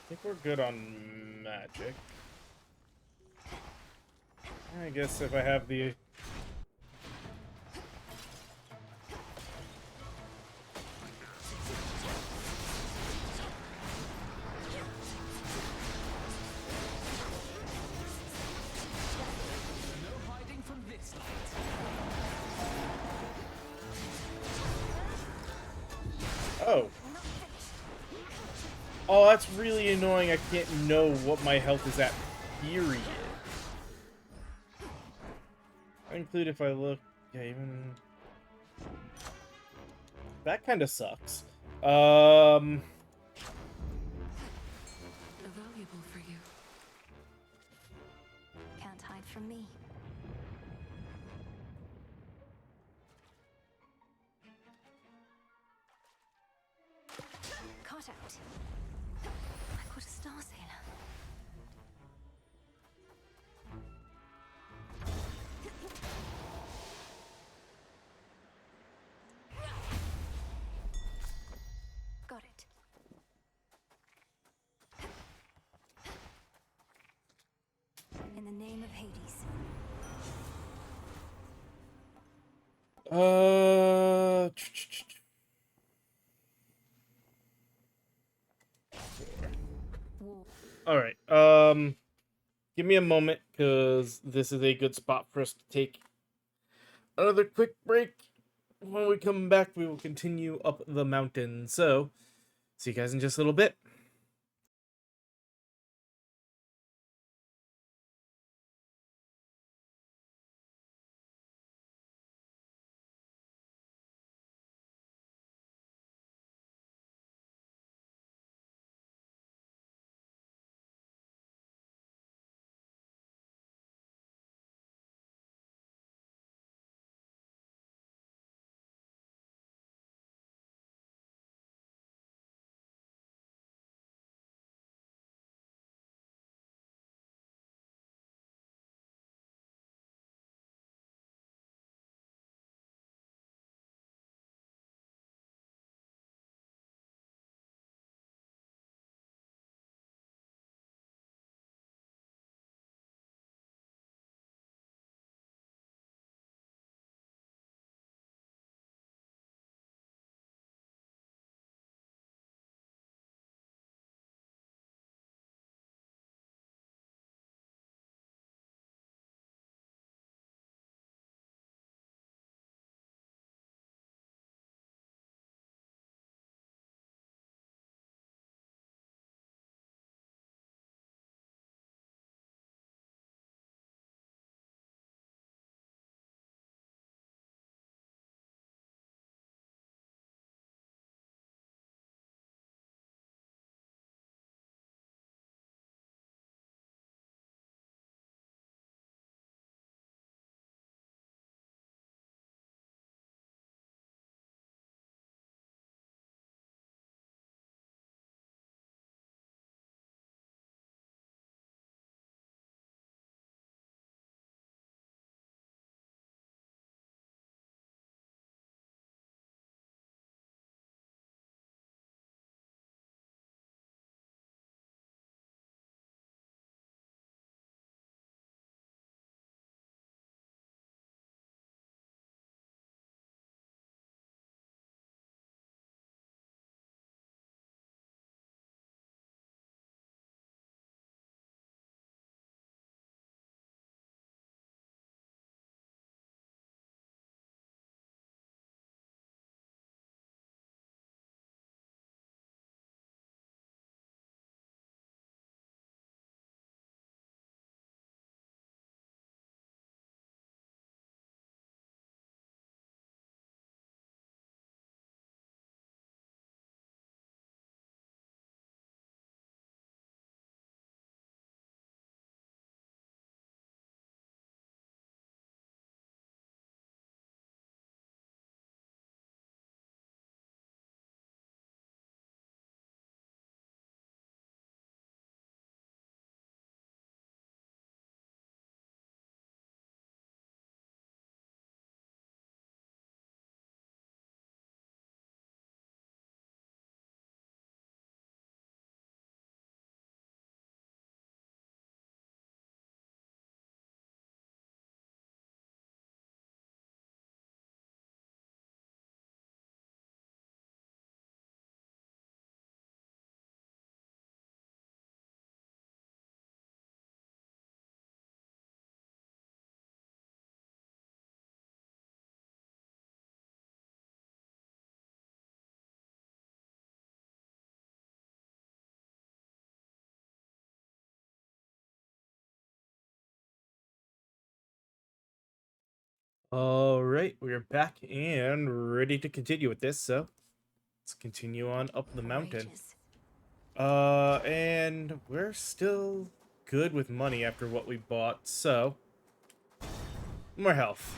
think we're good on magic. I guess if I have the... No hiding from this light. Oh. Oh, that's really annoying. I can't know what my health is at, period. I include if I look... Yeah, even... That kind of sucks. Valuable for you. Can't hide from me. Caught out. I caught a star sailor. Got it. In the name of Hades. All right. Give me a moment, because this is a good spot for us to take another quick break. When we come back, we will continue up the mountain. So, see you guys in just a little bit. All right, we're back and ready to continue with this. So let's continue on up the mountain. And we're still good with money after what we bought. So more health.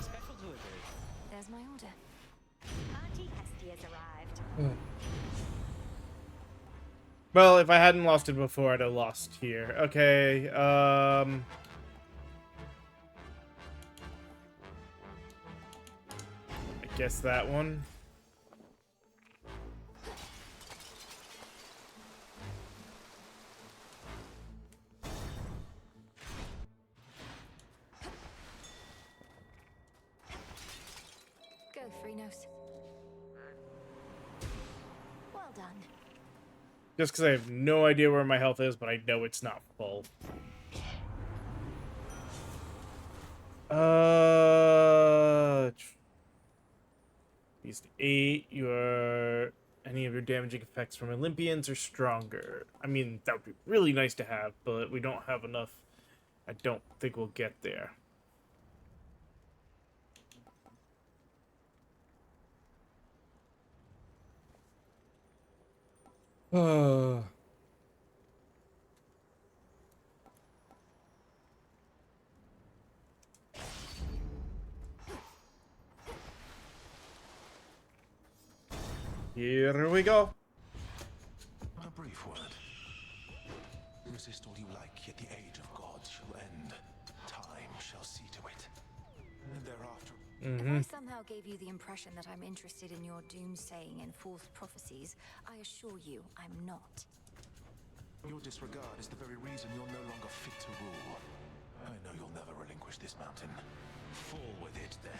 Special delivery. There's my order. Auntie Hestia's arrived. Well, if I hadn't lost it before, I'd have lost here. Okay, I guess that one. Go, Freenos. Well done. Just because I have no idea where my health is, but I know it's not full. Beast 8, any of your damaging effects from Olympians are stronger. I mean, that would be really nice to have, but we don't have enough. I don't think we'll get there. Here we go. A brief word. Resist all you like, yet the age of gods shall end. Time shall see to it. And thereafter... If I somehow gave you the impression that I'm interested in your doomsaying and false prophecies, I assure you I'm not. Your disregard is the very reason you're no longer fit to rule. I know you'll never relinquish this mountain. Fall with it, then.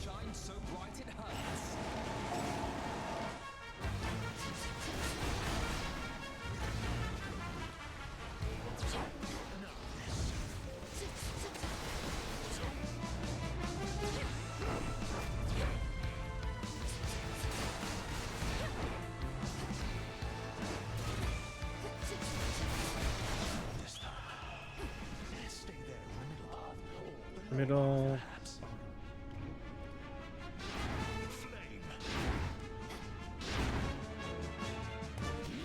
Shine so bright it hurts. This time. Stay there in the middle path. Middle.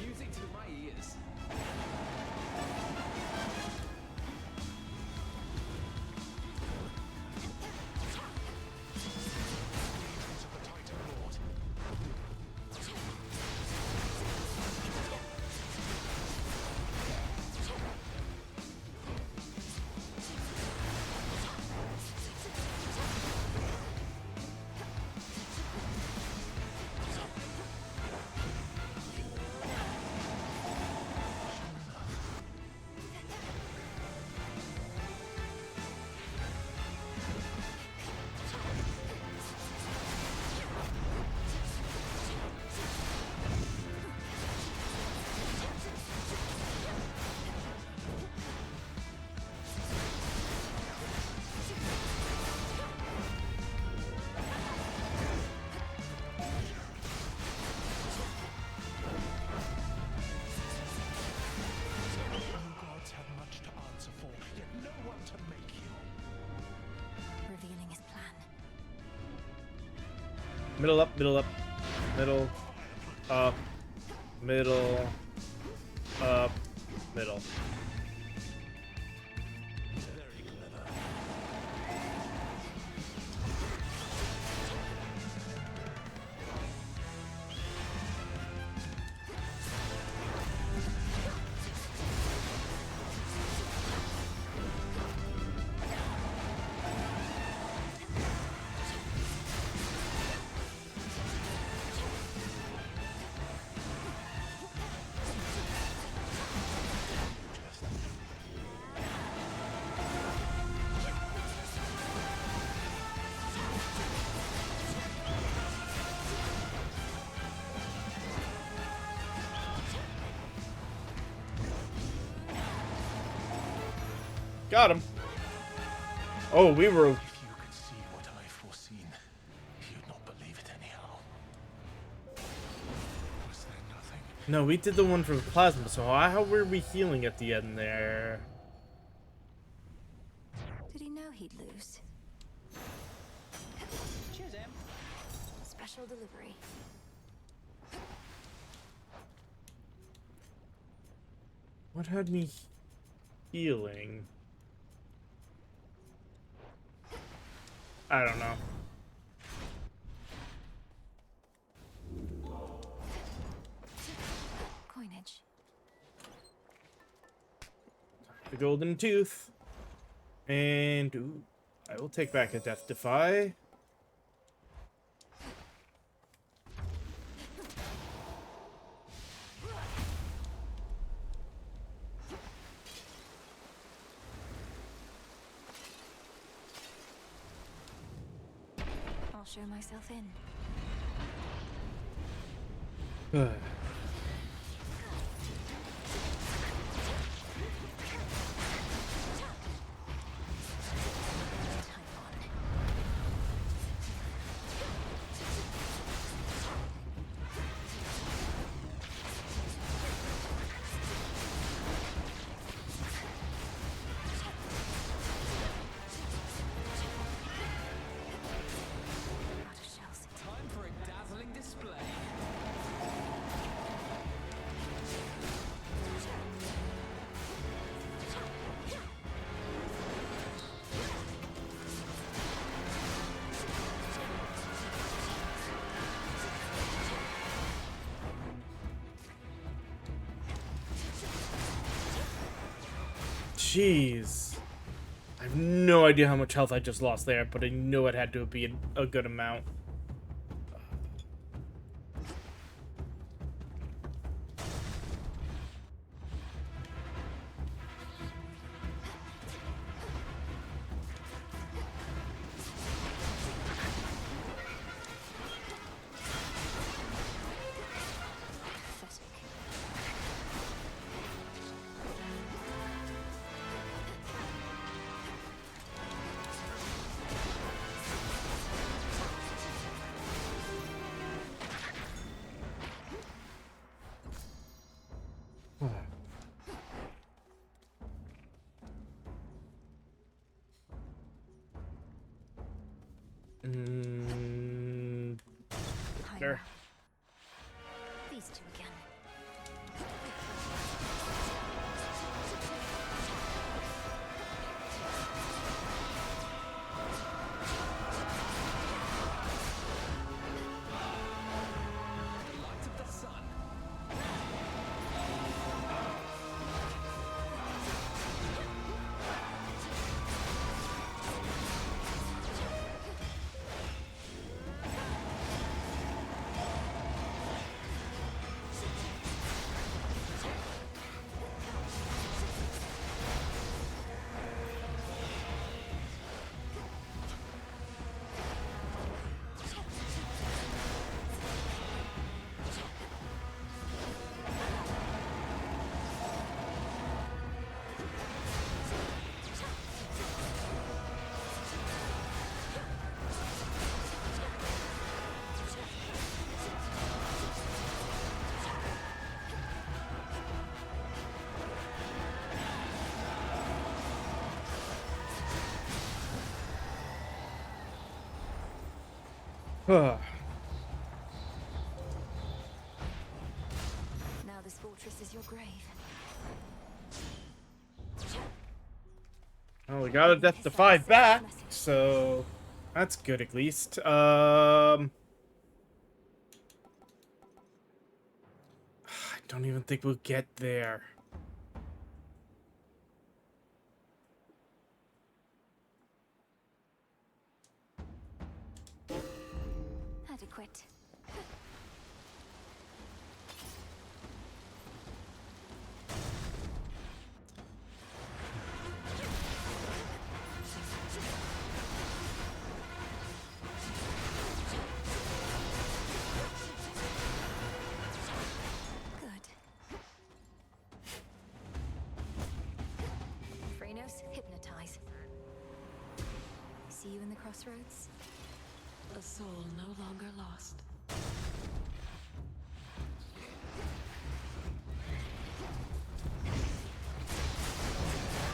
Music to my ears. Gods have much to answer for, yet no one to make you. Revealing his plan. Middle up, middle up, middle, up, middle, up, middle. Got him. Oh, we were... If you could see what I've foreseen, you'd not believe it anyhow. Was there nothing? No, we did the one for the plasma, so how were we healing at the end there? Did he know he'd lose? Cheers, Em. Special delivery. What had me healing? I don't know. Coinage. The golden tooth. And ooh, I will take back a Death Defy. I'll show myself in. Time for a dazzling display. Jeez. I have no idea how much health I just lost there, but I know it had to be a good amount. There. These two again. Light of the sun. Huh. Now this fortress is your grave. Well, we got a Death Defy back, so that's good at least. I don't even think we'll get there. Adequate. the crossroads? A soul no longer lost.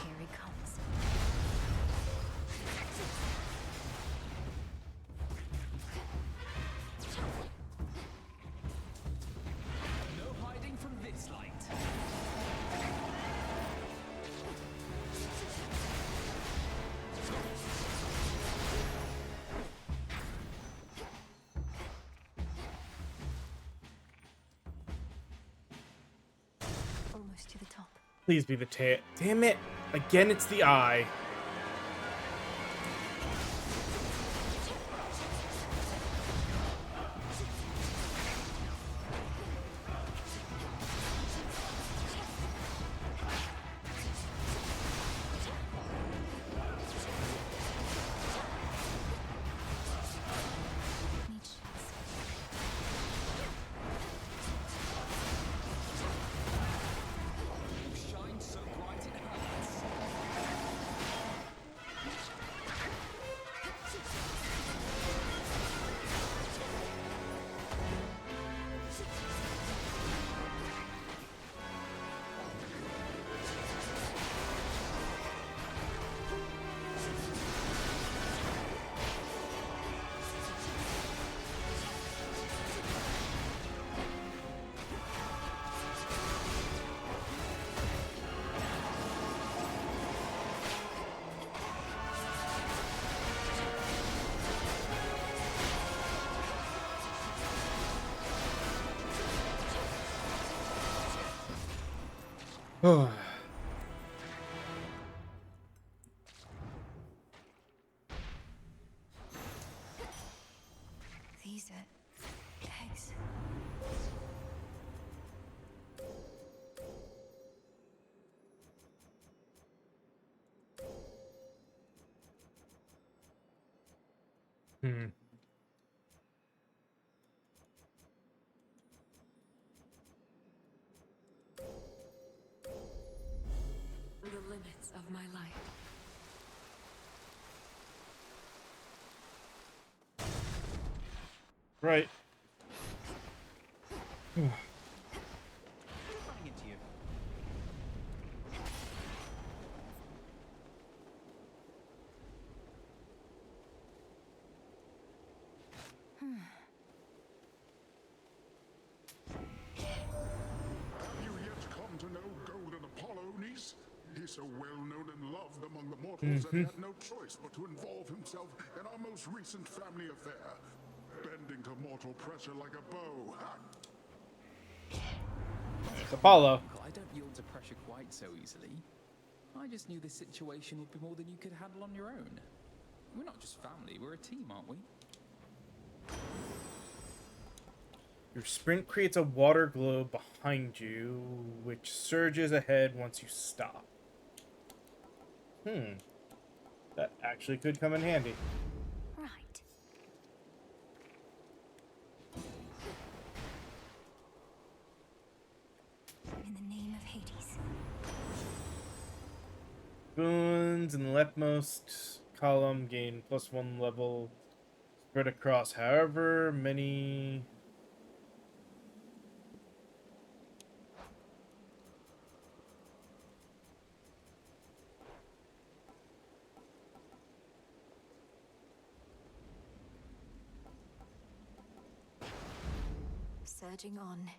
Here he comes. No hiding from this light. Almost to the top. Please be the tail. Damn it! Again, it's the eye. Shine so bright it hurts. Oh. These are eggs. Hmm. The limits of my life. Right. Running into you. You yet come to know Golden Apollo, niece? He's so well known and loved among the mortals that he had no choice but to involve himself in our most recent family affair, bending to mortal pressure like a bow. It's Apollo. I don't yield to pressure quite so easily. I just knew this situation would be more than you could handle on your own. We're not just family, we're a team, aren't we? Your sprint creates a water globe behind you, which surges ahead once you stop. That actually could come in handy. Right. In the name of Hades. Boons in the leftmost column gain +1 level, spread across however many. Surging on.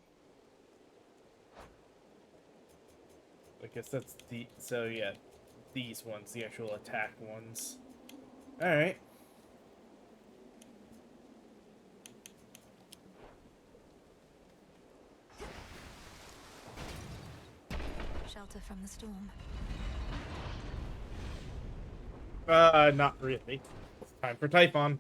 I guess that's the, so yeah, these ones, the actual attack ones. Alright. Shelter from the storm. Not really. Time for Typhon.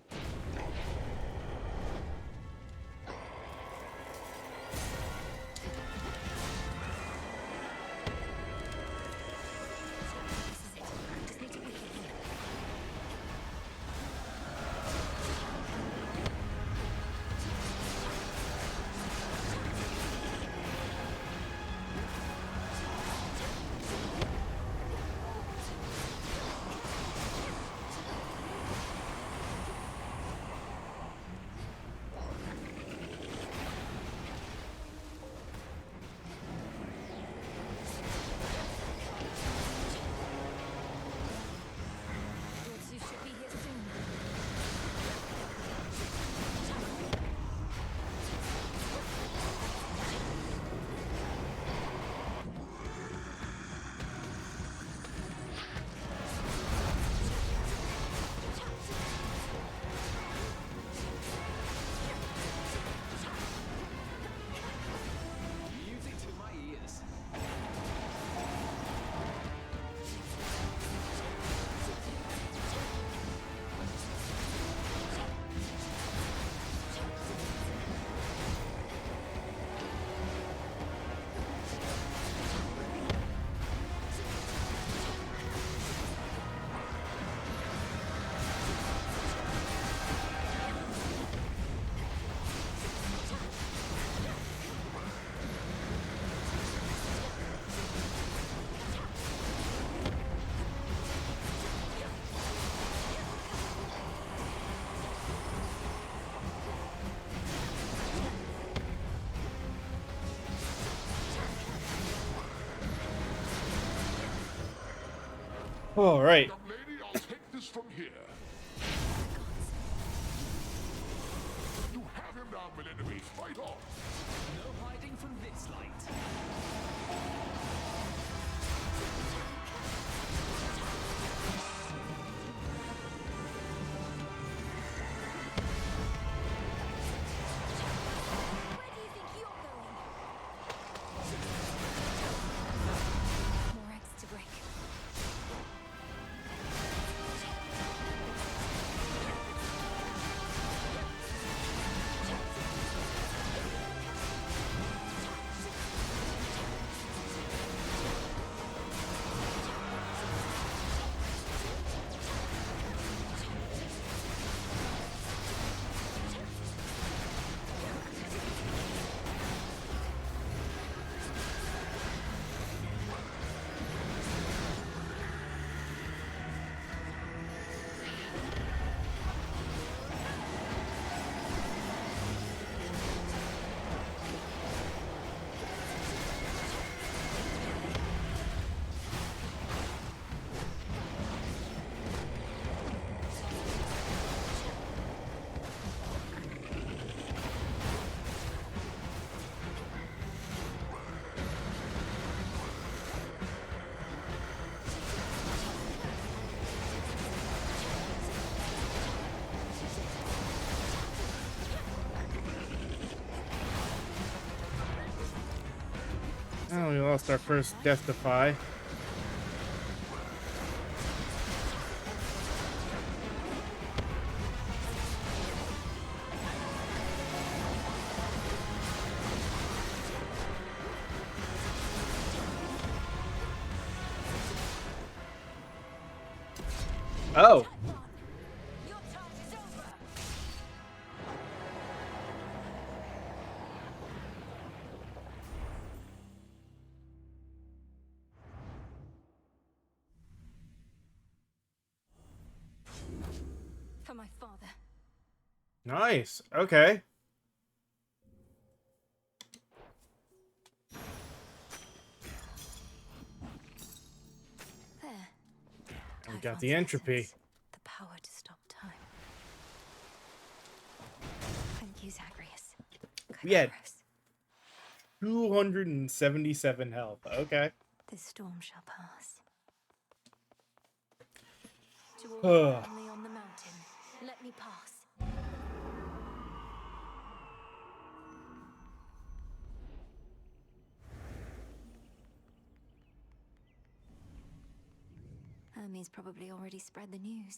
All right. Young lady, I'll take this from here. You have him now, Melinoe. Fight on. No hiding from this light. More eggs to break. Oh, we lost our first Death Defy. Oh. For my father. Nice. Okay. There. We got the entropy. The power to stop time. Thank you, Zagreus. We had 277 health. Okay. This storm shall pass. To all the family on the mountain, let me pass. Hermes probably already spread the news.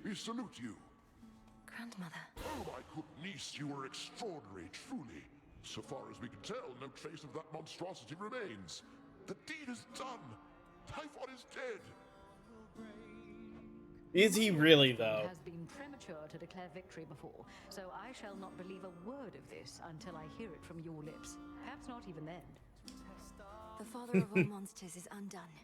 We salute you. Grandmother. Oh, my good niece, you are extraordinary, truly. So far as we can tell, no trace of that monstrosity remains. The deed is done. Typhon is dead. Is he really, It though? has been premature to declare victory before, so I shall not believe a word of this until I hear it from your lips. Perhaps not even then. The father of all monsters is undone.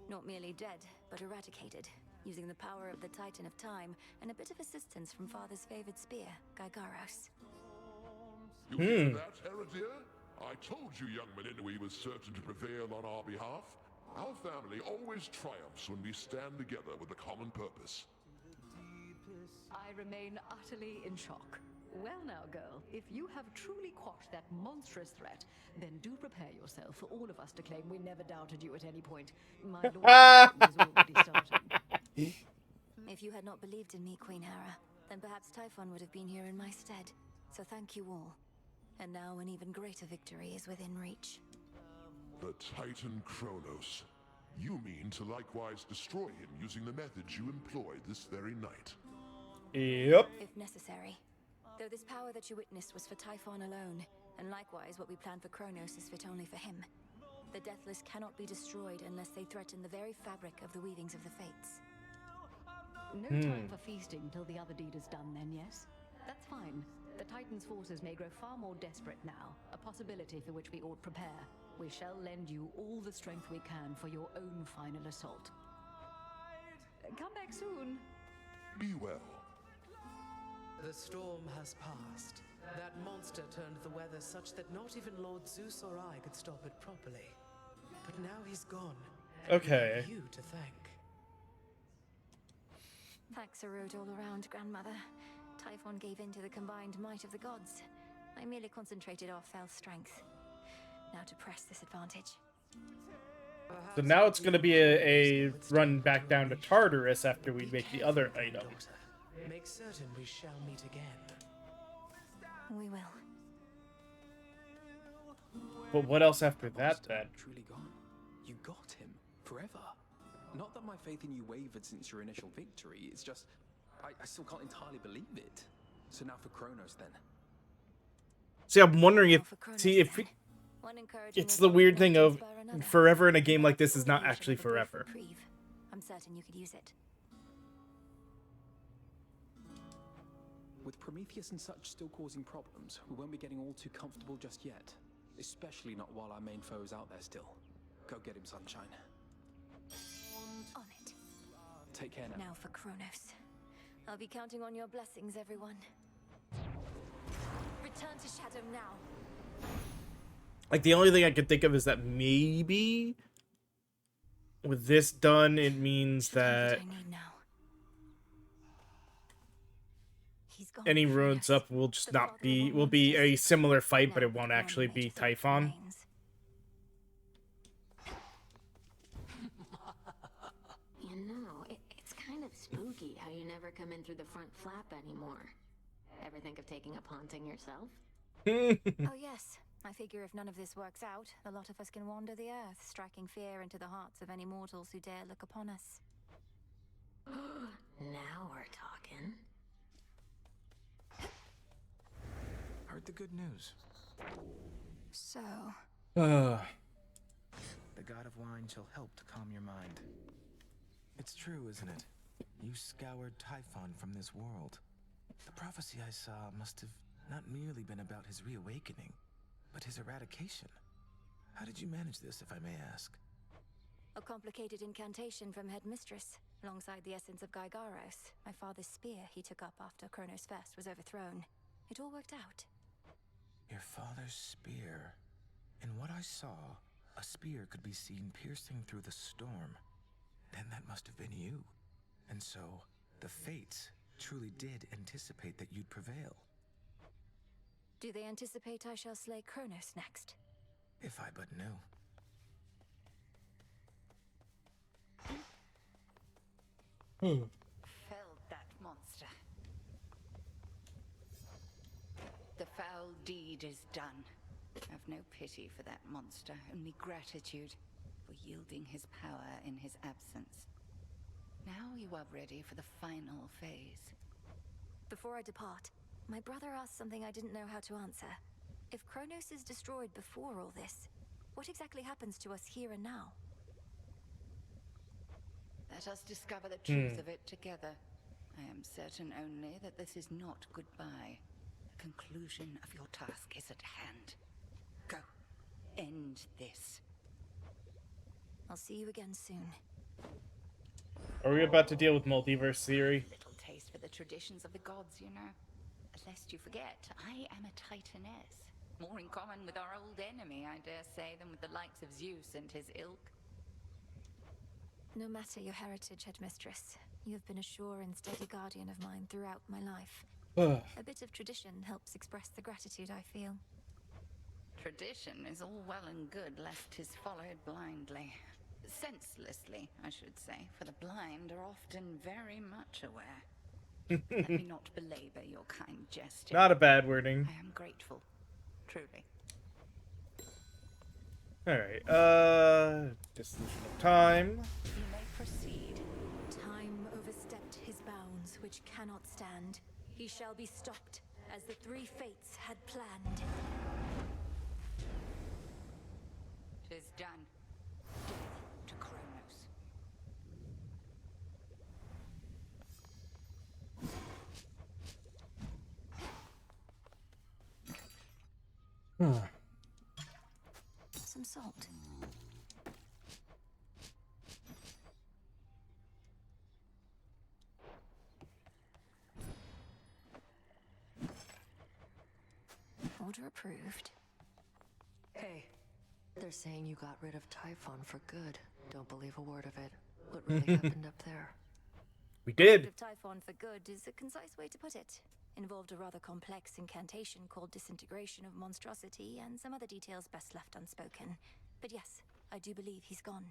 Not merely dead, but eradicated, using the power of the Titan of Time and a bit of assistance from father's favored spear, Gygaros. You hear that, Heredia? I told you young Melinoe was certain to prevail on our behalf. Our family always triumphs when we stand together with a common purpose. I remain utterly in shock. Well now, girl, if you have truly quashed that monstrous threat, then do prepare yourself for all of us to claim we never doubted you at any point. My lord is already starting. If you had not believed in me, Queen Hera, then perhaps Typhon would have been here in my stead. So thank you all. And now an even greater victory is within reach. The Titan Kronos. You mean to likewise destroy him using the methods you employed this very night? Yep. If necessary. Though this power that you witnessed was for Typhon alone, and likewise what we plan for Kronos is fit only for him. The Deathless cannot be destroyed unless they threaten the very fabric of the weavings of the Fates. No time for feasting till the other deed is done then, yes? That's fine. The Titan's forces may grow far more desperate now, a possibility for which we ought prepare. We shall lend you all the strength we can for your own final assault. Come back soon. Be well. The storm has passed. That monster turned the weather such that not even Lord Zeus or I could stop it properly. But now he's gone. And Okay. we have you to thank. Thanks erode all around, Grandmother. Typhon gave in to the combined might of the gods. I merely concentrated our fell strength. Now to press this advantage. So now it's going to be a run back down to Tartarus after we make the other item. Make certain we shall meet again. We will. But what else after that, then? Truly gone. You got him forever. Not that my faith in you wavered since your initial victory. It's just I still can't entirely believe it. So now for Kronos, then. See, I'm wondering if it's the weird thing of forever in a game like this is not actually forever. I'm certain you could use it. With Prometheus and such still causing problems, we won't be getting all too comfortable just yet. Especially not while our main foe is out there still. Go get him, Sunshine. On it. Take care now. Now for Kronos. I'll be counting on your blessings, everyone. Return to Shadow now. Like, the only thing I could think of is that maybe with this done, it means that any ruins up will just not be, will be a similar fight, but it won't actually be Typhon. You know, it's kind of spooky how you never come in through the front flap anymore. Ever think of taking up haunting yourself? Oh yes. I figure if none of this works out, the lot of us can wander the earth, striking fear into the hearts of any mortals who dare look upon us. Now we're talking. Heard the good news. So... The god of wine shall help to calm your mind. It's true, isn't it? You scoured Typhon from this world. The prophecy I saw must have not merely been about his reawakening, but his eradication. How did you manage this, if I may ask? A complicated incantation from Headmistress, alongside the essence of Gygaros, my father's spear he took up after Kronos' Fest was overthrown. It all worked out. Your father's spear. In what I saw, a spear could be seen piercing through the storm. Then that must have been you. And so, the Fates truly did anticipate that you'd prevail. Do they anticipate I shall slay Kronos next? If I but knew. Felled that monster. The foul deed is done. Have no pity for that monster, only gratitude for yielding his power in his absence. Now you are ready for the final phase. Before I depart, my brother asked something I didn't know how to answer. If Kronos is destroyed before all this, what exactly happens to us here and now? Let us discover the truth of it together. I am certain only that this is not goodbye. The conclusion of your task is at hand. Go. End this. I'll see you again soon. Are we about to deal with multiverse theory? Little taste for the traditions of the gods, you know. Lest you forget, I am a Titaness. More in common with our old enemy, I dare say, than with the likes of Zeus and his ilk. No matter your heritage, Headmistress, you have been a sure and steady guardian of mine throughout my life. A bit of tradition helps express the gratitude I feel. Tradition is all well and good, lest 'tis followed blindly. Senselessly, I should say, for the blind are often very much aware. Let me not belabor your kind gesture. Not a bad wording. I am grateful. Truly. Alright, dissolution of time. You may proceed. Time overstepped his bounds, which cannot stand. He shall be stopped, as the three fates had planned. 'Tis done. Death to Kronos. Some salt. Order approved. Hey, they're saying you got rid of Typhon for good. Don't believe a word of it. What really happened up there? We did. Of Typhon for good is a concise way to put it. Involved a rather complex incantation called Disintegration of Monstrosity and some other details best left unspoken. But yes, I do believe he's gone.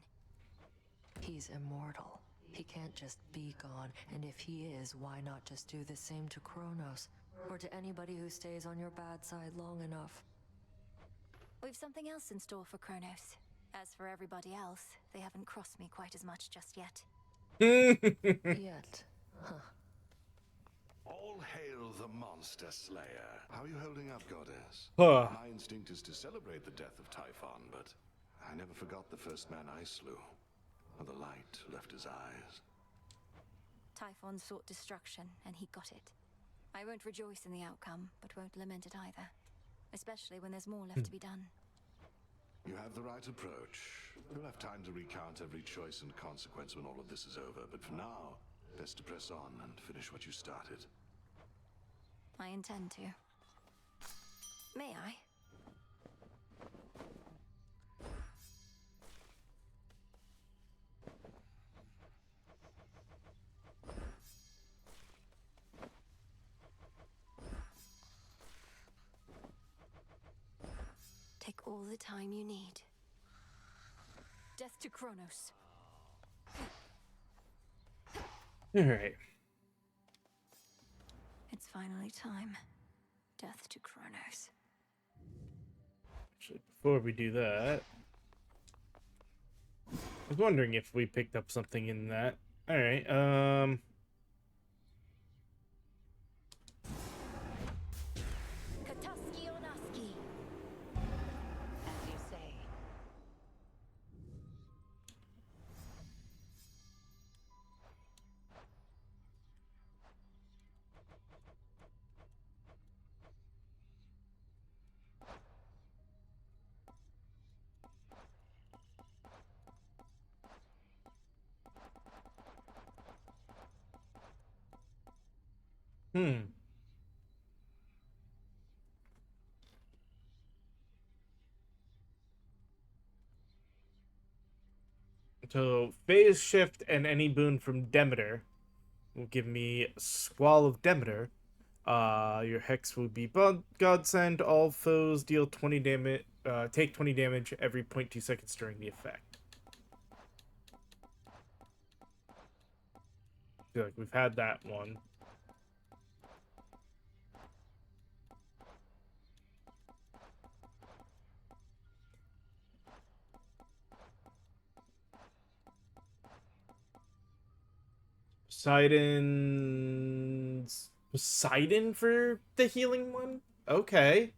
He's immortal. He can't just be gone, and if he is, why not just do the same to Kronos? Or to anybody who stays on your bad side long enough? We've something else in store for Kronos. As for everybody else, they haven't crossed me quite as much just yet. Yet. Huh. All hail the Monster Slayer. How are you holding up, Goddess? Huh. My instinct is to celebrate the death of Typhon, but I never forgot the first man I slew. Or the light left his eyes. Typhon sought destruction, and he got it. I won't rejoice in the outcome, but won't lament it either. Especially when there's more left to be done. You have the right approach. You'll have time to recount every choice and consequence when all of this is over, but for now, best to press on and finish what you started. I intend to. May I? Take all the time you need. Death to Kronos. Alright. It's finally time. Death to Kronos. Actually, before we do that, I was wondering if we picked up something in that. Alright, Kataski Onaski. As you say. So, phase shift and any boon from Demeter will give me Squall of Demeter. Your hex will be Godsend. All foes deal 20 damage. Take 20 damage every 0.2 seconds during the effect. I feel like we've had that one. Poseidon for the healing one? Okay.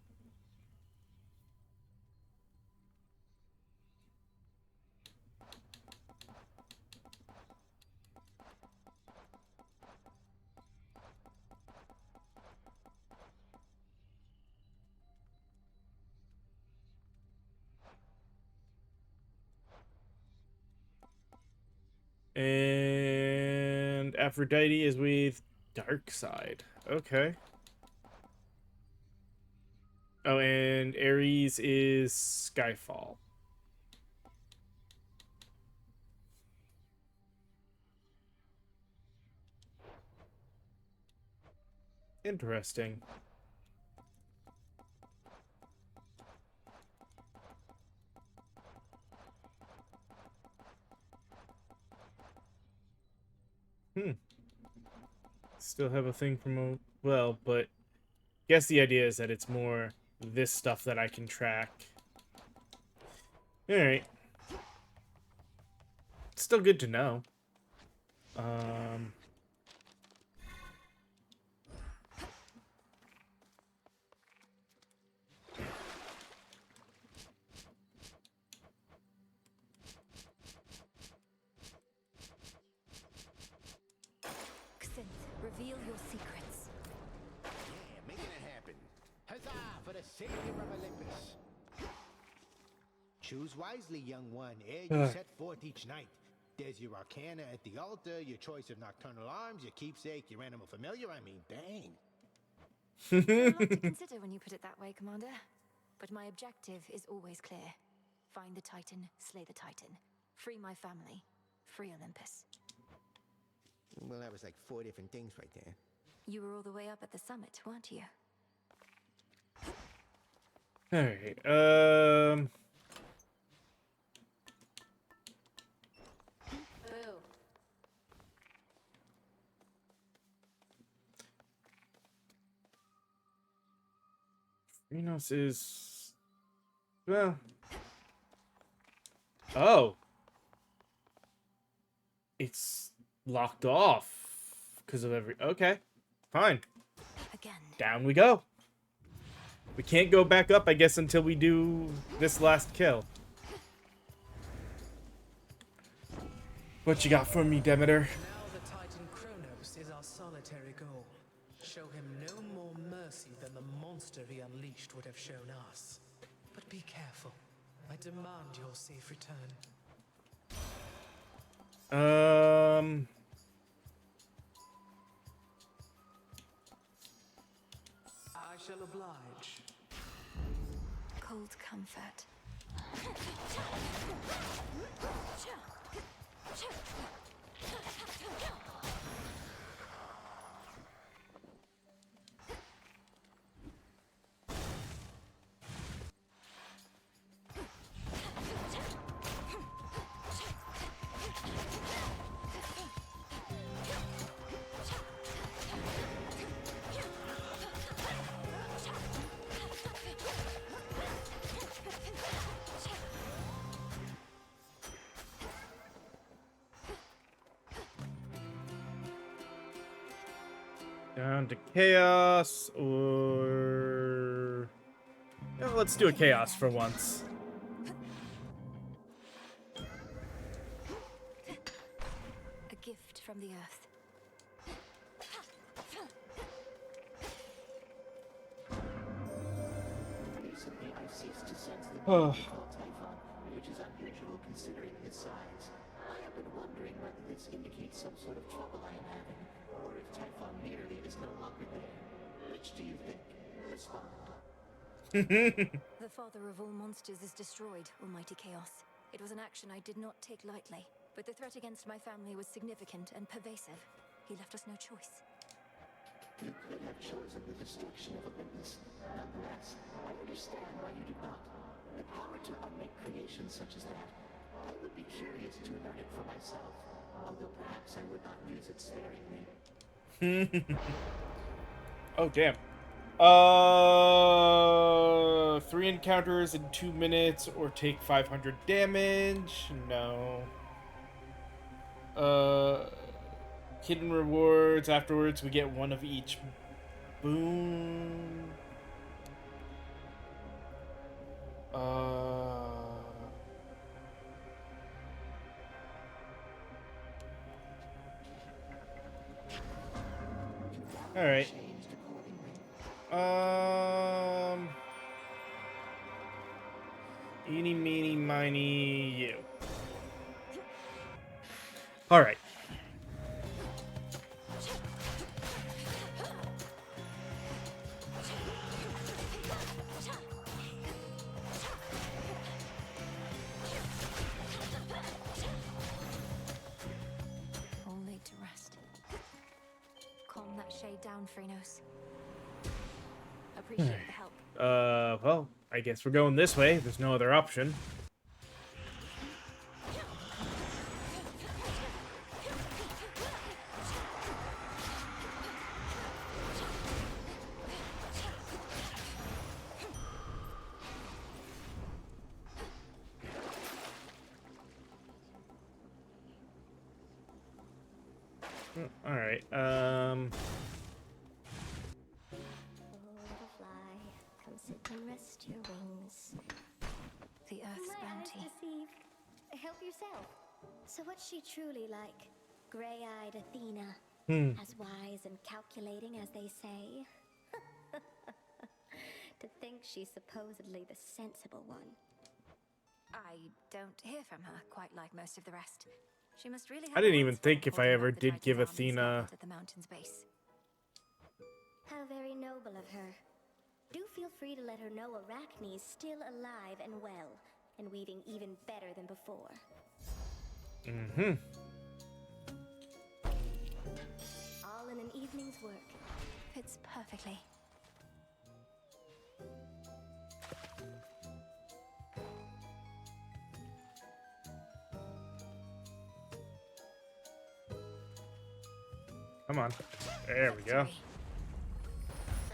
And Aphrodite is with Darkside. Okay. Oh, and Ares is Skyfall. Interesting. Still have a thing from well, but guess the idea is that it's more this stuff that I can track. Alright. Still good to know. Reveal your secrets. Yeah, making it happen. Huzzah for the savior of Olympus. Choose wisely, young one, ere you set forth each night. There's your arcana at the altar, your choice of nocturnal arms, your keepsake, your animal familiar. I mean, dang. There are a lot to consider when you put it that way, Commander. But my objective is always clear. Find the Titan, slay the Titan. Free my family. Free Olympus. Well, that was like 4 different things right there. You were all the way up at the summit, weren't you? Alright, Boo. Renos is... Well... Oh! It's locked off because of every... Okay, fine. Again. Down we go. We can't go back up, I guess, until we do this last kill. What you got for me, Demeter? Now the Titan Kronos is our solitary goal. Show him no more mercy than the monster he unleashed would have shown us. But be careful. I demand your safe return. I shall oblige. Cold comfort. Down to chaos, or... Yeah, let's do a chaos for once. A gift from the earth. Recently, I've ceased to sense the Oh. Typhon, which is unusual considering his size. I have been wondering whether this indicates some sort of trouble I am having, or if Typhon merely is no longer there. Which do you think? Respond. The father of all monsters is destroyed, Almighty Chaos. It was an action I did not take lightly, but the threat against my family was significant and pervasive. He left us no choice. You could have chosen the destruction of Olympus. Nonetheless, I understand why you did not. The power to unmake creations such as that. I would be curious to learn it for myself, although perhaps I would not use it sparingly. Oh, damn. 3 encounters in 2 minutes or take 500 damage. No. Hidden rewards. Afterwards, we get one of each boon. All right. Eeny, meeny, miny, you. All right. All laid to rest. Calm that shade down, Phrenos. Appreciate the help. Well, I guess we're going this way. There's no other option. All right. Butterfly, come sit and rest your wings. The Earth's My eyes bounty. deceive. Help yourself. So what's she truly like? Gray-eyed Athena. As wise and calculating as they say? To think she's supposedly the sensible one. I don't hear from her quite like most of the rest. She must really have I didn't a even wits think full if I holding ever up the did Titan's give armies Athena at the mountain's base. How very noble of her. Do feel free to let her know Arachne's still alive and well, and weaving even better than before. Mm-hmm. All in an evening's work. Fits perfectly. Come on. There we go.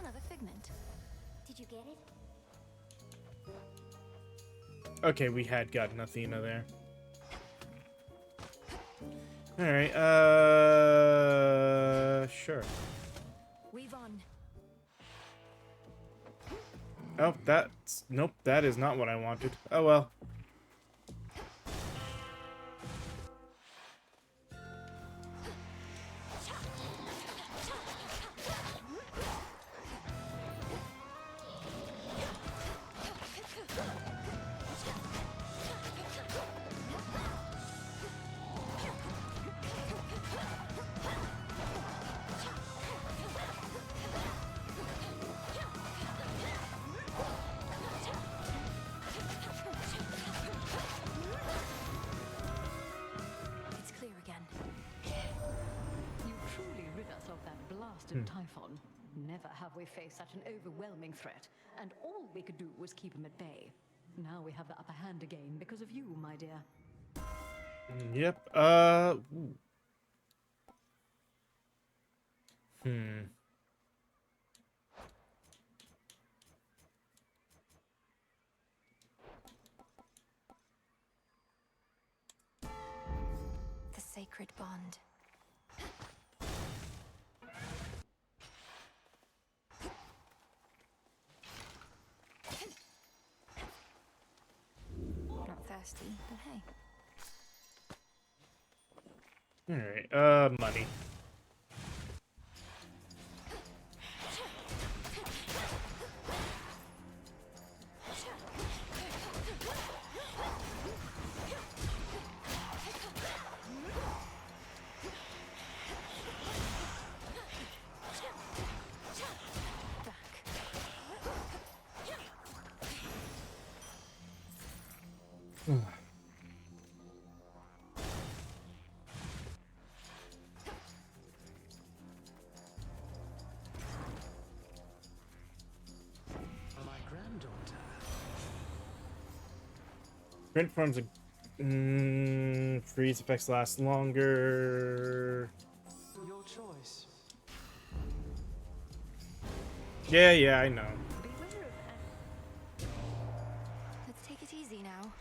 Another figment. Did you get it? Okay, we had gotten Athena there. Alright, sure. Weave on. Oh, that's... Nope, that is not what I wanted. Oh well. It's clear again. You truly rid us of that blasted Typhon. Never have we faced such an overwhelming threat, and all we could do was keep him at bay. Now we have the upper hand again because of you, my dear. Yep, ooh. The sacred bond. Not thirsty, but hey. Alright, money. My granddaughter. Print forms a freeze effects last longer. Your choice. Yeah, I know. Let's take it easy now.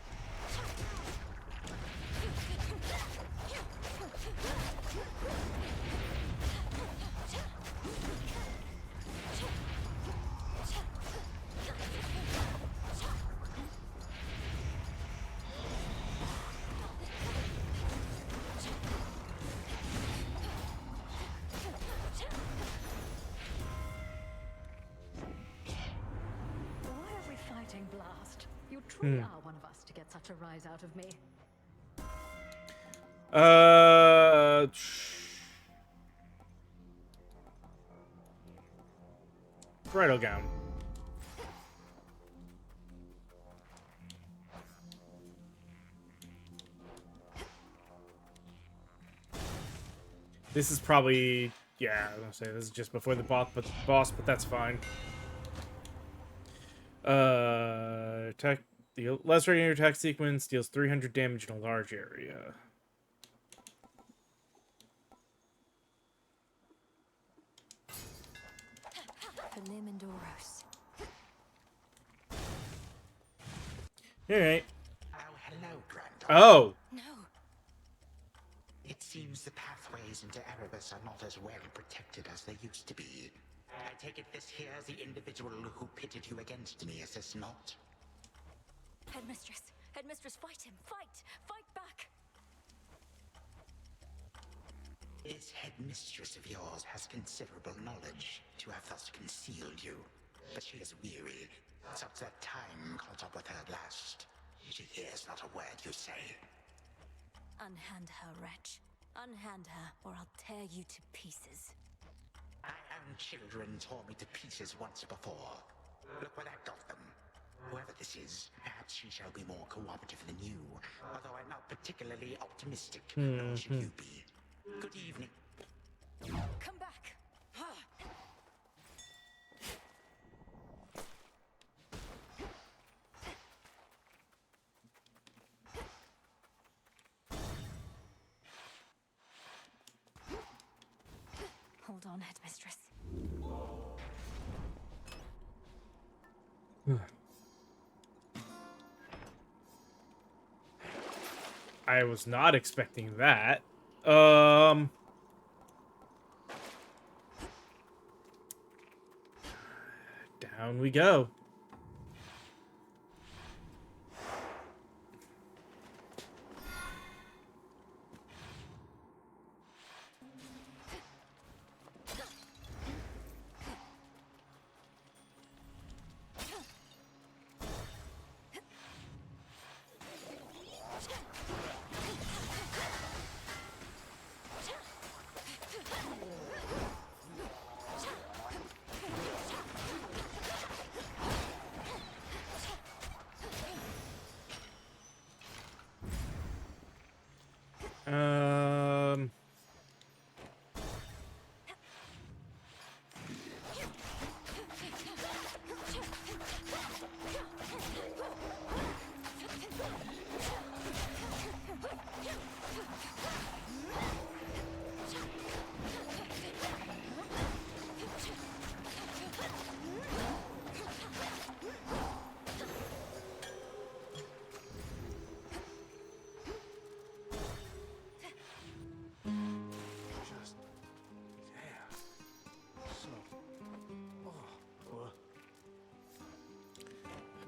Why are we fighting, Blast? You truly are one of us to get such a rise out of me. Bridal gown. This is probably, yeah, I was gonna say this is just before the boss, but that's fine. Attack, the less regular attack sequence deals 300 damage in a large area. For Limandoros. Alright. Oh, hello, granddaughter. Oh! No. It seems the pathways into Erebus are not as well protected as they used to be. I take it this here's the individual who pitted you against me, is this not? Headmistress! Headmistress, fight him! Fight! Fight back! This headmistress of yours has considerable knowledge to have thus concealed you. But she is weary. Since that time caught up with her at last. She hears not a word you say. Unhand her, wretch. Unhand her, or I'll tear you to pieces. I children tore me to pieces once before. Look where that got them. Whoever this is, perhaps she shall be more cooperative than you, although I'm not particularly optimistic, nor should you be. Good evening. Come back. Hold on, Headmistress. I was not expecting that. Down we go.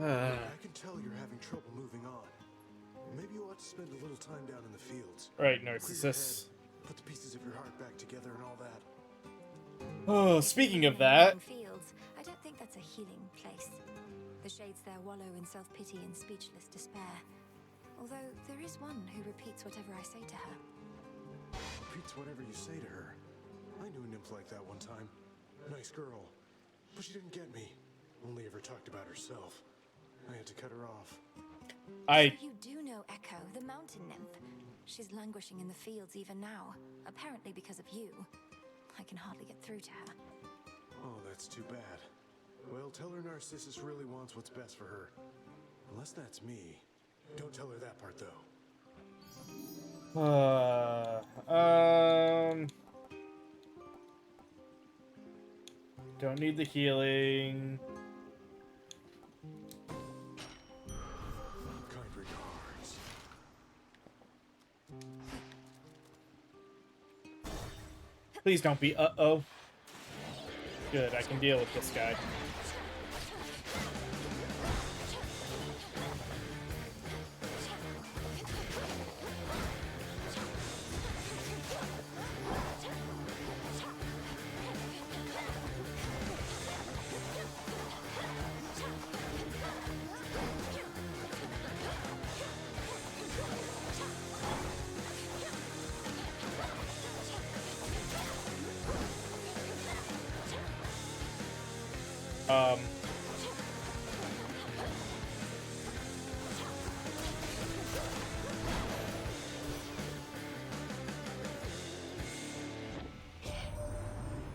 I can tell you're having trouble moving on. Maybe you ought to spend a little time down in the fields. Right, Clear your Narcissus. head, put the pieces of your heart back together and all that. Oh, speaking of that, Fields, I don't think that's a healing place. The shades there wallow in self-pity and speechless despair. Although there is one who repeats whatever I say to her. Repeats whatever you say to her. I knew a nymph like that one time. Nice girl. But she didn't get me. Only ever talked about herself. I had to cut her off. So you do know Echo, the mountain nymph. She's languishing in the fields even now, apparently because of you. I can hardly get through to her. Oh, that's too bad. Well, tell her Narcissus really wants what's best for her. Unless that's me. Don't tell her that part, though. Don't need the healing. Kind regards. Please don't be uh-oh. Good, I can deal with this guy.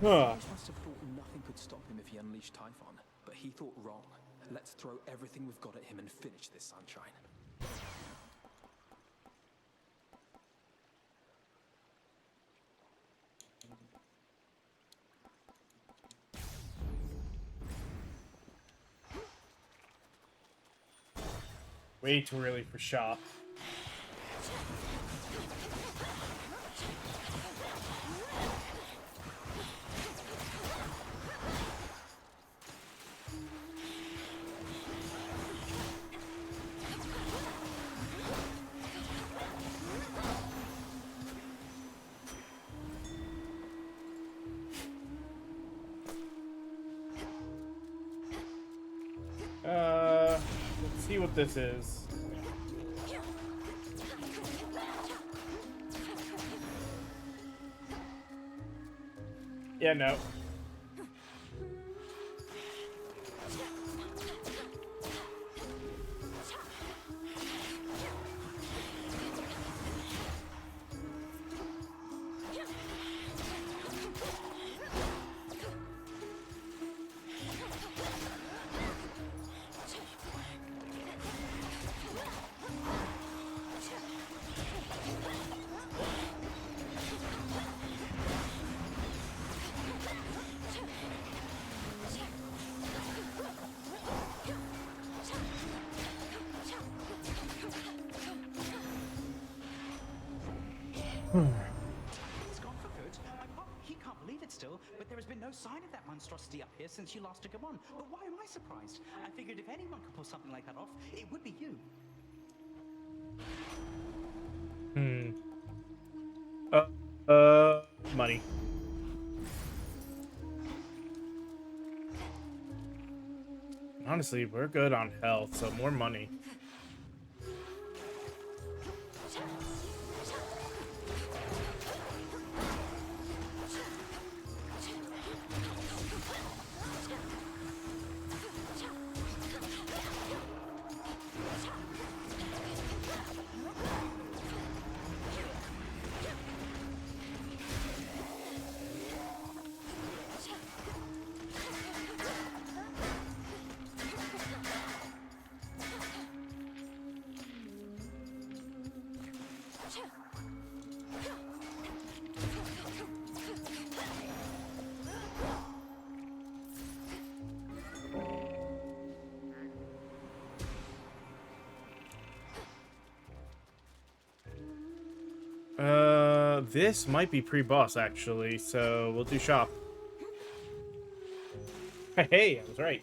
He must have thought nothing could stop him if he unleashed Typhon, but he thought wrong. Let's throw everything we've got at him and finish this, Sunshine. Way too early for shop. Let's see what this is. Yeah, no. It's gone for good. He can't believe it still, but there has been no sign of that monstrosity up here since you last took him on. But why am I surprised? I figured if anyone could pull something like that off, it would be you. Money. Honestly, we're good on health, so more money. This might be pre-boss, actually, so we'll do shop. Hey, I was right.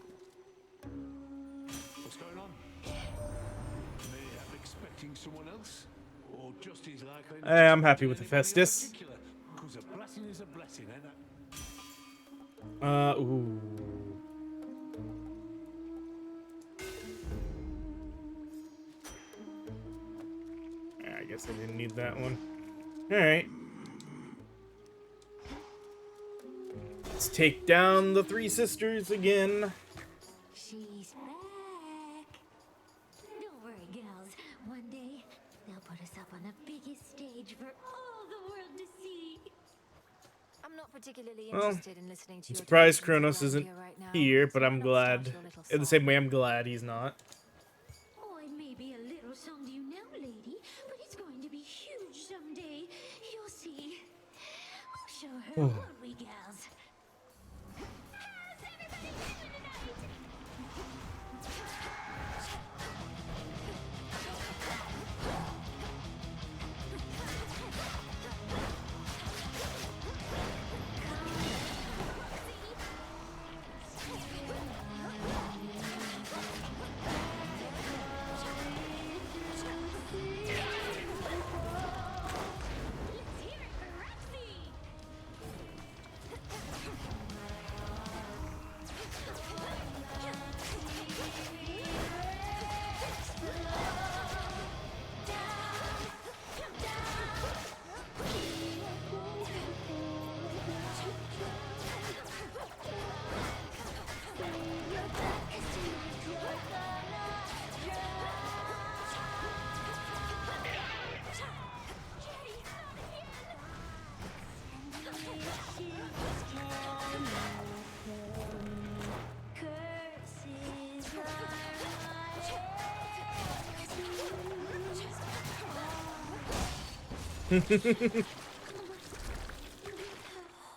What's going on? May I'm expecting someone else? Or just as likely... Hey, I'm happy with the Festus. Because a blessing is a blessing, ain't it? Ooh. I guess I didn't need that one. Alright. Let's take down the three sisters again. She's back. Don't worry, gals. One day, they'll put us up on the biggest stage for all the world to see. I'm not particularly Well, interested in listening to I'm your surprised delusions Kronos around isn't right now, here, but so I'm why not glad. start your little In the same way, I'm glad he's not. Oh, it may be a little song to you now, lady, but it's going to be huge someday. You'll see. We'll show her, won't we, gals? How's everybody doing tonight?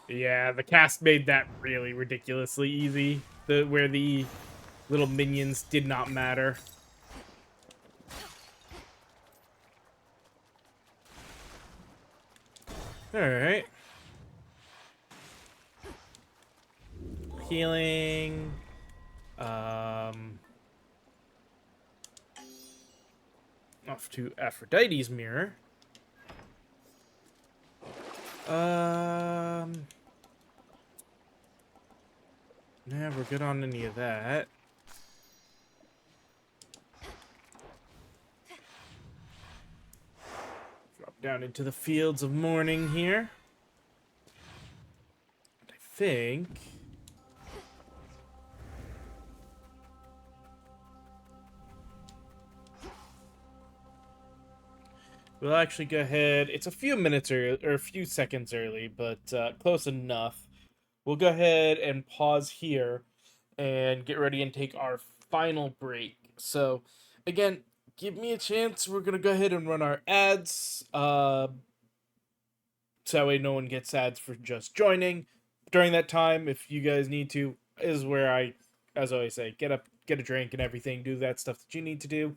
Yeah, the cast made that really ridiculously easy. Where the little minions did not matter. Alright. Healing. Off to Aphrodite's mirror. Nah, we're good on any of that. Drop down into the fields of mourning here. And I think... we'll actually go ahead. It's a few minutes early, or a few seconds early, but close enough. We'll go ahead and pause here and get ready and take our final break. So, again, give me a chance. We're going to go ahead and run our ads. So that way no one gets ads for just joining. During that time, if you guys need to, is where I, as I always say, get up, get a drink and everything. Do that stuff that you need to do.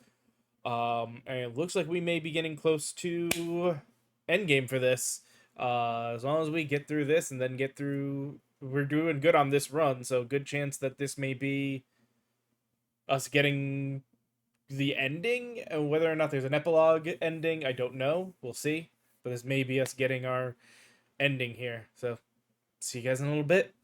And it looks like we may be getting close to end game for this. As long as we get through this and then get through, we're doing good on this run. So good chance that this may be us getting the ending. And whether or not there's an epilogue ending, I don't know. We'll see. But this may be us getting our ending here. So see you guys in a little bit.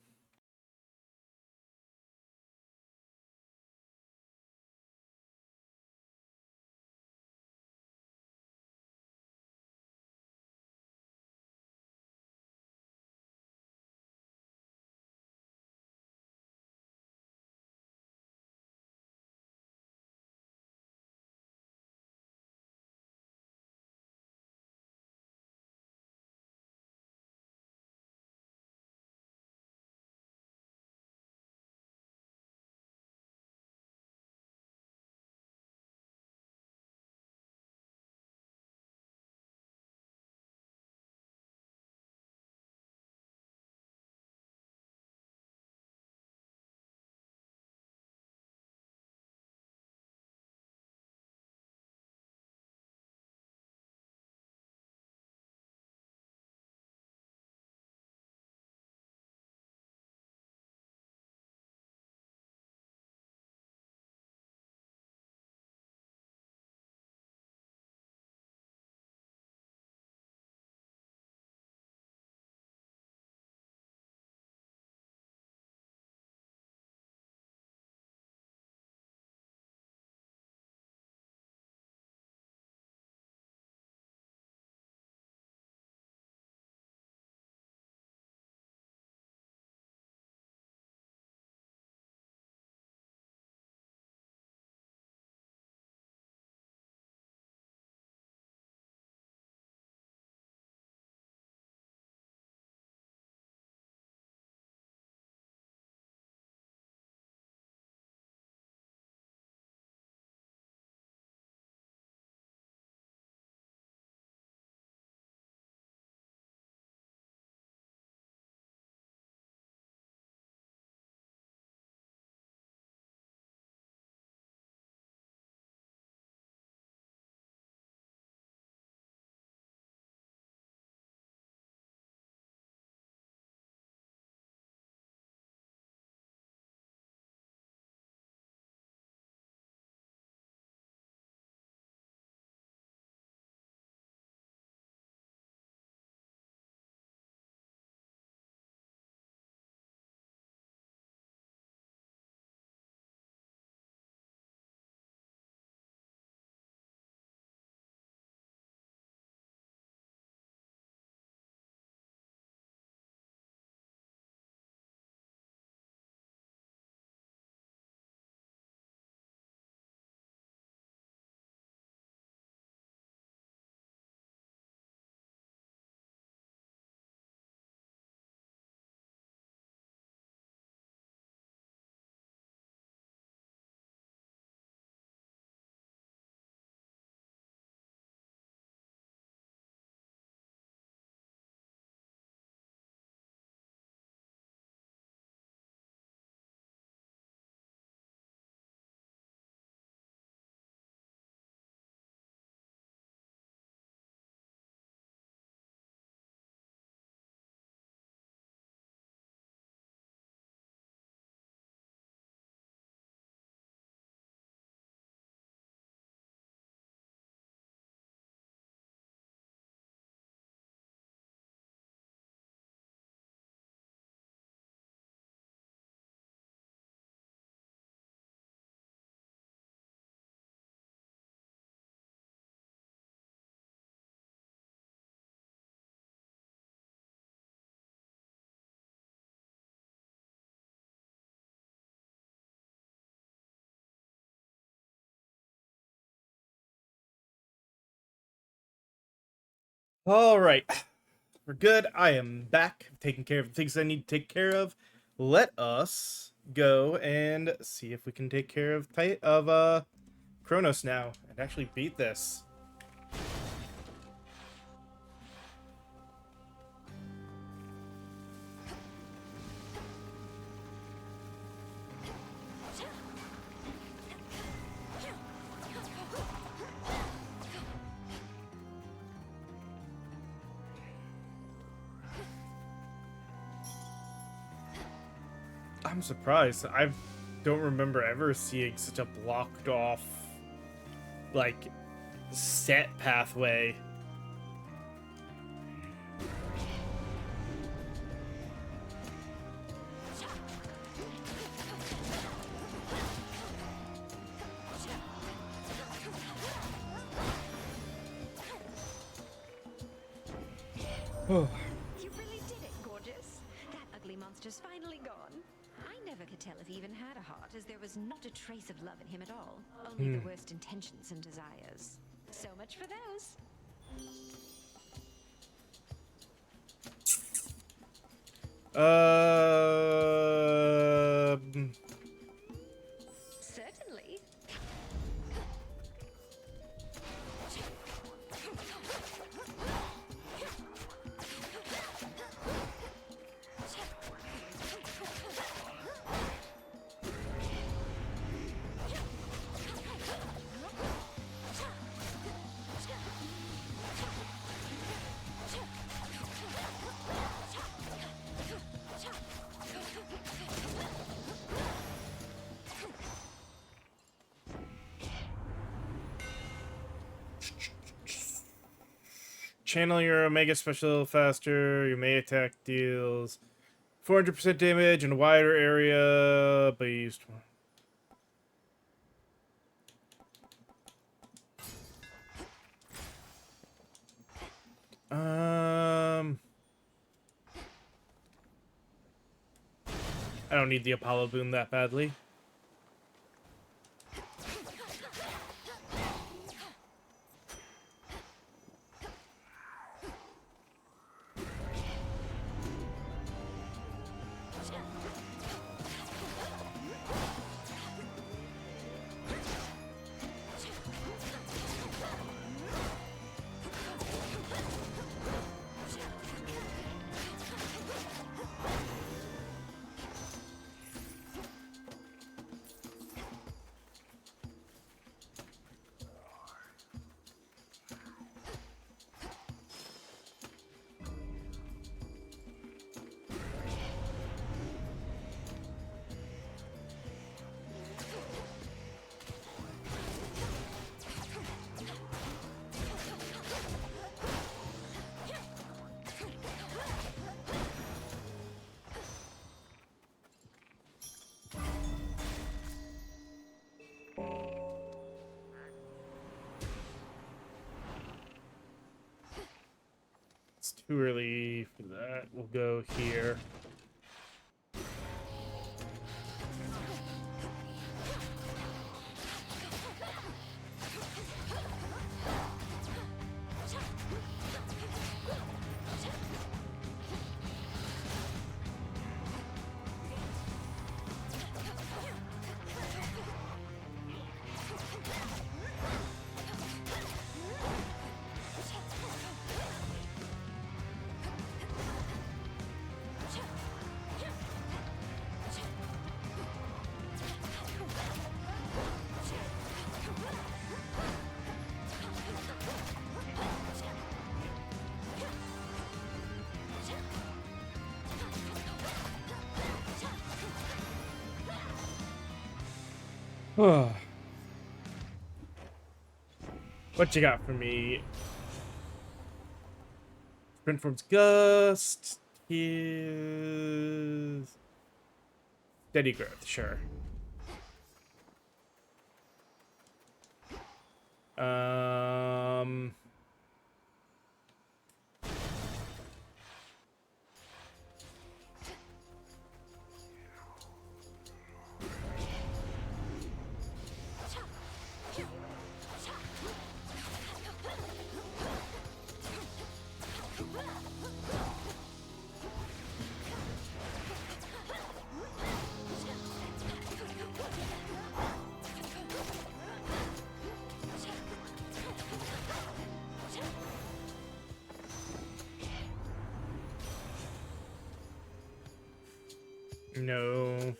All right, we're good. I am back, taking care of the things I need to take care of. Let us go and see if we can take care of Kronos now and actually beat this. I'm surprised. I don't remember ever seeing such a blocked off, like, set pathway. You really did it, gorgeous. That ugly monster's finally gone. I never could tell if he even had a heart, as there was not a trace of love in him at all. Only the worst intentions and desires. So much for those. Certainly. Channel your Omega special faster. Your May attack deals 400% damage in a wider area, but you used I don't need the Apollo boon that badly. It's too early for that. We'll go here. What you got for me? Sprint Form's Gust is Steady Growth, sure. No.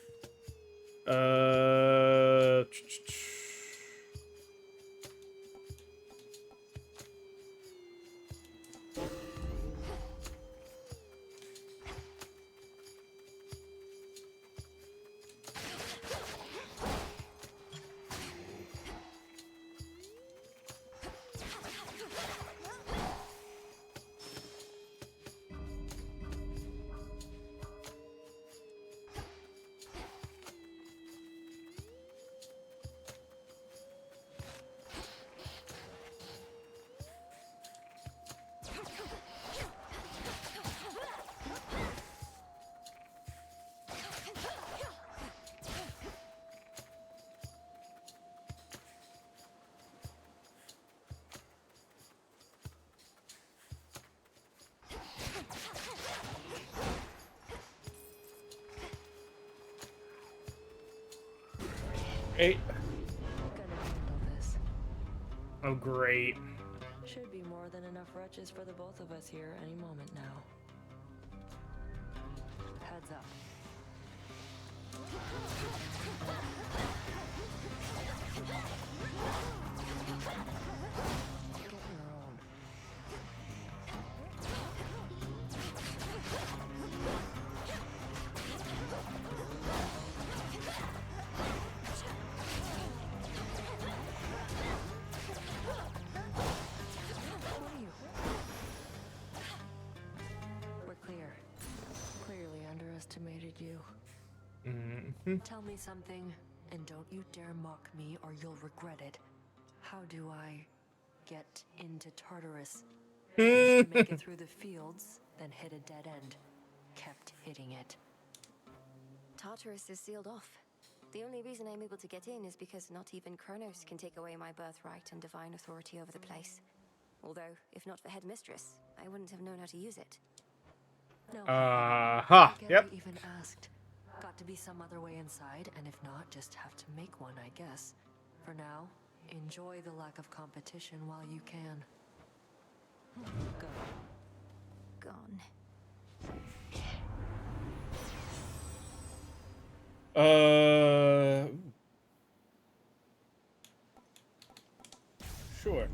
Great. Gonna handle this. Oh, great. Should be more than enough wretches for the both of us here any moment now. Heads up. Get your own. We're clear. Clearly underestimated you. Tell me something, and don't you dare mock me or you'll regret it. How do I get into Tartarus? Managed to make it through the fields, then hit a dead end. Kept hitting it. Tartarus is sealed off. The only reason I'm able to get in is because not even Kronos can take away my birthright and divine authority over the place. Although, if not for Headmistress, I wouldn't have known how to use it. No. Yep. We even asked. Got to be some other way inside, and if not, just have to make one, I guess. For now, enjoy the lack of competition while you can. Go. Gone. Sure.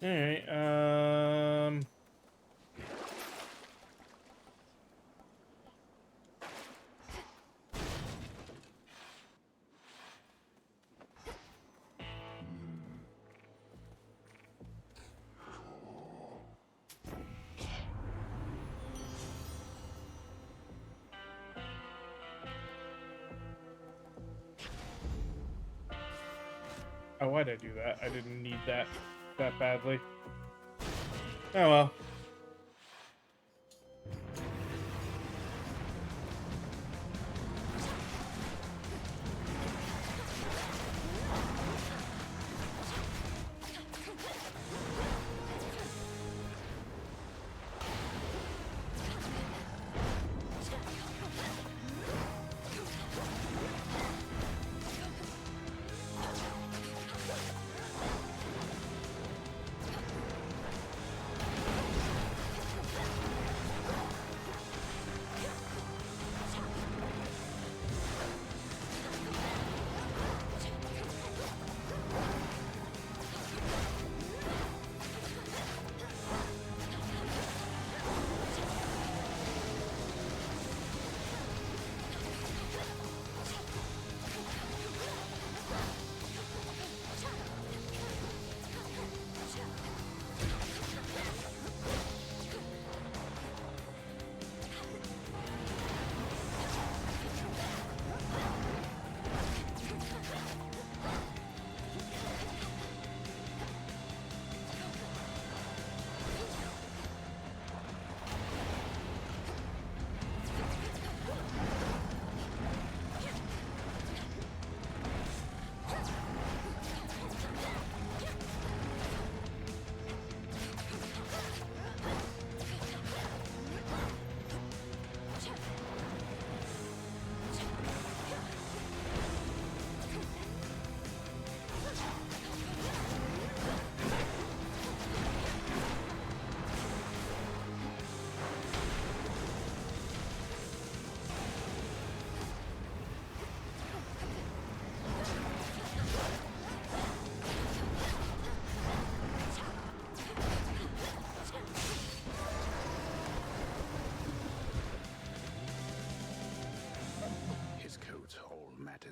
Alright, oh, why'd I do that? I didn't need that badly. Oh well.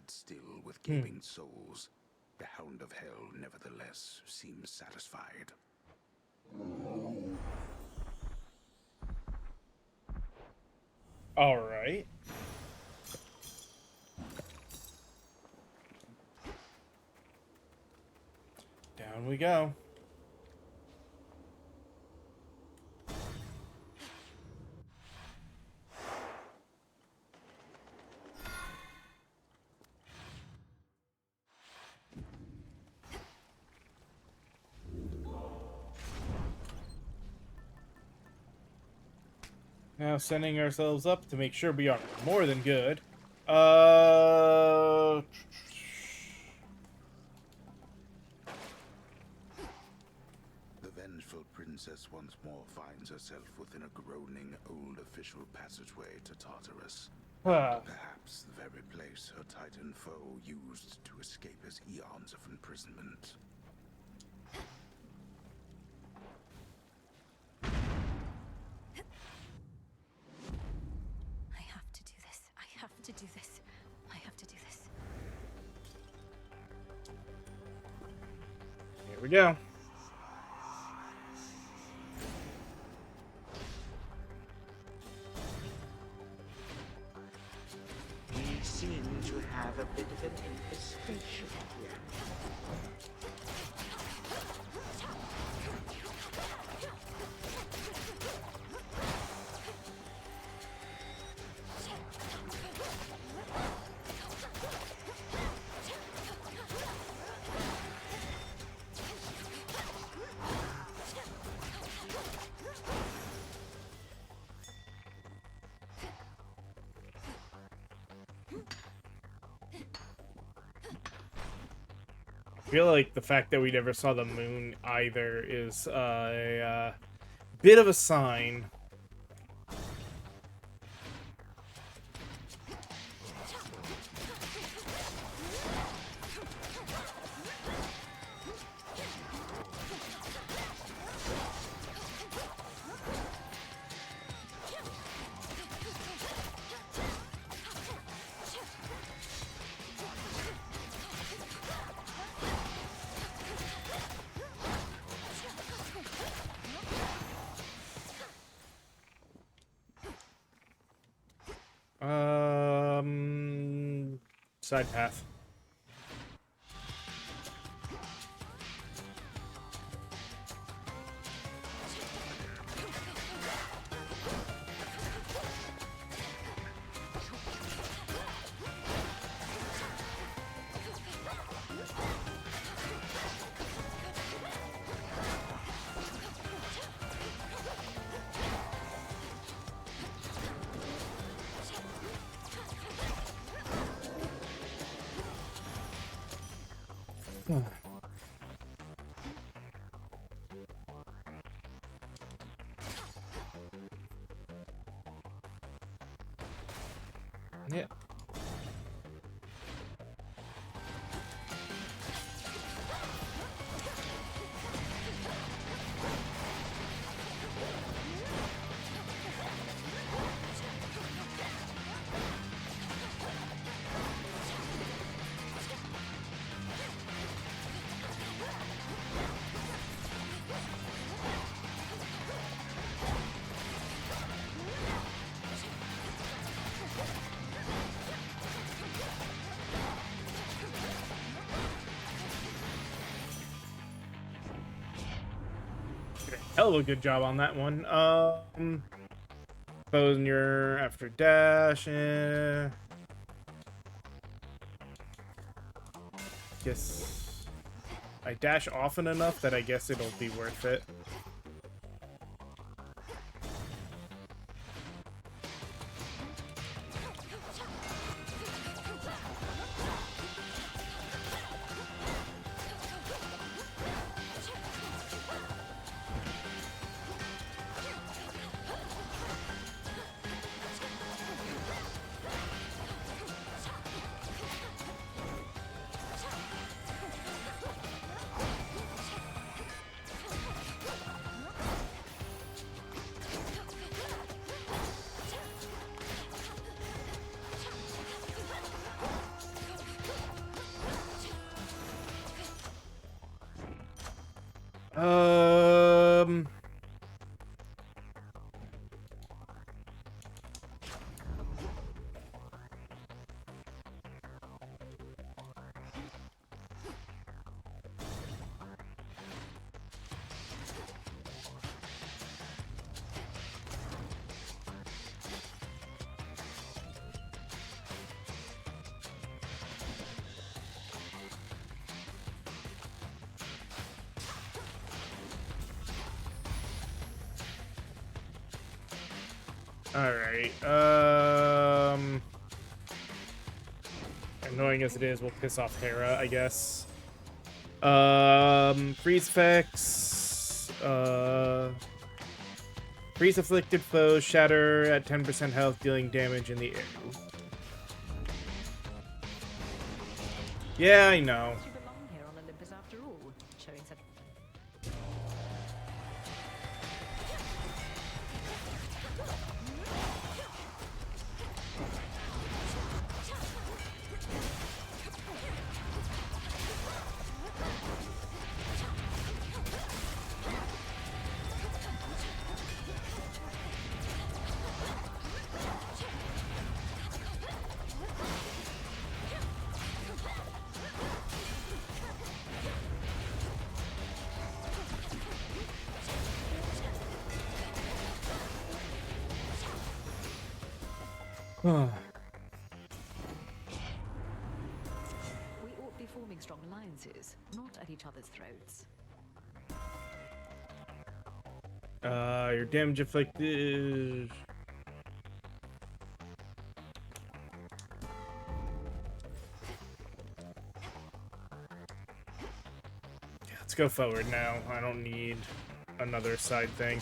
Still with gaping souls, the Hound of Hell nevertheless seems satisfied. All right. Down we go. Now sending ourselves up to make sure we are more than good. The vengeful princess once more finds herself within a groaning old official passageway to Tartarus. Perhaps the very place her titan foe used to escape his eons of imprisonment. I have to do this. I have to do this. I have to do this. Here we go. We seem to have a bit of an infestation here. I feel like the fact that we never saw the moon either is a bit of a sign. Side path. Yeah. Hell of a good job on that one. Closing your after dash. Guess I dash often enough that I guess it'll be worth it. Alright, annoying as it is, we'll piss off Hera, I guess. Freeze effects, freeze afflicted foes, shatter at 10% health, dealing damage in the air. Yeah, I know. You belong here on Olympus after all, showing such... We ought be forming strong alliances, not at each other's throats. Your damage inflicted. Yeah, let's go forward now. I don't need another side thing.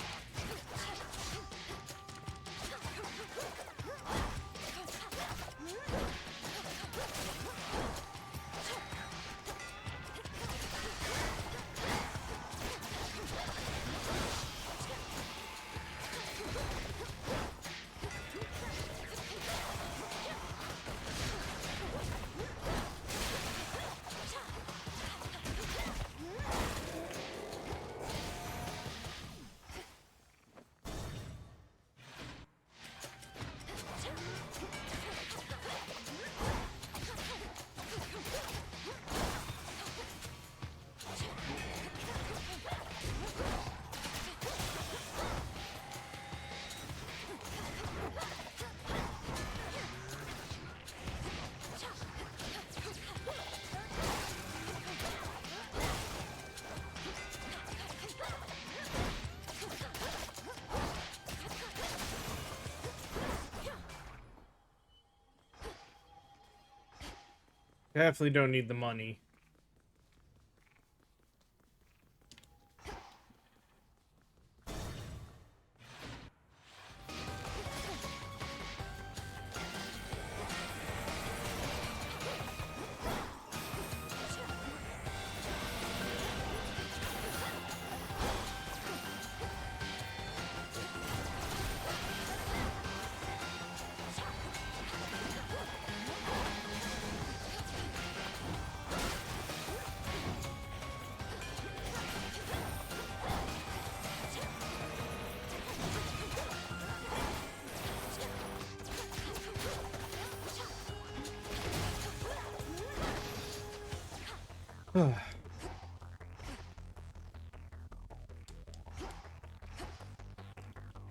Definitely don't need the money.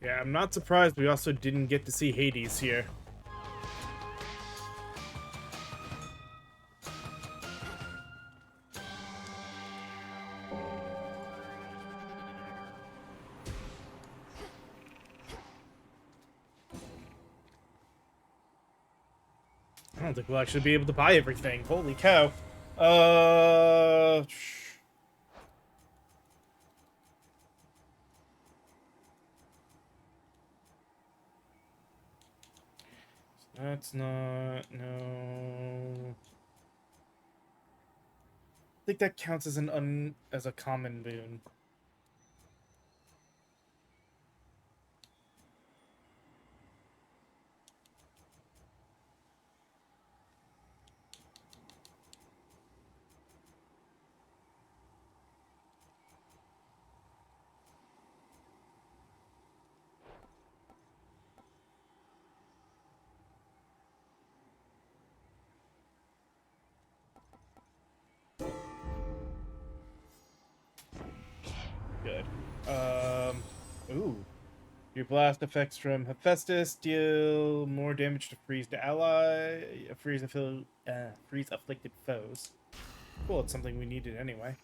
Yeah, I'm not surprised we also didn't get to see Hades here. I don't think we'll actually be able to buy everything. Holy cow. That's not... no... I think that counts as as a common boon. Good. Ooh. Your blast effects from Hephaestus deal more damage to freeze freeze afflicted foes. Cool, it's something we needed anyway.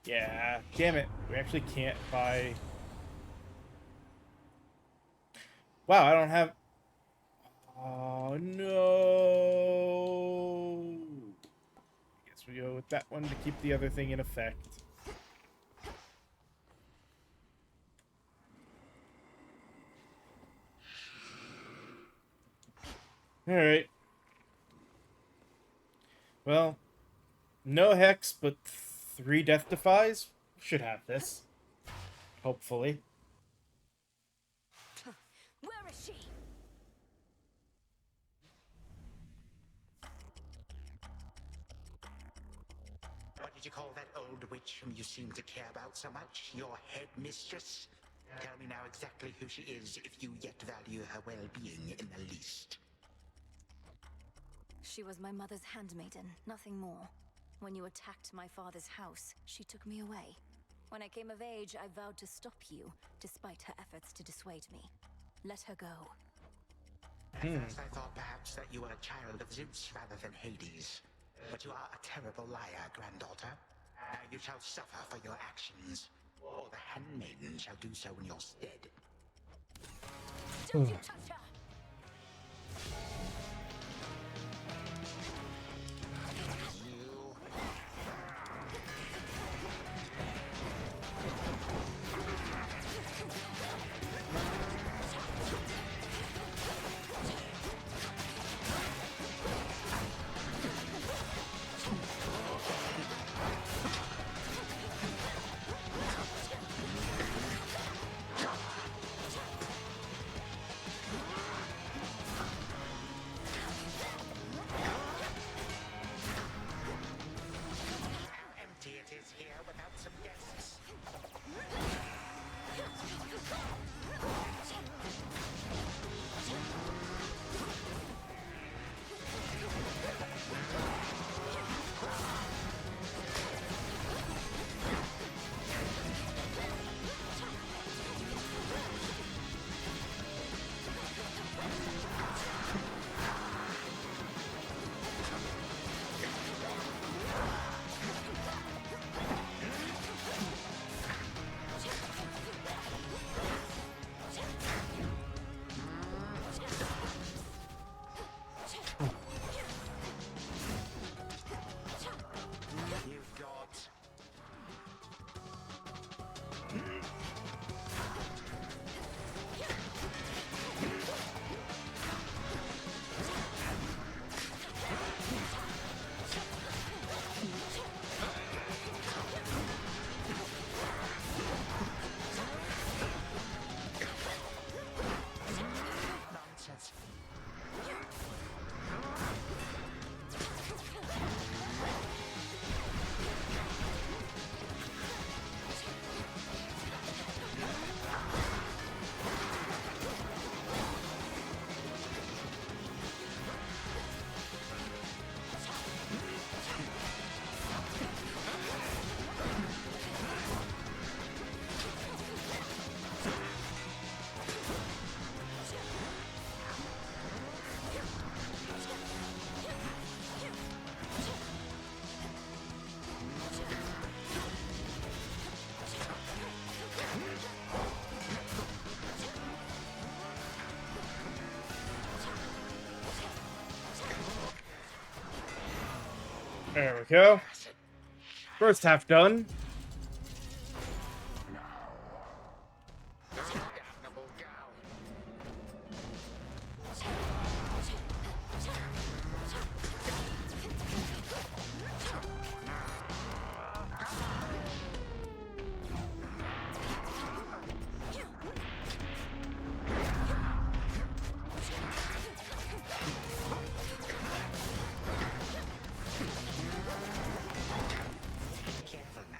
Yeah, damn it. We actually can't buy... Wow, I don't have... Oh, no. Guess we go with that one to keep the other thing in effect. Alright. Well, no hex, but 3 death defies. Should have this. Hopefully. Where is she? What did you call that old witch whom you seem to care about so much? Your headmistress? Tell me now exactly who she is, if you yet value her well-being in the least. She was my mother's handmaiden, nothing more. When you attacked my father's house, she took me away. When I came of age, I vowed to stop you, despite her efforts to dissuade me. Let her go. At first I thought perhaps that you were a child of Zeus rather than Hades. But you are a terrible liar, granddaughter. Now you shall suffer for your actions, or the handmaiden shall do so in your stead. Don't you touch her! There we go. First half done. Careful now.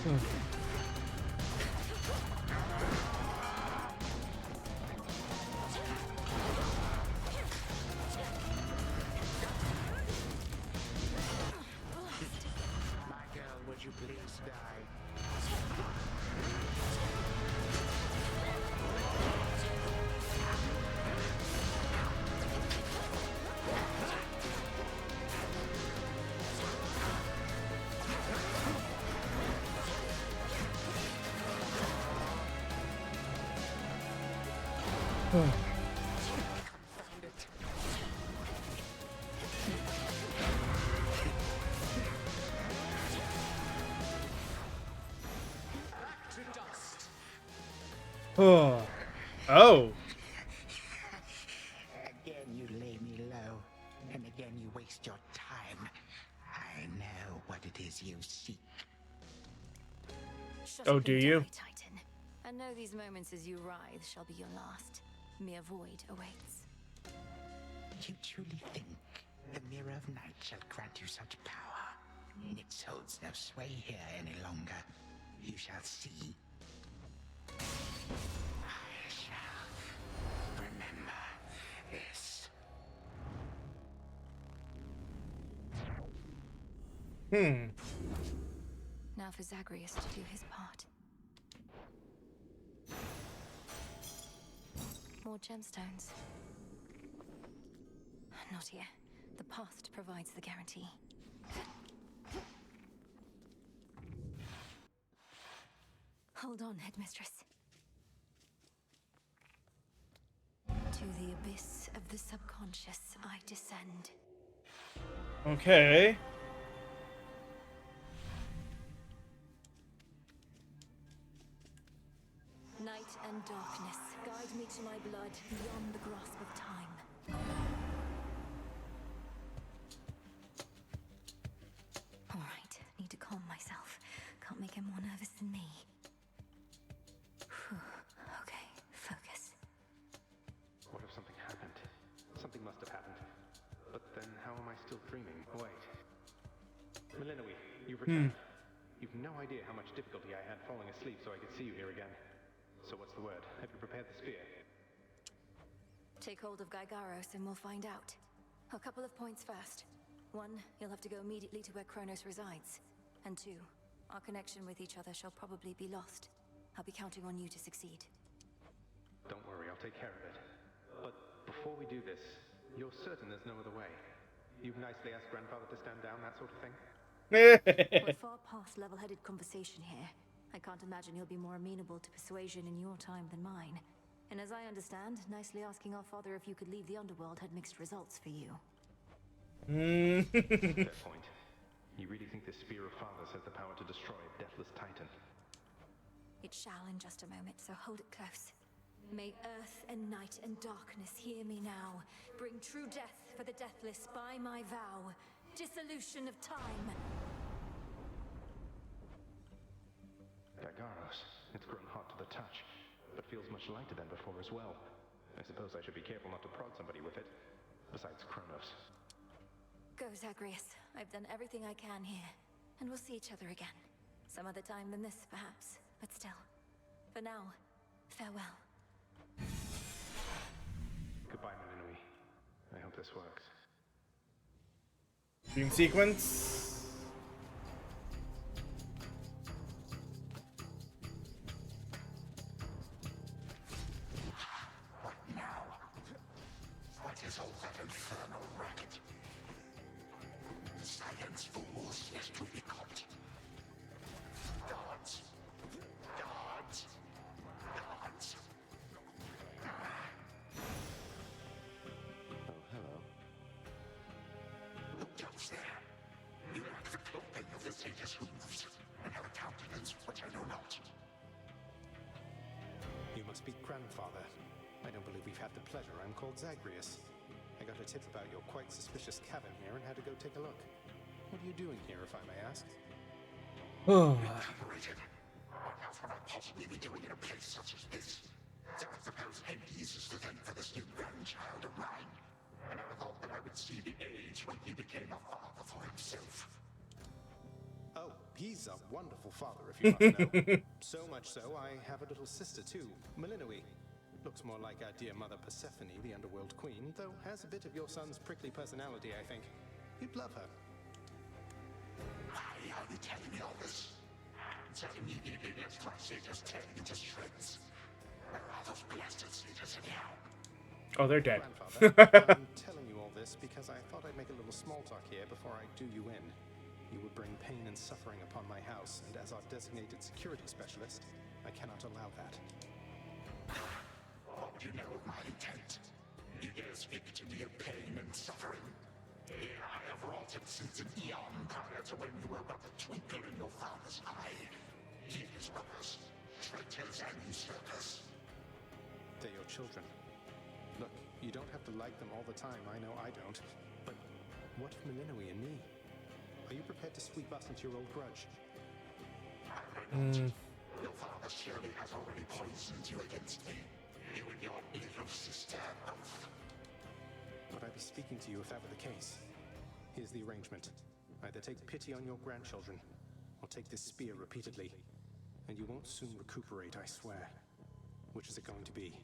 My girl, would you please die? Oh. Again, you lay me low, and again, you waste your time. I know what it is you seek. Shut Oh, up do and you? die, Titan. And know these moments as you writhe shall be your last. Mere void awaits. You truly think the Mirror of Night shall grant you such power? Nyx holds no sway here any longer. You shall see. I shall remember this. Now for Zagreus to do his part. More gemstones. Not here. The past provides the guarantee. Hold on, Headmistress. To the abyss of the subconscious I descend. Okay. Night and darkness, guide me to my blood beyond the grasp of time. Alright, need to calm myself. Can't make him more nervous than me. Whew. Okay, focus. What if something happened? Something must have happened. But then how am I still dreaming? Wait. Melinoe, you've returned. You've no idea how much difficulty I had falling asleep so I could see you here again. So what's the word? Have you prepared the spear? Take hold of Gygaros and we'll find out. A couple of points first. One, you'll have to go immediately to where Kronos resides. And two, our connection with each other shall probably be lost. I'll be counting on you to succeed. Don't worry, I'll take care of it. But before we do this, you're certain there's no other way? You've nicely asked Grandfather to stand down, that sort of thing? We're far past level-headed conversation here. I can't imagine he'll be more amenable to persuasion in your time than mine. And as I understand, nicely asking our father if you could leave the underworld had mixed results for you. Fair point. You really think this Spear of Fathers has the power to destroy a deathless Titan? It shall in just a moment, so hold it close. May earth and night and darkness hear me now. Bring true death for the deathless by my vow. Dissolution of time. Gygaros, it's grown hot to the touch, but feels much lighter than before as well. I suppose I should be careful not to prod somebody with it. Besides Kronos. Go, Zagreus. I've done everything I can here. And we'll see each other again. Some other time than this, perhaps. But still. For now, farewell. Goodbye, Melinoe. I hope this works. Dream sequence. What now? What is all that infernal racket? Silence, fools, lest you be caught. Guards! Guards! Guards! Oh, hello. Who goes there? You lack the clothing of the sage's hooves, and have a countenance which I know not. You must be Grandfather. I don't believe we've had the pleasure. I'm called Zagreus. I got a tip about your quite suspicious cabin here and had to go take a look. What are you doing here, if I may ask? Incorporated. What else would I possibly be doing in a place such as this? So I suppose Hades is to thank for this new grandchild of mine. I never thought that I would see the age when he became a father for himself. Oh, he's a wonderful father, if you must know. So much so, I have a little sister too, Melinoe. Looks more like our dear mother Persephone, the underworld queen, though has a bit of your son's prickly personality, I think. You'd love her. Why are you telling me all this? So immediately next to my satyrs tearing into shreds. Where are those blasted satyrs anyhow? Oh, they're dead. Grandfather, I'm telling you all this because I thought I'd make a little small talk here before I do you in. You would bring pain and suffering upon my house, and as our designated security specialist, I cannot allow that. What would you know of my intent? You dare speak to me of pain and suffering? Here I have wrought it since an eon prior to when you were but a twinkle in your father's eye. He and his brothers, traitors and usurpers. They're your children. Look, you don't have to like them all the time, I know I don't. But what of Melinoe and me? Are you prepared to sweep us into your old grudge? Your father surely has already poisoned you against me. You and your little sister both. Would I be speaking to you if that were the case? Here's the arrangement. Either take pity on your grandchildren, or take this spear repeatedly. And you won't soon recuperate, I swear. Which is it going to be?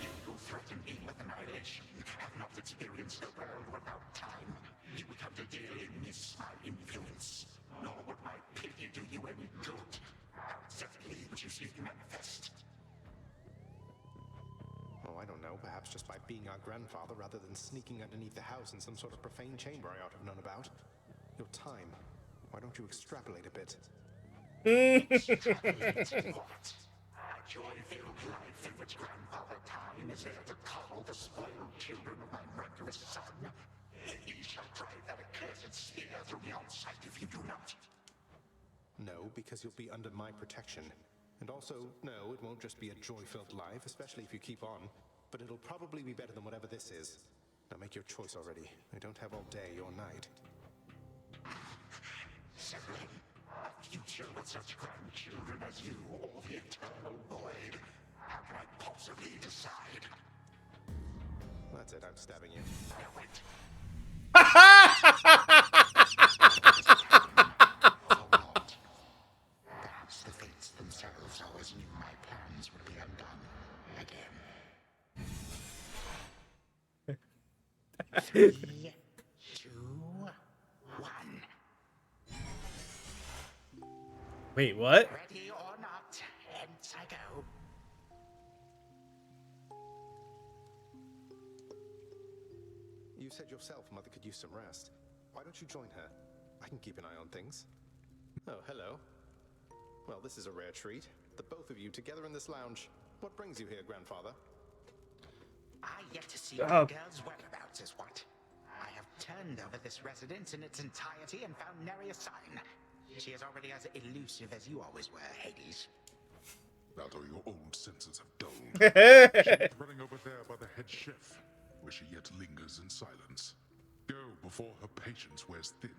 You who threaten me with annihilation have not experienced the world without time. You have to dearly miss my influence. Nor would my pity do you any good. How exactly would you see it manifest? Oh, I don't know. Perhaps just by being our grandfather rather than sneaking underneath the house in some sort of profane chamber I ought to have known about. Your time. Why don't you extrapolate a bit? Extrapolate what? A joy-filled life in which Grandfather Time is there to coddle the spoiled children of my murderous son. He shall drive that accursed spear through beyond sight if you do not. No, because you'll be under my protection. And also, no, it won't just be a joy-filled life, especially if you keep on. But it'll probably be better than whatever this is. Now make your choice already. I don't have all day or night. Certainly. A future with such grandchildren as you, or the eternal void. How can I possibly decide? That's it, I'm stabbing you. No, wait. Perhaps the fates themselves always knew my plans would be undone again. 3, 2, 1. Wait, what? Ready or not, hence I go. You said yourself Mother could use some rest. Why don't you join her? I can keep an eye on things. Oh, hello. Well, this is a rare treat. The both of you together in this lounge. What brings you here, Grandfather? I yet to see the girl's whereabouts is what. I have turned over this residence in its entirety and found nary a sign. She is already as elusive as you always were, Hades. That or your old senses have dulled. She's running over there by the head chef, where she yet lingers in silence. Go before her patience wears thin.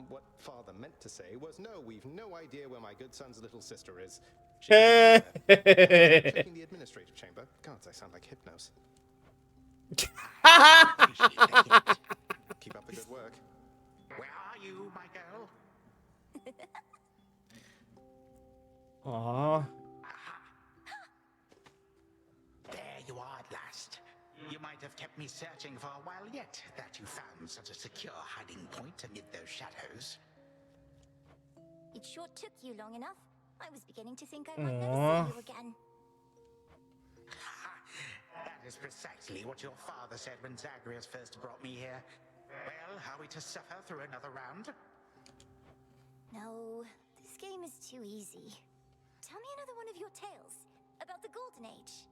What Father meant to say was, no, we've no idea where my good son's little sister is. She's checking the administrative chamber. Gods, I sound like Hypnos. Keep up the good work. Where are you, my girl? Aww. There you are at last. You might have kept me searching for a while yet, that you found such a secure hiding point amid those shadows. It sure took you long enough. I was beginning to think I might never see you again. That is precisely what your father said when Zagreus first brought me here. Well, are we to suffer through another round? No, this game is too easy. Tell me another one of your tales about the Golden Age.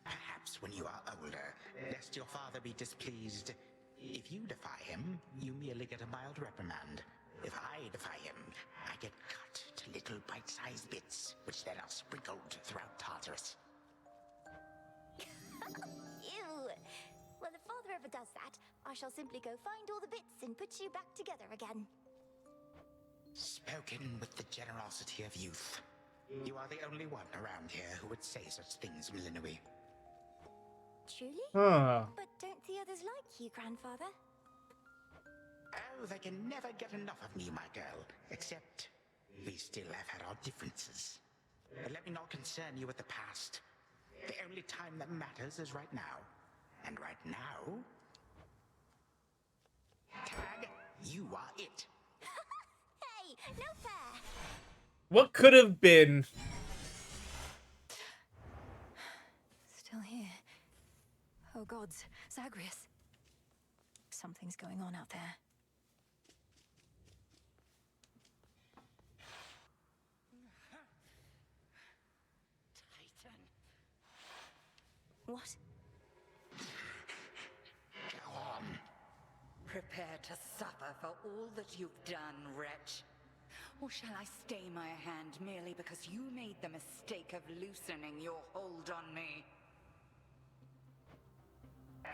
Perhaps when you are older, lest your father be displeased. If you defy him, you merely get a mild reprimand. If I defy him, I get cut to little bite-sized bits, which then are sprinkled throughout Tartarus. Ew! Well, if Father ever does that, I shall simply go find all the bits and put you back together again. Spoken with the generosity of youth. You are the only one around here who would say such things, Melinoe. Truly? Huh. But don't the others like you, Grandfather? Oh, they can never get enough of me, my girl. Except, we still have had our differences. But let me not concern you with the past. The only time that matters is right now. And right now... Tag, you are it. Hey, no fair. What could have been? Still here. Oh gods, Zagreus. Something's going on out there. Titan. What? Go on. Prepare to suffer for all that you've done, wretch. Or shall I stay my hand merely because you made the mistake of loosening your hold on me?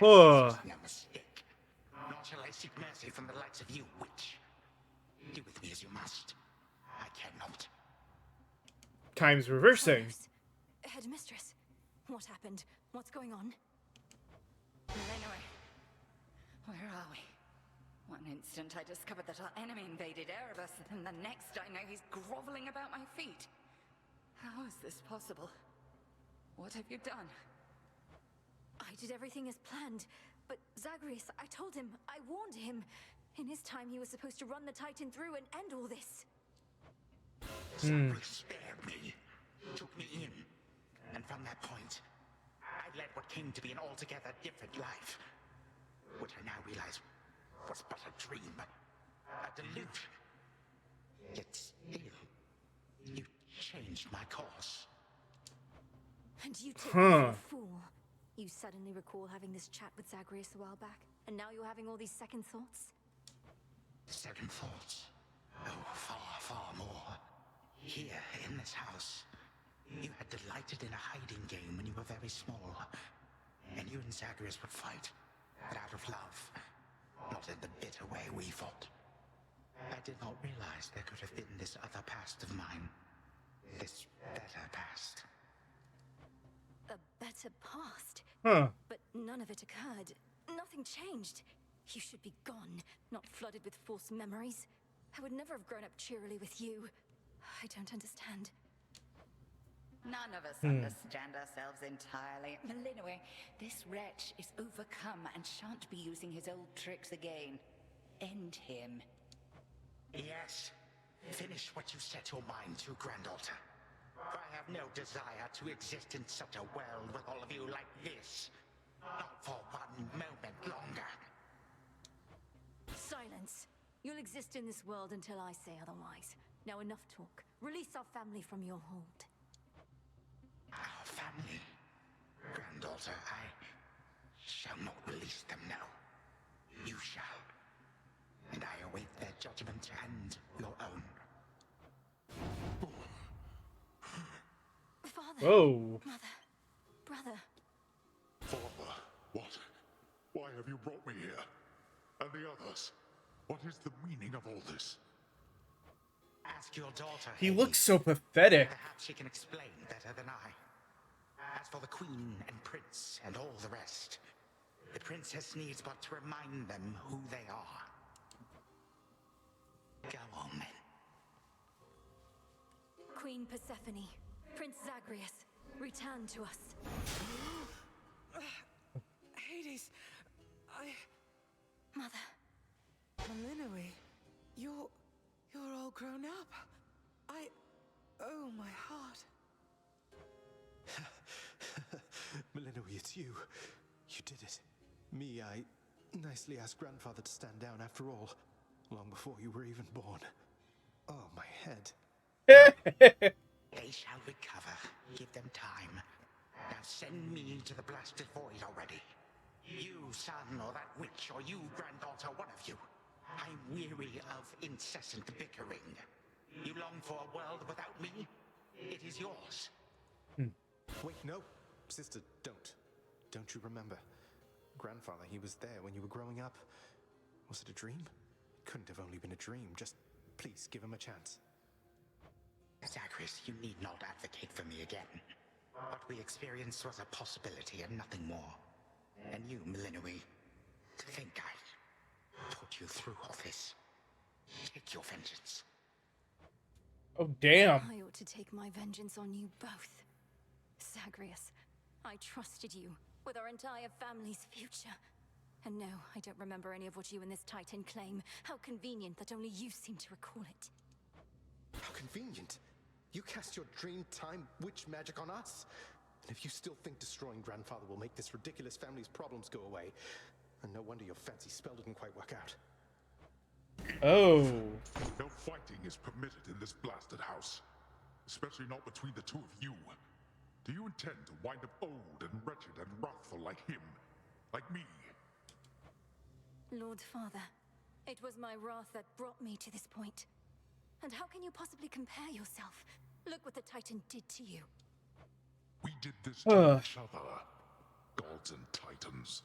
Oh. No mistake. Nor shall I seek mercy from the likes of you, witch. Do with me as you must. I cannot. Time's reversing. Headmistress, what happened? What's going on? Anyway, where are we? One instant I discovered that our enemy invaded Erebus, and the next I know he's groveling about my feet. How is this possible? What have you done? I did everything as planned, but Zagreus, I told him, I warned him. In his time, he was supposed to run the Titan through and end all this. Zagreus spared me, took me in, and from that point, I led what came to be an altogether different life, which I now realize was but a dream, a delusion. Yet still, you changed my course. And you took me for a fool. You suddenly recall having this chat with Zagreus a while back, and now you're having all these second thoughts? Second thoughts? Oh, far, far more. Here, in this house, you had delighted in a hiding game when you were very small. And you and Zagreus would fight, but out of love. Not in the bitter way we fought. I did not realize there could have been this other past of mine. This better past. A better past? Huh. But none of it occurred. Nothing changed. You should be gone, not flooded with false memories. I would never have grown up cheerily with you. I don't understand. None of us understand ourselves entirely. Melinwe, this wretch is overcome and shan't be using his old tricks again. End him. Yes. Finish what you set your mind to, Granddaughter. For I have no desire to exist in such a world with all of you like this. Not for 1 moment longer. Silence. You'll exist in this world until I say otherwise. Now enough talk. Release our family from your hold. Our family? Granddaughter, I shall not release them now. You shall. And I await their judgment and your own. Father. Whoa. Mother. Brother. Father, what? Why have you brought me here? And the others? What is the meaning of all this? Ask your daughter. He Hades. looks so pathetic. Perhaps she can explain better than I. As for the queen and prince and all the rest, the princess needs but to remind them who they are. Go on, then. Queen Persephone. Prince Zagreus. Return to us. Hades, Mother. Melinwe, you're all grown up. Oh, my heart. Melinwe, it's you. You did it. Me, I nicely asked Grandfather to stand down after all, long before you were even born. Oh, my head. They shall recover. Give them time. Now send me to the blasted void already. You, son, or that witch, or you, granddaughter, one of you. I'm weary of incessant bickering. You long for a world without me? It is yours. Wait, no. Sister, don't. Don't you remember? Grandfather, he was there when you were growing up. Was it a dream? It couldn't have only been a dream. Just, please, give him a chance. Zagreus, you need not advocate for me again. What we experienced was a possibility and nothing more. And you, Melinwe, to think I put put you through all this. Take your vengeance. Oh, damn. I ought to take my vengeance on you both. Zagreus, I trusted you with our entire family's future. And no, I don't remember any of what you and this Titan claim. How convenient that only you seem to recall it. How convenient. You cast your dream time witch magic on us. And if you still think destroying Grandfather will make this ridiculous family's problems go away, then no wonder your fancy spell didn't quite work out. Oh. No fighting is permitted in this blasted house. Especially not between the two of you. Do you intend to wind up old and wretched and wrathful like him? Like me? Lord Father, it was my wrath that brought me to this point. And how can you possibly compare yourself? Look what the Titan did to you. We did this to each other. Gods and Titans.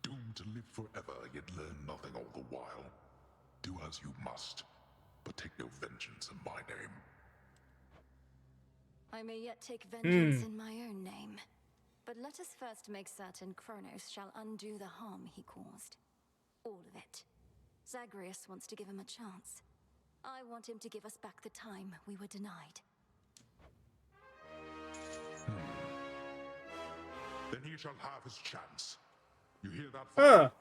Doomed to live forever, yet learn nothing all the while. Do as you must, but take no vengeance in my name. I may yet take vengeance in my own name. But let us first make certain Kronos shall undo the harm he caused. All of it. Zagreus wants to give him a chance. I want him to give us back the time we were denied. Then he shall have his chance. You hear that, Father?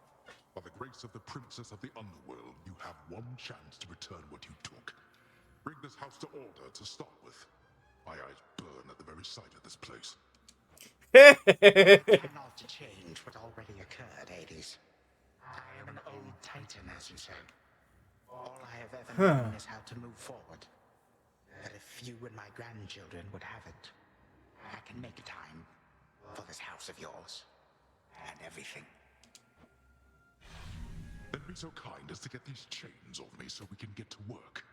By the grace of the Princess of the Underworld, you have one chance to return what you took. Bring this house to order to start with. My eyes burn at the very sight of this place. Cannot change what already occurred, Hades. I am an old Titan, as you say. All I have ever known is how to move forward. But if you and my grandchildren would have it, I can make time for this house of yours and everything. Then be so kind as to get these chains off me so we can get to work.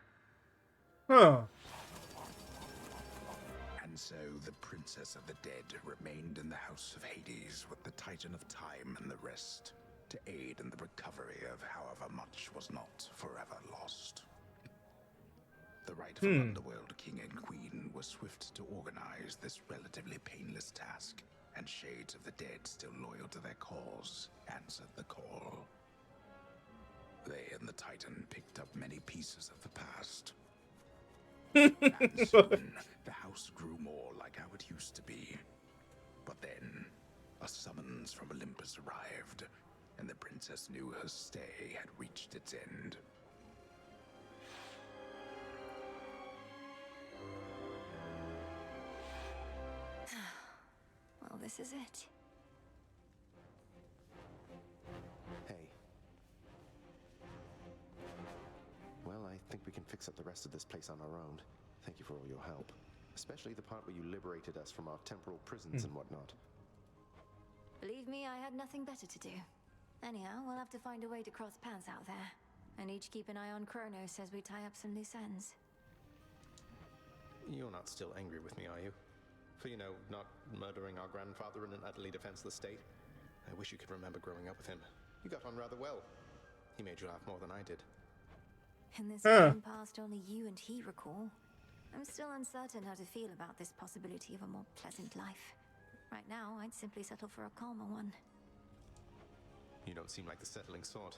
And so the Princess of the Dead remained in the House of Hades with the Titan of Time and the rest, to aid in the recovery of however much was not forever lost. The rightful Underworld King and Queen were swift to organize this relatively painless task, and Shades of the Dead, still loyal to their cause, answered the call. They and the Titan picked up many pieces of the past. And soon, the house grew more like how it used to be. But then, a summons from Olympus arrived, and the princess knew her stay had reached its end. Well, this is it. Hey. Well, I think we can fix up the rest of this place on our own. Thank you for all your help. Especially the part where you liberated us from our temporal prisons and whatnot. Believe me, I had nothing better to do. Anyhow, we'll have to find a way to cross paths out there. And each keep an eye on Kronos as we tie up some loose ends. You're not still angry with me, are you? For, you know, not murdering our grandfather in an utterly defenseless state? I wish you could remember growing up with him. You got on rather well. He made you laugh more than I did. In this time past only you and he recall, I'm still uncertain how to feel about this possibility of a more pleasant life. Right now, I'd simply settle for a calmer one. You don't seem like the settling sort.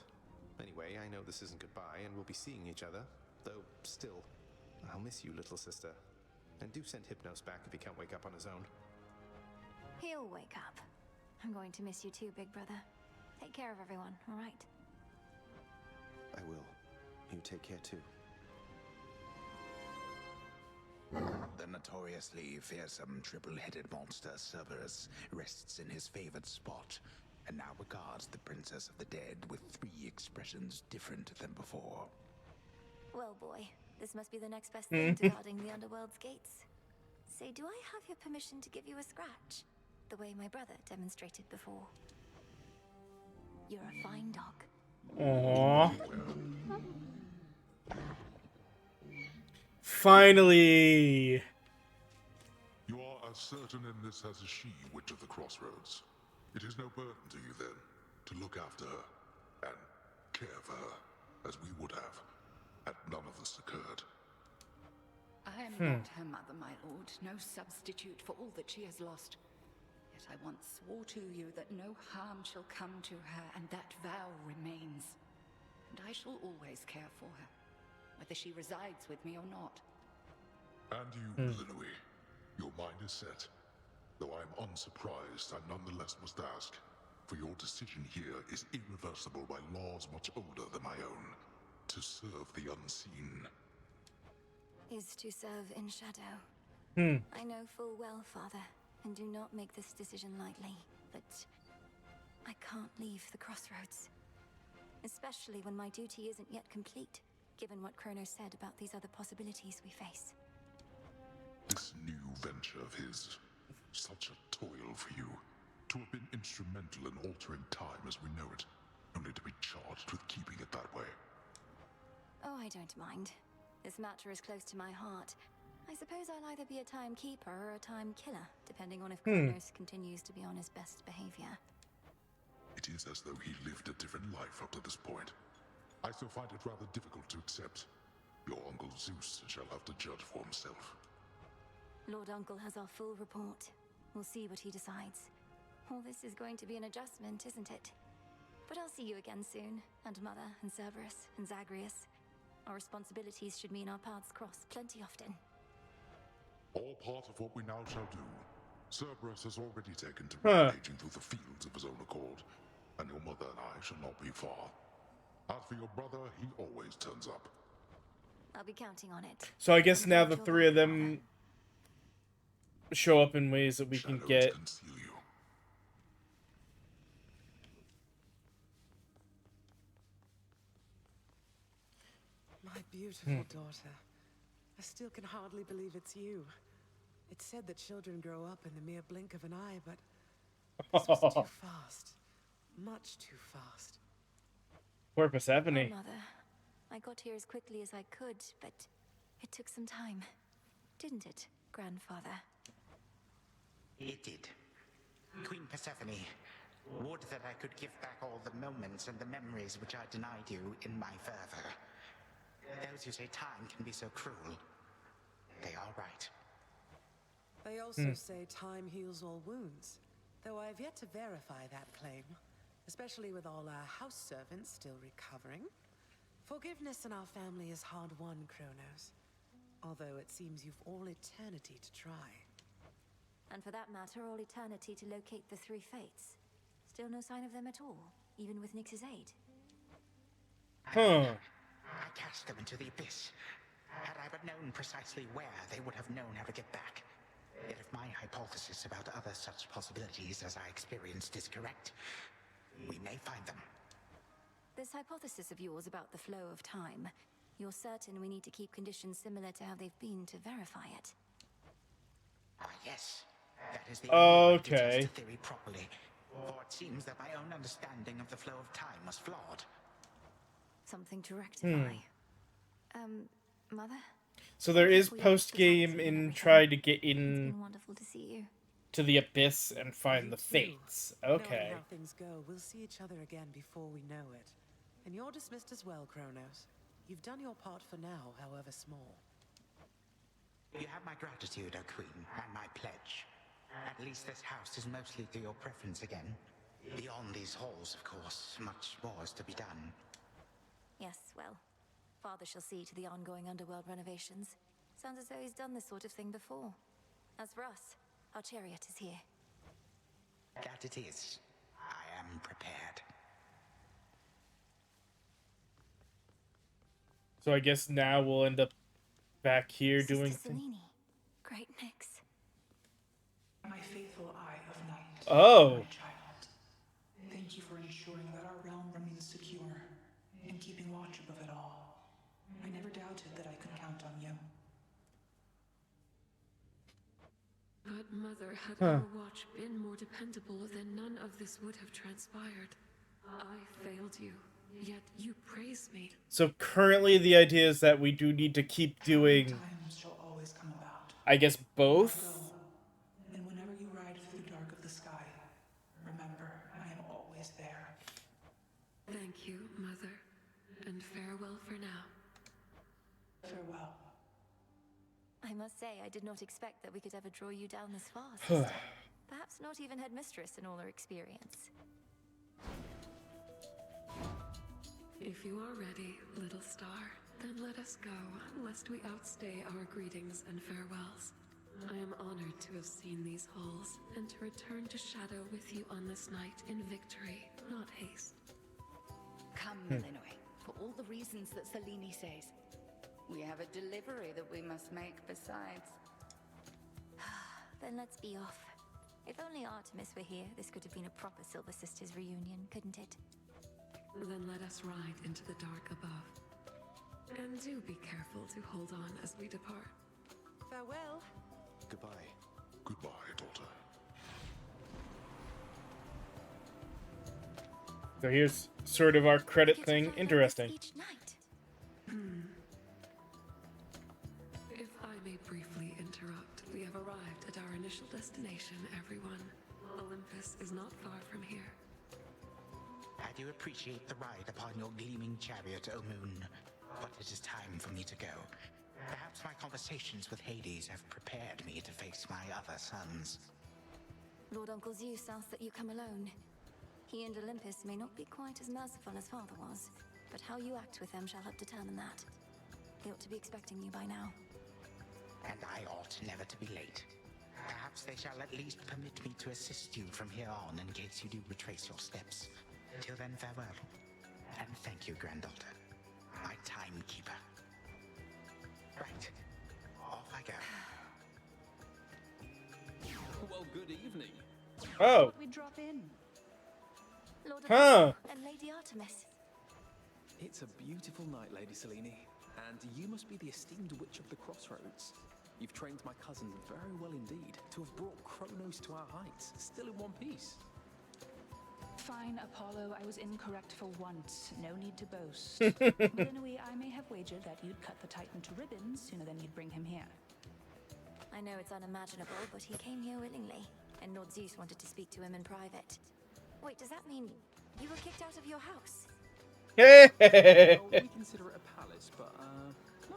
Anyway, I know this isn't goodbye, and we'll be seeing each other. Though, still, I'll miss you, little sister. And do send Hypnos back if he can't wake up on his own. He'll wake up. I'm going to miss you too, big brother. Take care of everyone, all right? I will. You take care too. The notoriously fearsome triple-headed monster Cerberus rests in his favored spot, and now regards the Princess of the Dead with 3 expressions different than before. Well, boy, this must be the next best thing to guarding the Underworld's gates. Say, do I have your permission to give you a scratch? The way my brother demonstrated before. You're a fine dog. Aww. Finally! You are as certain in this as is she, Witch of the Crossroads. It is no burden to you, then, to look after her and care for her, as we would have, had none of this occurred. I am not her mother, my lord, no substitute for all that she has lost. Yet I once swore to you that no harm shall come to her, and that vow remains. and I shall always care for her, whether she resides with me or not. And you, Linui, your mind is set. Though I am unsurprised, I nonetheless must ask, for your decision here is irreversible by laws much older than my own. To serve the unseen. Is to serve in shadow. I know full well, Father, and do not make this decision lightly, but I can't leave the crossroads. Especially when my duty isn't yet complete, given what Kronos said about these other possibilities we face. This new venture of his, such a toil for you. To have been instrumental in altering time as we know it, only to be charged with keeping it that way. Oh, I don't mind. This matter is close to my heart. I suppose I'll either be a timekeeper or a time killer, depending on if Kronos continues to be on his best behavior. It is as though he lived a different life up to this point. I still find it rather difficult to accept. Your Uncle Zeus shall have to judge for himself. Lord Uncle has our full report. We'll see what he decides. All this is going to be an adjustment, isn't it? But I'll see you again soon, and Mother, and Cerberus, and Zagreus. Our responsibilities should mean our paths cross plenty often. All part of what we now shall do. Cerberus has already taken to rampaging through the fields of his own accord, and your mother and I shall not be far. As for your brother, he always turns up. I'll be counting on it. So I guess now the three of them show up in ways that we can get. My beautiful daughter. I still can hardly believe it's you. It's said that children grow up in the mere blink of an eye, but this was too fast. Much too fast. Poor Persephone. Oh, Mother. I got here as quickly as I could, but it took some time. Didn't it, Grandfather? It did. Queen Persephone, would that I could give back all the moments and the memories which I denied you in my fervor. Those who say time can be so cruel, they are right. They also say time heals all wounds, though I've yet to verify that claim, especially with all our house servants still recovering. Forgiveness in our family is hard-won, Kronos, although it seems you've all eternity to try. And for that matter, all eternity to locate the three fates. Still no sign of them at all, even with Nyx's aid. I cast them into the abyss. Had I but known precisely where, they would have known how to get back. Yet if my hypothesis about other such possibilities as I experienced is correct, we may find them. This hypothesis of yours about the flow of time, you're certain we need to keep conditions similar to how they've been to verify it? Ah, yes. That is the only way to test the theory properly. For it seems that my own understanding of the flow of time was flawed. Something to rectify. Mother? So there is post-game in try to get in It's been wonderful to see you. to the abyss and find the fates. Okay. Knowing how things go, we'll see each other again before we know it. And you're dismissed as well, Kronos. You've done your part for now, however small. You have my gratitude, O Queen, and my pledge. At least this house is mostly to your preference again. Beyond these halls, of course, much more is to be done. Yes, well, Father shall see to the ongoing underworld renovations. Sounds as though he's done this sort of thing before. As for us, our chariot is here. That it is. I am prepared. So I guess now we'll end up back here doing Sister Selene. Great Nyx. My faithful Eye of Night. Oh. My child. Thank you for ensuring that our realm remains secure and keeping watch above it all. I never doubted that I could count on you. But Mother, had our watch been more dependable, then none of this would have transpired. I failed you, yet you praise me. So currently the idea is that we do need to keep doing, Times shall always come about. I guess, both? And whenever you ride through the dark of the sky, remember, I am always there. Thank you, Mother, and farewell for now. Farewell. I must say, I did not expect that we could ever draw you down this far, sister. Perhaps not even Headmistress in all her experience. If you are ready, little star, then let us go, lest we outstay our greetings and farewells. I am honored to have seen these halls, and to return to Shadow with you on this night in victory, not haste. Come, Illinois, for all the reasons that Selene says. We have a delivery that we must make besides. Then let's be off. If only Artemis were here, this could have been a proper Silver Sisters reunion, couldn't it? Then let us ride into the dark above. And do be careful to hold on as we depart. Farewell. Goodbye. Goodbye, daughter. So here's sort of our credit thing. Interesting. Each night. If I may briefly interrupt, we have arrived at our initial destination, everyone. Olympus is not far from here. I do appreciate the ride upon your gleaming chariot, O Moon. But it is time for me to go. Perhaps my conversations with Hades have prepared me to face my other sons. Lord Uncle Zeus asks that you come alone. He and Olympus may not be quite as merciful as father was, but how you act with them shall help determine that. They ought to be expecting you by now. And I ought never to be late. Perhaps they shall at least permit me to assist you from here on in case you do retrace your steps. Till then, farewell. And thank you, granddaughter. My timekeeper. Right. Off I go. Well, good evening. Oh. We drop in. Lord Huh. and Lady Artemis. It's a beautiful night, Lady Selene. And you must be the esteemed Witch of the Crossroads. You've trained my cousin very well indeed to have brought Kronos to our heights, still in one piece. Fine, Apollo, I was incorrect for once. No need to boast. But anyway, I may have wagered that you'd cut the Titan to ribbons sooner than you'd bring him here. I know it's unimaginable, but he came here willingly, and Lord Zeus wanted to speak to him in private. Wait, does that mean you were kicked out of your house? Well, we consider it a palace, but, no.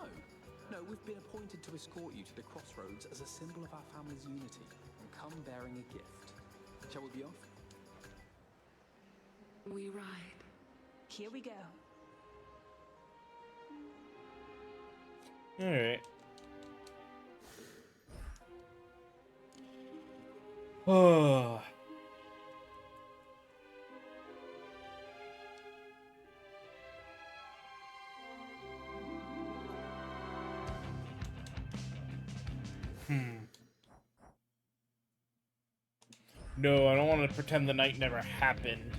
No, we've been appointed to escort you to the Crossroads as a symbol of our family's unity, and come bearing a gift. Shall we be off? We ride. Here we go. Alright. Oh. No, I don't want to pretend the night never happened.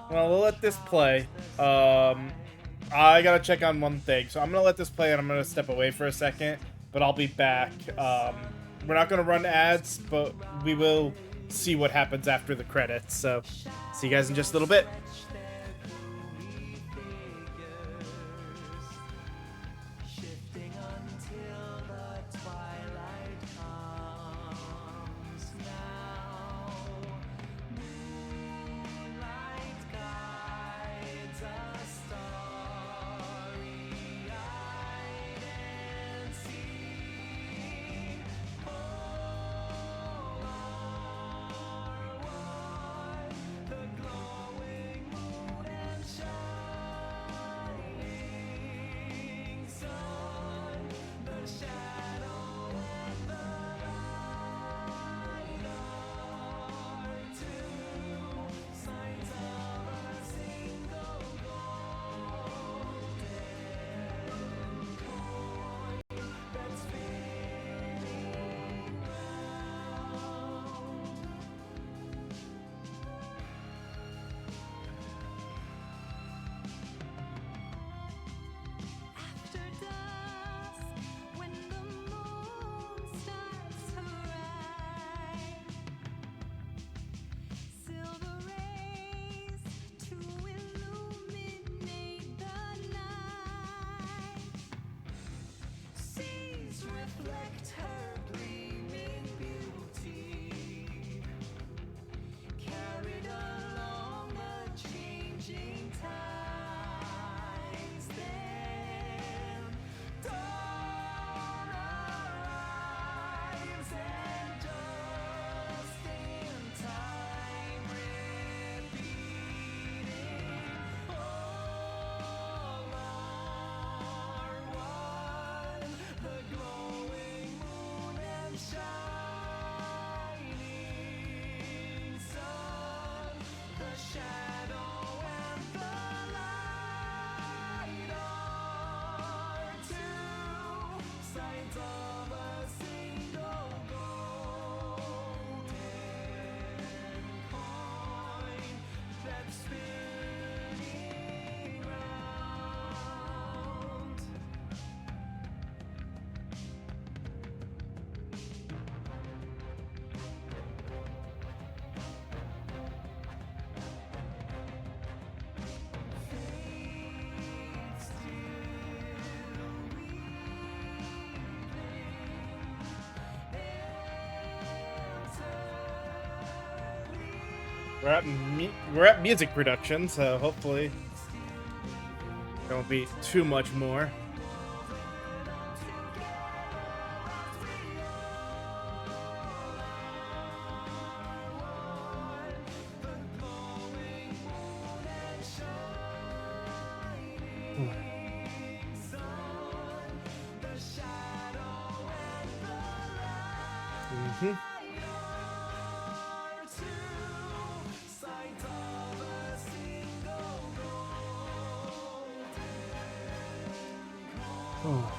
Well, we'll let this play. I gotta check on one thing, so I'm gonna let this play and I'm gonna step away for a second, but I'll be back. We're not gonna run ads, but we will see what happens after the credits, so see you guys in just a little bit. We're at music production, so hopefully there won't be too much more. Mm-hmm. Oh.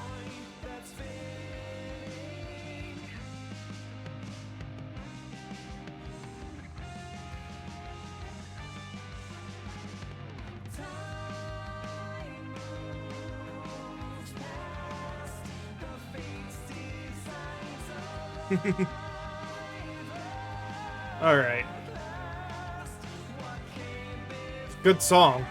All right. Good song.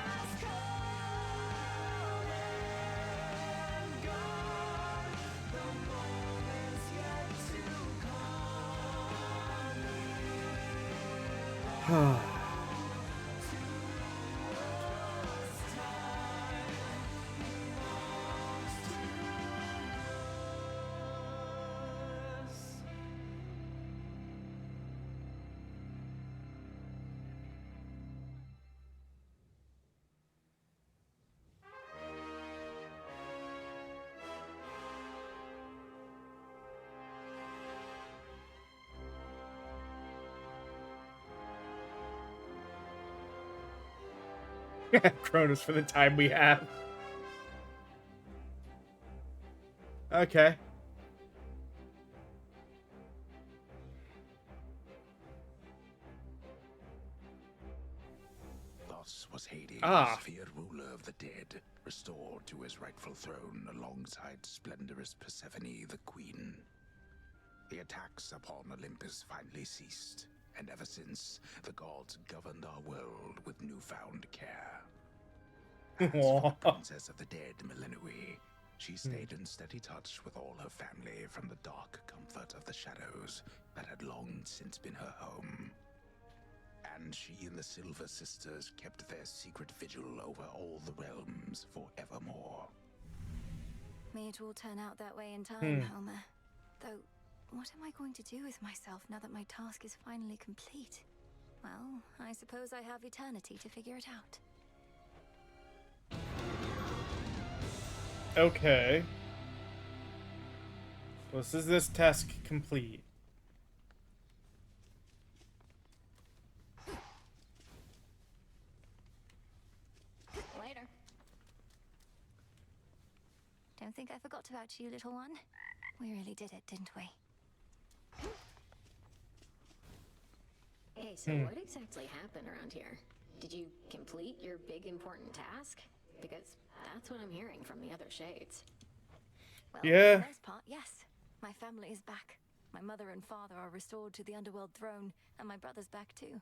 Cronus for the time we have. Okay. Thus was Hades, feared ruler of the dead, restored to his rightful throne alongside splendorous Persephone, the queen. The attacks upon Olympus finally ceased, and ever since, the gods governed our world with newfound care. As for the princess of the dead, Melinoe, she stayed in steady touch with all her family from the dark comfort of the shadows that had long since been her home. And she and the Silver Sisters kept their secret vigil over all the realms forevermore. May it all turn out that way in time, Homer. Though, what am I going to do with myself now that my task is finally complete? Well, I suppose I have eternity to figure it out. Okay. Is this task complete? Later. Don't think I forgot about you, little one. We really did it, didn't we? Hey, so what exactly happened around here? Did you complete your big important task? Because that's what I'm hearing from the other shades. Well, yeah. For the most part, yes. My family is back. My mother and father are restored to the underworld throne, and my brother's back too.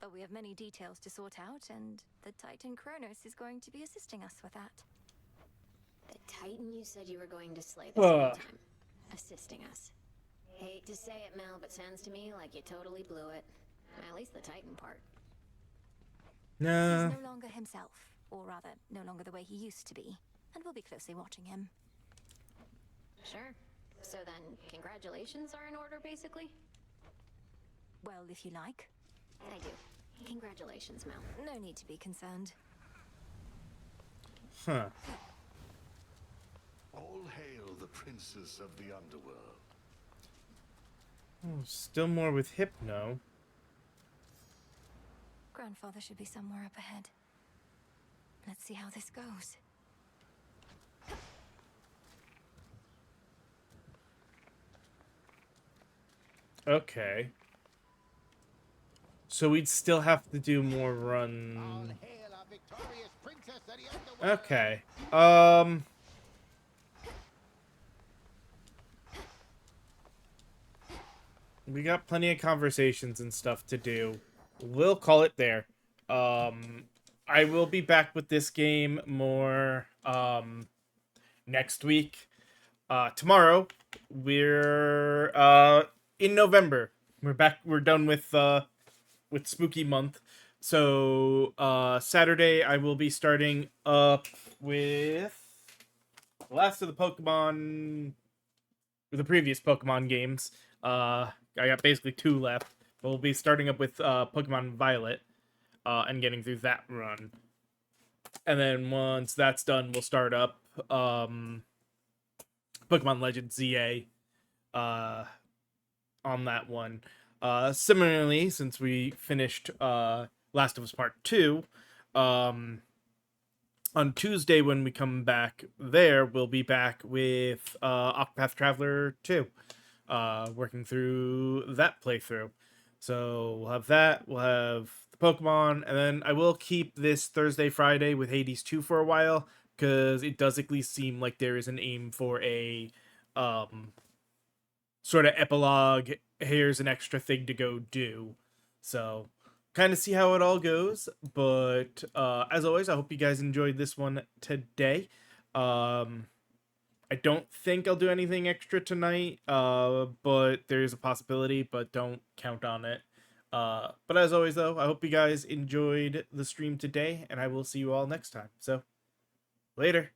But we have many details to sort out, and the Titan Kronos is going to be assisting us with that. The Titan you said you were going to slay the second time. Assisting us. Hate to say it, Mel, but sounds to me like you totally blew it. At least the Titan part. No. He's no longer himself, or rather, no longer the way he used to be, and we'll be closely watching him. Sure. So then, congratulations are in order, basically? Well, if you like. I do. Congratulations, Mel. No need to be concerned. Huh. All hail the princess of the underworld. Oh, still more with Hypno. Grandfather should be somewhere up ahead. Let's see how this goes. Okay. So we'd still have to do more run. Okay. We got plenty of conversations and stuff to do. We'll call it there. I will be back with this game more next week. Tomorrow we're in November. We're back. We're done with Spooky Month. So Saturday I will be starting up with the last of the Pokemon, the previous Pokemon games. I got basically 2 left. We'll be starting up with Pokemon Violet and getting through that run. And then once that's done, we'll start up Pokemon Legends ZA on that one. Similarly, since we finished Last of Us Part 2, on Tuesday when we come back there, we'll be back with Octopath Traveler 2. Working through that playthrough. So we'll have that, we'll have the Pokemon, and then I will keep this Thursday, Friday with Hades 2 for a while, because it does at least seem like there is an aim for a sort of epilogue, here's an extra thing to go do. So kind of see how it all goes, but as always, I hope you guys enjoyed this one today. I don't think I'll do anything extra tonight, but there's a possibility, but don't count on it. But as always, though, I hope you guys enjoyed the stream today, and I will see you all next time. So, later.